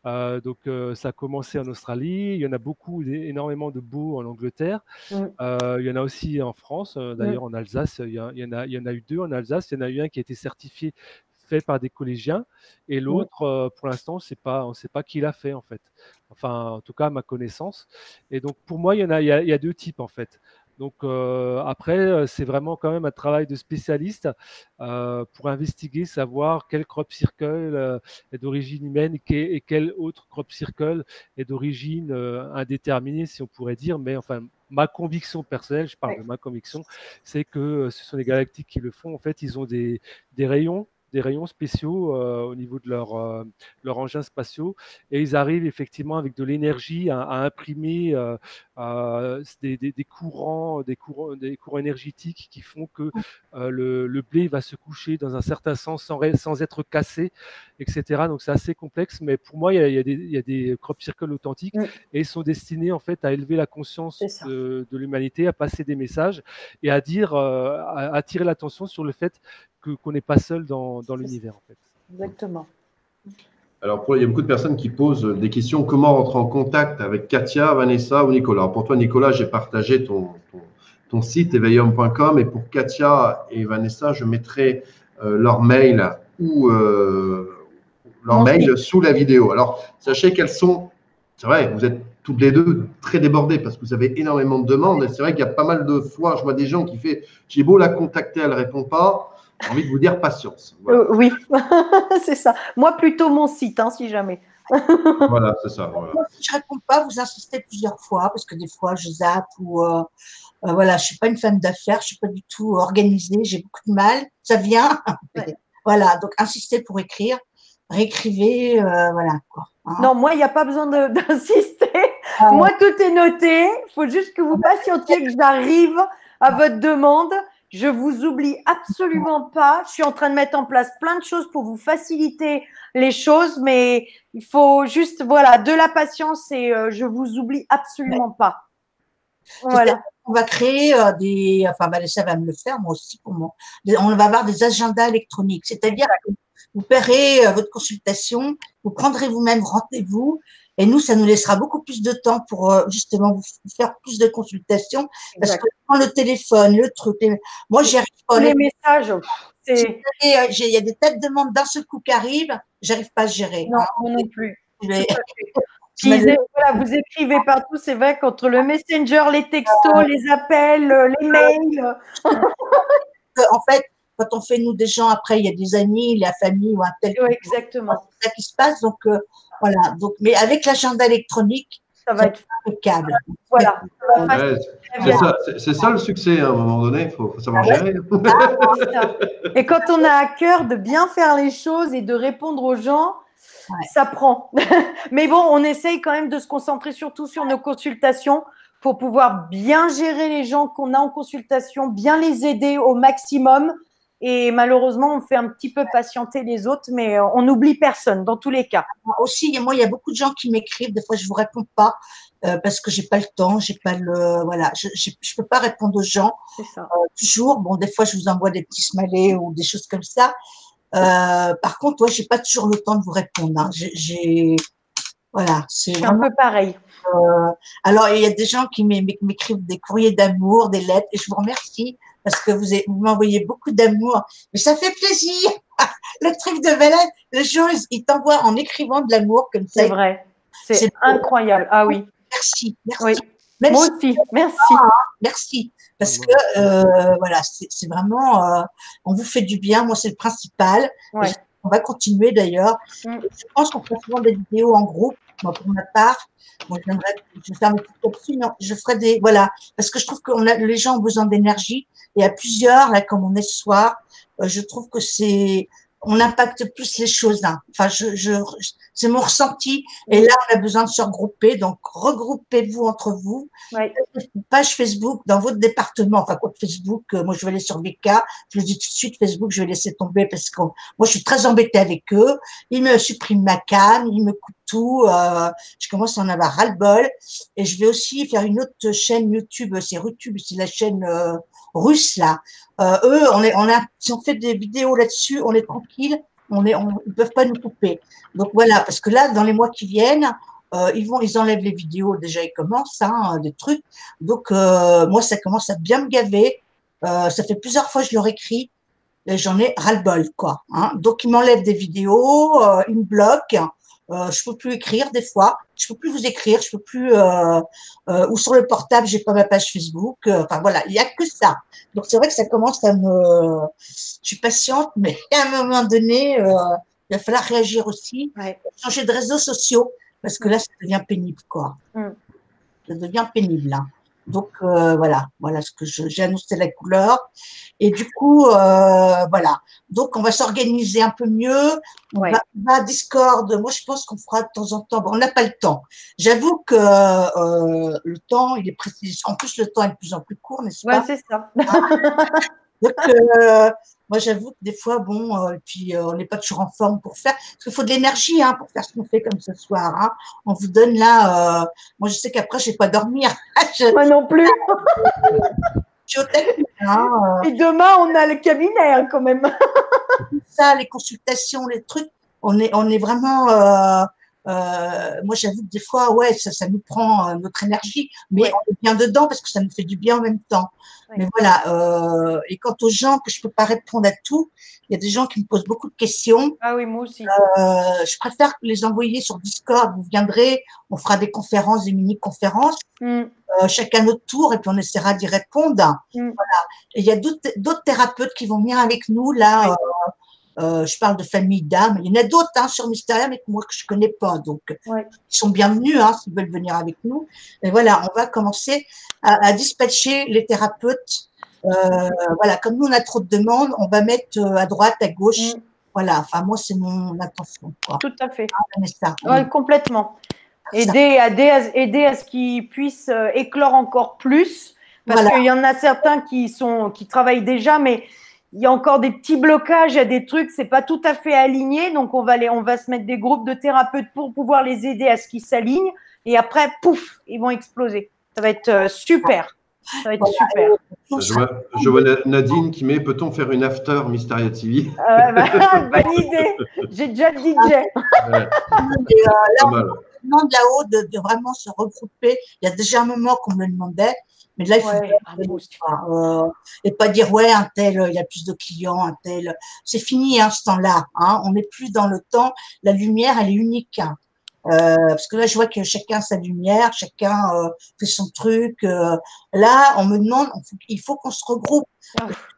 Donc, ça a commencé en Australie. Il y en a beaucoup, énormément de beaux en Angleterre. Il y en a aussi en France. D'ailleurs, en Alsace, il y en a eu deux en Alsace. Il y en a eu un qui a été certifié, fait par des collégiens. Et l'autre, pour l'instant, on ne sait pas qui l'a fait, en fait. Enfin, en tout cas, à ma connaissance. Et donc, pour moi, il y a deux types, en fait. Donc après, c'est vraiment quand même un travail de spécialiste pour investiguer, savoir quel crop circle est d'origine humaine et quel autre crop circle est d'origine indéterminée, si on pourrait dire. Mais enfin, ma conviction personnelle, je parle de ma conviction, c'est que ce sont les galactiques qui le font. En fait, ils ont des rayons des rayons spéciaux au niveau de leur engin spatiaux, et ils arrivent effectivement avec de l'énergie à imprimer des courants énergétiques qui font que le blé va se coucher dans un certain sens sans être cassé, etc. Donc c'est assez complexe, mais pour moi, il y a des crop circles authentiques et ils sont destinés en fait à élever la conscience de l'humanité, à passer des messages et à dire, à attirer l'attention sur le fait qu'on n'est pas seul dans l'univers en fait. Exactement. Alors, il y a beaucoup de personnes qui posent des questions. Comment rentrer en contact avec Katia, Vanessa ou Nicolas? Alors, pour toi, Nicolas, j'ai partagé ton site éveillhomme.com, et pour Katia et Vanessa, je mettrai leur mail ou sous la vidéo. Alors, sachez qu'elles sont, c'est vrai, vous êtes toutes les deux très débordées parce que vous avez énormément de demandes. Et c'est vrai qu'il y a pas mal de fois, je vois des gens qui font, j'ai beau la contacter, elle ne répond pas. J'ai envie de vous dire patience. Voilà. Oui, c'est ça. Moi, plutôt mon site, hein, si jamais. Voilà, c'est ça. Voilà. Moi, si je ne réponds pas, vous insistez plusieurs fois parce que des fois, je zappe ou voilà, je ne suis pas une femme d'affaires, je ne suis pas du tout organisée, j'ai beaucoup de mal, ça vient. Ouais. Voilà, donc insistez pour écrire, réécrivez, voilà quoi. Hein. Non, moi, il n'y a pas besoin d'insister. Moi, tout est noté. Il faut juste que vous patientiez, que j'arrive à votre demande. Je vous oublie absolument pas. Je suis en train de mettre en place plein de choses pour vous faciliter les choses, mais il faut juste, voilà, de la patience et je vous oublie absolument pas. Voilà. On va créer enfin, Vanessa va me le faire, moi aussi, on va avoir des agendas électroniques. C'est-à-dire que vous paierez votre consultation, vous prendrez vous-même rendez-vous, et nous, ça nous laissera beaucoup plus de temps pour justement vous faire plus de consultations. Parce que quand le téléphone, le truc, moi, j'y arrive pas. Les messages, il y a des tas de demandes d'un seul coup qui arrivent, j'arrive pas à gérer. Non, moi non plus. Voilà, vous écrivez partout, c'est vrai qu'entre le Messenger, les textos, les appels, les mails. En fait, quand on fait nous des gens, après il y a des amis, la famille ou un tel. Oui, exactement. C'est ça qui se passe. Donc voilà. Donc, mais avec l'agenda électronique, ça va être impeccable. Voilà. C'est ça le succès, à un moment donné, il faut savoir gérer. Et quand on a à cœur de bien faire les choses et de répondre aux gens, ça prend. Mais bon, on essaye quand même de se concentrer surtout sur nos consultations pour pouvoir bien gérer les gens qu'on a en consultation, bien les aider au maximum. Et malheureusement, on fait un petit peu patienter les autres, mais on n'oublie personne dans tous les cas. Aussi, moi, il y a beaucoup de gens qui m'écrivent. Des fois, je vous réponds pas parce que j'ai pas le temps, j'ai pas voilà, je peux pas répondre aux gens. C'est ça. Toujours. Bon, des fois, je vous envoie des petits smileys ou des choses comme ça. Par contre, j'ai pas toujours le temps de vous répondre. Hein. Voilà, c'est un peu pareil. Alors, il y a des gens qui m'écrivent des courriers d'amour, des lettres, et je vous remercie parce que vous m'envoyez beaucoup d'amour. Mais ça fait plaisir. Le truc de Valette, les gens, ils t'envoient en écrivant de l'amour comme ça. C'est vrai. C'est incroyable. Ah oui. Merci. Oui. Moi aussi. Merci. Merci. Parce que, voilà, c'est vraiment, on vous fait du bien. Moi, c'est le principal. Ouais. On va continuer d'ailleurs. Je pense qu'on fera souvent des vidéos en groupe. Moi, pour ma part, moi, je vais faire mes petites capsules. Je ferai voilà, parce que je trouve que les gens ont besoin d'énergie. Et à plusieurs, là, comme on est ce soir, je trouve que on impacte plus les choses. Hein. Enfin, c'est mon ressenti. Et là, on a besoin de se regrouper. Donc, regroupez-vous entre vous. Ouais. Page Facebook dans votre département. Enfin, quoi, Facebook, moi, je vais aller sur VK. Je le dis tout de suite, Facebook, je vais laisser tomber parce que moi, je suis très embêtée avec eux. Ils me suppriment ma cam, ils me coupent tout. Je commence à en avoir ras-le-bol. Et je vais aussi faire une autre chaîne YouTube. C'est YouTube, c'est la chaîne russe, là. Eux, si on fait des vidéos là-dessus, on est tranquille, ils peuvent pas nous couper. Donc voilà, parce que là, dans les mois qui viennent, ils enlèvent les vidéos, déjà ils commencent, hein, des trucs. Donc moi, ça commence à bien me gaver. Ça fait plusieurs fois que je leur écris et j'en ai ras-le-bol, quoi. Hein. Donc ils m'enlèvent des vidéos, ils me bloquent. Je peux plus écrire des fois, je peux plus vous écrire, je peux plus ou sur le portable, j'ai pas ma page Facebook. Enfin voilà, il y a que ça. Donc c'est vrai que ça commence à je suis patiente, mais à un moment donné, il va falloir réagir aussi, changer de réseaux sociaux parce que là, ça devient pénible, quoi. Ça devient pénible, là. Donc voilà ce que j'ai annoncé la couleur. Et du coup, voilà. Donc on va s'organiser un peu mieux. On va à Discord. Moi, je pense qu'on fera de temps en temps. Bon, on n'a pas le temps. J'avoue que le temps, il est précis. En plus, le temps est de plus en plus court, n'est-ce pas? Ouais, c'est ça. Donc, moi, j'avoue que des fois, bon, puis on n'est pas toujours en forme pour faire. Parce qu'il faut de l'énergie pour faire ce qu'on fait comme ce soir. Hein. On vous donne là. Moi, je sais qu'après, je ne vais pas dormir. Moi non plus. Je suis au taquet, Et demain, on a le cabinet quand même. Ça, les consultations, les trucs, on est vraiment. Moi, j'avoue que des fois, ouais, ça nous prend notre énergie, mais on est bien dedans parce que ça nous fait du bien en même temps. Mais voilà. Et quant aux gens que je peux pas répondre à tout, il y a des gens qui me posent beaucoup de questions. Ah oui, moi aussi. Je préfère les envoyer sur Discord. Vous viendrez, on fera des conférences, des mini-conférences, chacun notre tour, et puis on essaiera d'y répondre. Voilà. Et il y a d'autres thérapeutes qui vont venir avec nous là. Je parle de famille d'âme. Il y en a d'autres sur Mysteria, mais que moi que je connais pas. Donc, ils sont bienvenus s'ils veulent venir avec nous. Et voilà, on va commencer à dispatcher les thérapeutes. Voilà, comme nous on a trop de demandes, on va mettre à droite, à gauche. Voilà. Enfin, moi c'est mon intention. Quoi. Tout à fait. Oui. Complètement. Aider à ce qu'ils puissent éclore encore plus, parce qu'il y en a certains qui travaillent déjà, mais il y a encore des petits blocages, il y a des trucs, c'est pas tout à fait aligné, donc on va se mettre des groupes de thérapeutes pour pouvoir les aider à ce qu'ils s'alignent, et après, pouf, ils vont exploser. Ça va être super. Ça va être super. Je vois Nadine qui met, peut-on faire une after Mysteria TV? Bonne idée. J'ai déjà le DJ. Là, on demande là-haut de vraiment se regrouper. Il y a déjà un moment qu'on me le demandait. Mais là, il faut et pas dire, ouais, un tel, il y a plus de clients, un tel. C'est fini, ce temps-là. On n'est plus dans le temps. La lumière, elle est unique. Parce que là, je vois que chacun a sa lumière, chacun fait son truc. Là, on me demande, il faut qu'on se regroupe.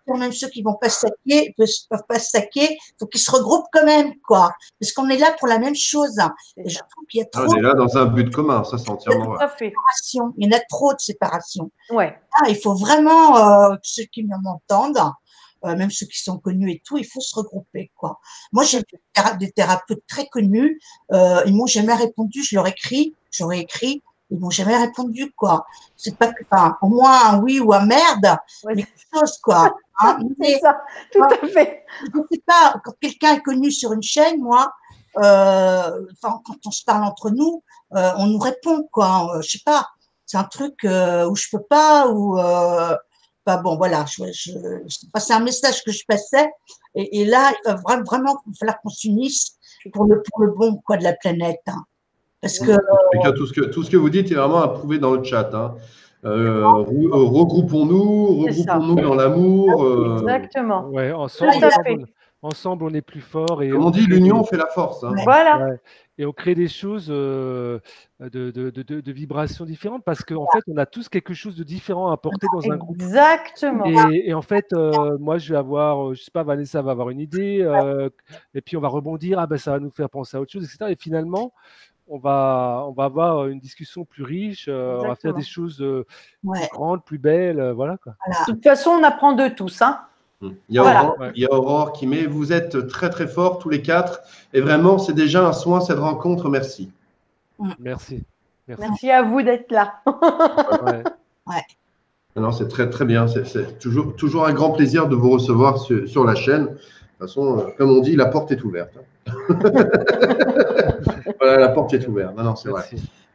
Même ceux qui vont pas se saquer, peuvent pas se saquer, il faut qu'ils se regroupent quand même, quoi. Parce qu'on est là pour la même chose. Et je trouve qu'il y a trop. On est là dans un but commun, ça c'est entièrement vrai. Séparation. Il y en a trop de séparation. Ouais. Il faut vraiment, ceux qui m'entendent, même ceux qui sont connus et tout, il faut se regrouper, quoi. Moi, j'ai des thérapeutes très connus, ils m'ont jamais répondu, j'aurais écrit, ils m'ont jamais répondu, quoi. C'est pas que, au moins un oui ou un merde, mais quelque chose, quoi. C'est ça, tout à fait. Je sais pas, quand quelqu'un est connu sur une chaîne, moi, quand on se parle entre nous, on nous répond, quoi. Je sais pas, c'est un truc où je peux pas, ou bon, voilà, c'est un message que je passais, et là, il va vraiment falloir qu'on s'unisse pour le bon, quoi, de la planète. Parce que tout ce que vous dites est vraiment approuvé dans le chat. Regroupons-nous dans l'amour. Exactement. Ouais, ensemble, on est plus fort. Et comme on dit, l'union fait la force. Voilà. Ouais. Et on crée des choses de vibrations différentes parce qu'en fait, on a tous quelque chose de différent à apporter dans un groupe. Exactement. Et en fait, moi, je vais avoir, je sais pas, Vanessa va avoir une idée, et puis on va rebondir, ça va nous faire penser à autre chose, etc. Et finalement, on va avoir une discussion plus riche, on va faire des choses plus grandes, plus belles, voilà, quoi. De toute façon, on apprend de tous, Il y a Aurore qui met, vous êtes très très forts tous les quatre, et vraiment c'est déjà un soin cette rencontre, merci. Merci. Merci à vous d'être là. Non, c'est très très bien, c'est toujours un grand plaisir de vous recevoir sur la chaîne. De toute façon, comme on dit, la porte est ouverte. Voilà, la porte est ouverte. Non, c'est vrai.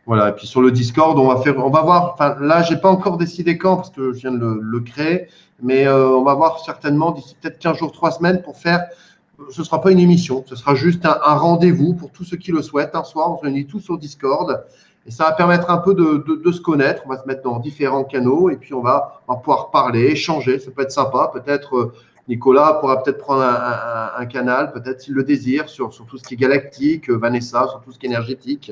Voilà, et puis sur le Discord, on va voir, là, j'ai pas encore décidé quand, parce que je viens de le créer, mais on va voir certainement d'ici peut-être 15 jours, 3 semaines pour faire, ce sera pas une émission, ce sera juste un rendez-vous pour tous ceux qui le souhaitent. Un soir, on se réunit tous sur Discord, et ça va permettre un peu de se connaître. On va se mettre dans différents canaux, et puis on va pouvoir parler, échanger, ça peut être sympa, peut-être… Nicolas pourra peut-être prendre un canal, peut-être s'il le désire, sur tout ce qui est galactique, Vanessa sur tout ce qui est énergétique,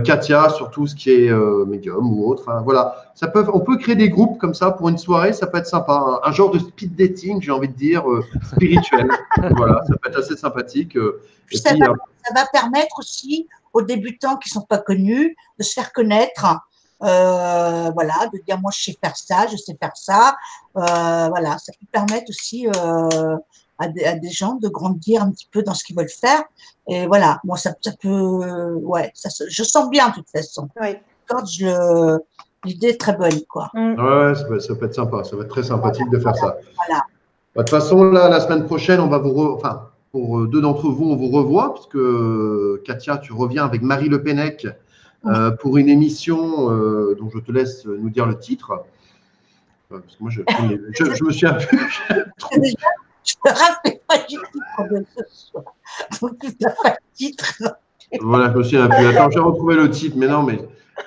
Katia sur tout ce qui est médium ou autre. Enfin, voilà, on peut créer des groupes comme ça pour une soirée, ça peut être sympa. Un genre de speed dating, j'ai envie de dire, spirituel. Voilà, ça peut être assez sympathique. Ça va permettre aussi aux débutants qui ne sont pas connus de se faire connaître. voilà, de dire moi je sais faire ça, je sais faire ça. Voilà, ça peut permettre aussi à des gens de grandir un petit peu dans ce qu'ils veulent faire. Et voilà, moi ça peut, ouais, je sens bien de toute façon. Oui. Quand l'idée est très bonne, quoi. Ouais, ça peut être sympa, ça va être très sympathique de faire ça. Voilà. Bah, de toute façon, là, la semaine prochaine, on va enfin, pour deux d'entre vous, on vous revoit, parce que Katia, tu reviens avec Marie Le Pennec pour une émission dont je te laisse nous dire le titre. Parce que moi, je me suis un peu. Déjà, je ne me rappelle pas du titre de ce soir. Donc, tu n'as pas le titre. Voilà, je me souviens plus. Attends, j'ai retrouvé le titre, mais non, mais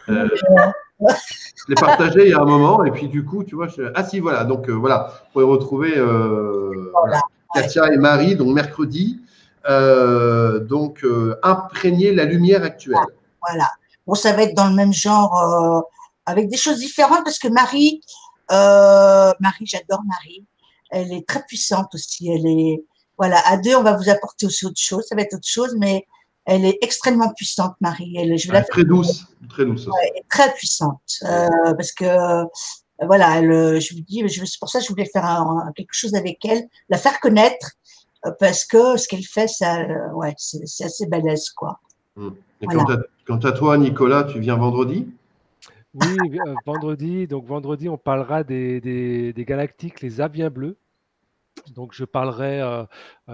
je l'ai partagé il y a un moment, et puis du coup, tu vois, ah si, voilà, donc voilà, vous pouvez retrouver voilà, Katia et Marie, donc mercredi, imprégner la lumière actuelle. Voilà. Bon, ça va être dans le même genre, avec des choses différentes, parce que Marie, j'adore Marie. Elle est très puissante aussi. Elle est, voilà, à deux, on va vous apporter aussi autre chose. Ça va être autre chose, mais elle est extrêmement puissante, Marie. Je vais la faire très douce aussi. Ouais, elle est très puissante, parce que voilà, je vous dis, c'est pour ça que je voulais faire quelque chose avec elle, la faire connaître, parce que ce qu'elle fait, ça, ouais, c'est assez balèze, quoi. Et voilà. Quant à toi, Nicolas, tu viens vendredi? Oui, vendredi. Donc vendredi, on parlera des galactiques, les aviens bleus. Donc je parlerai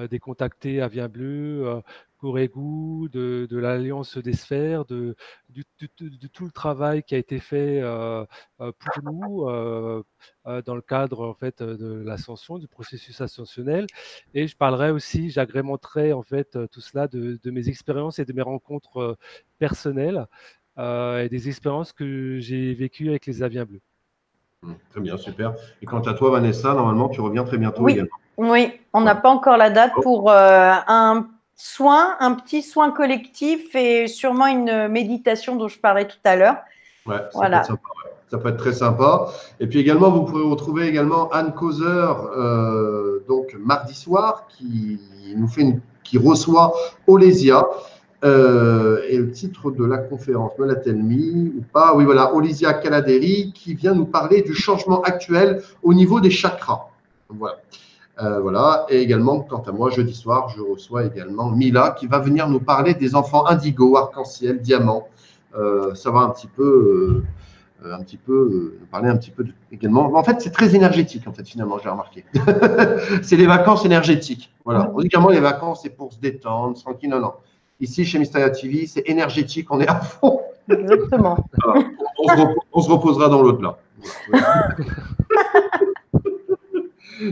des contactés aviens bleus, Corégou, de l'Alliance des sphères, de tout le travail qui a été fait pour nous dans le cadre en fait de l'ascension, du processus ascensionnel. Et je parlerai aussi, j'agrémenterai en fait tout cela de mes expériences et de mes rencontres personnelles et des expériences que j'ai vécues avec les aviens bleus. Très bien, super. Et quant à toi, Vanessa, normalement, tu reviens très bientôt également. Oui, on n'a pas encore la date pour un petit soin collectif et sûrement une méditation dont je parlais tout à l'heure. Ouais, ça peut être sympa, ouais. Ça peut être très sympa. Et puis également, vous pourrez retrouver également Anne Causeur, donc mardi soir, qui reçoit Olesia. Et le titre de la conférence, me l'a-t-elle mis ou pas? Oui, voilà, Olesia Caladeri, qui vient nous parler du changement actuel au niveau des chakras. Voilà. Voilà. Et également, quant à moi, jeudi soir, je reçois également Mila, qui va venir nous parler des enfants indigo, arc-en-ciel, diamant. Ça va nous parler un petit peu également. En fait, c'est très énergétique, en fait, finalement, j'ai remarqué. C'est les vacances énergétiques. Voilà. On dit qu'à moi, les vacances, c'est pour se détendre, tranquille. Non, non. Ici, chez Mysteria TV, c'est énergétique, on est à fond. Exactement. Voilà. On se reposera dans l'au-delà.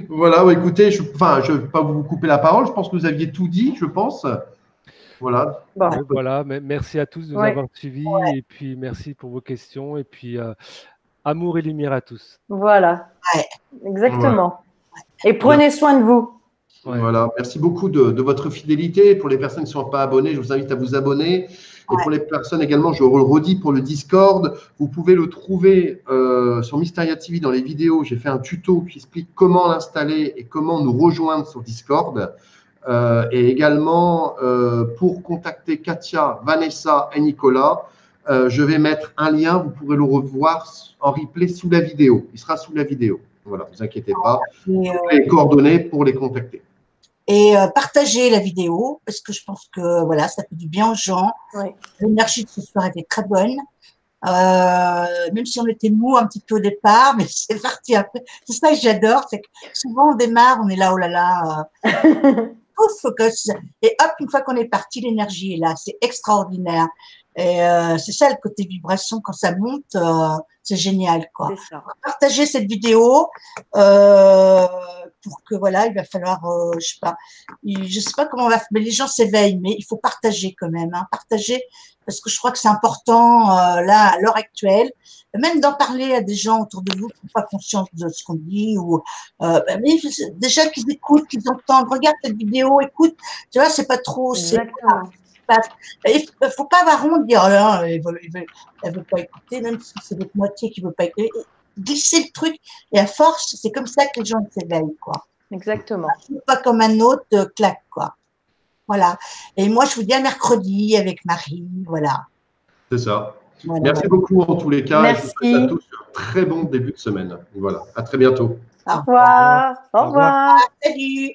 Voilà, écoutez, je ne vais pas vous couper la parole. Je pense que vous aviez tout dit, je pense. Voilà. Bon. Voilà, merci à tous de nous avoir suivis et puis merci pour vos questions et puis amour et lumière à tous. Voilà, exactement. Ouais. Et prenez soin de vous. Ouais. Voilà, merci beaucoup de votre fidélité. Pour les personnes qui ne sont pas abonnées, je vous invite à vous abonner. Et pour les personnes également, je le redis pour le Discord, vous pouvez le trouver sur Mysteria TV dans les vidéos. J'ai fait un tuto qui explique comment l'installer et comment nous rejoindre sur Discord. Et également, pour contacter Katia, Vanessa et Nicolas, je vais mettre un lien. Vous pourrez le revoir en replay sous la vidéo. Il sera sous la vidéo. Voilà, ne vous inquiétez pas. Les coordonnées pour les contacter. Et partagez la vidéo, parce que je pense que voilà, ça fait du bien aux gens. L'énergie de ce soir était très bonne. Même si on était mou un petit peu au départ, mais c'est parti après. C'est ça que j'adore, c'est que souvent on démarre, on est là, oh là là. Et hop, une fois qu'on est parti, l'énergie est là. C'est extraordinaire. Et c'est ça le côté vibration, quand ça monte, c'est génial, quoi. Partagez cette vidéo pour que voilà, il va falloir, je sais pas comment on va faire, mais les gens s'éveillent, mais il faut partager quand même, hein, partager parce que je crois que c'est important là à l'heure actuelle, même d'en parler à des gens autour de vous qui n'ont pas conscience de ce qu'on dit ou mais déjà qu'ils écoutent, qu'ils entendent, regarde cette vidéo, écoute, tu vois, c'est pas trop, il ne faut pas avoir honte de dire, oh là, elle ne veut pas écouter, même si c'est votre moitié qui ne veut pas écouter. Glisser le truc, et à force, c'est comme ça que les gens s'éveillent, quoi. Exactement. Pas comme un autre claque, quoi. Voilà. Et moi, je vous dis à mercredi avec Marie, voilà. C'est ça. Voilà. Merci beaucoup en tous les cas. Merci. Et je vous souhaite à tous un très bon début de semaine. Voilà, à très bientôt. Au revoir. Au revoir. Salut.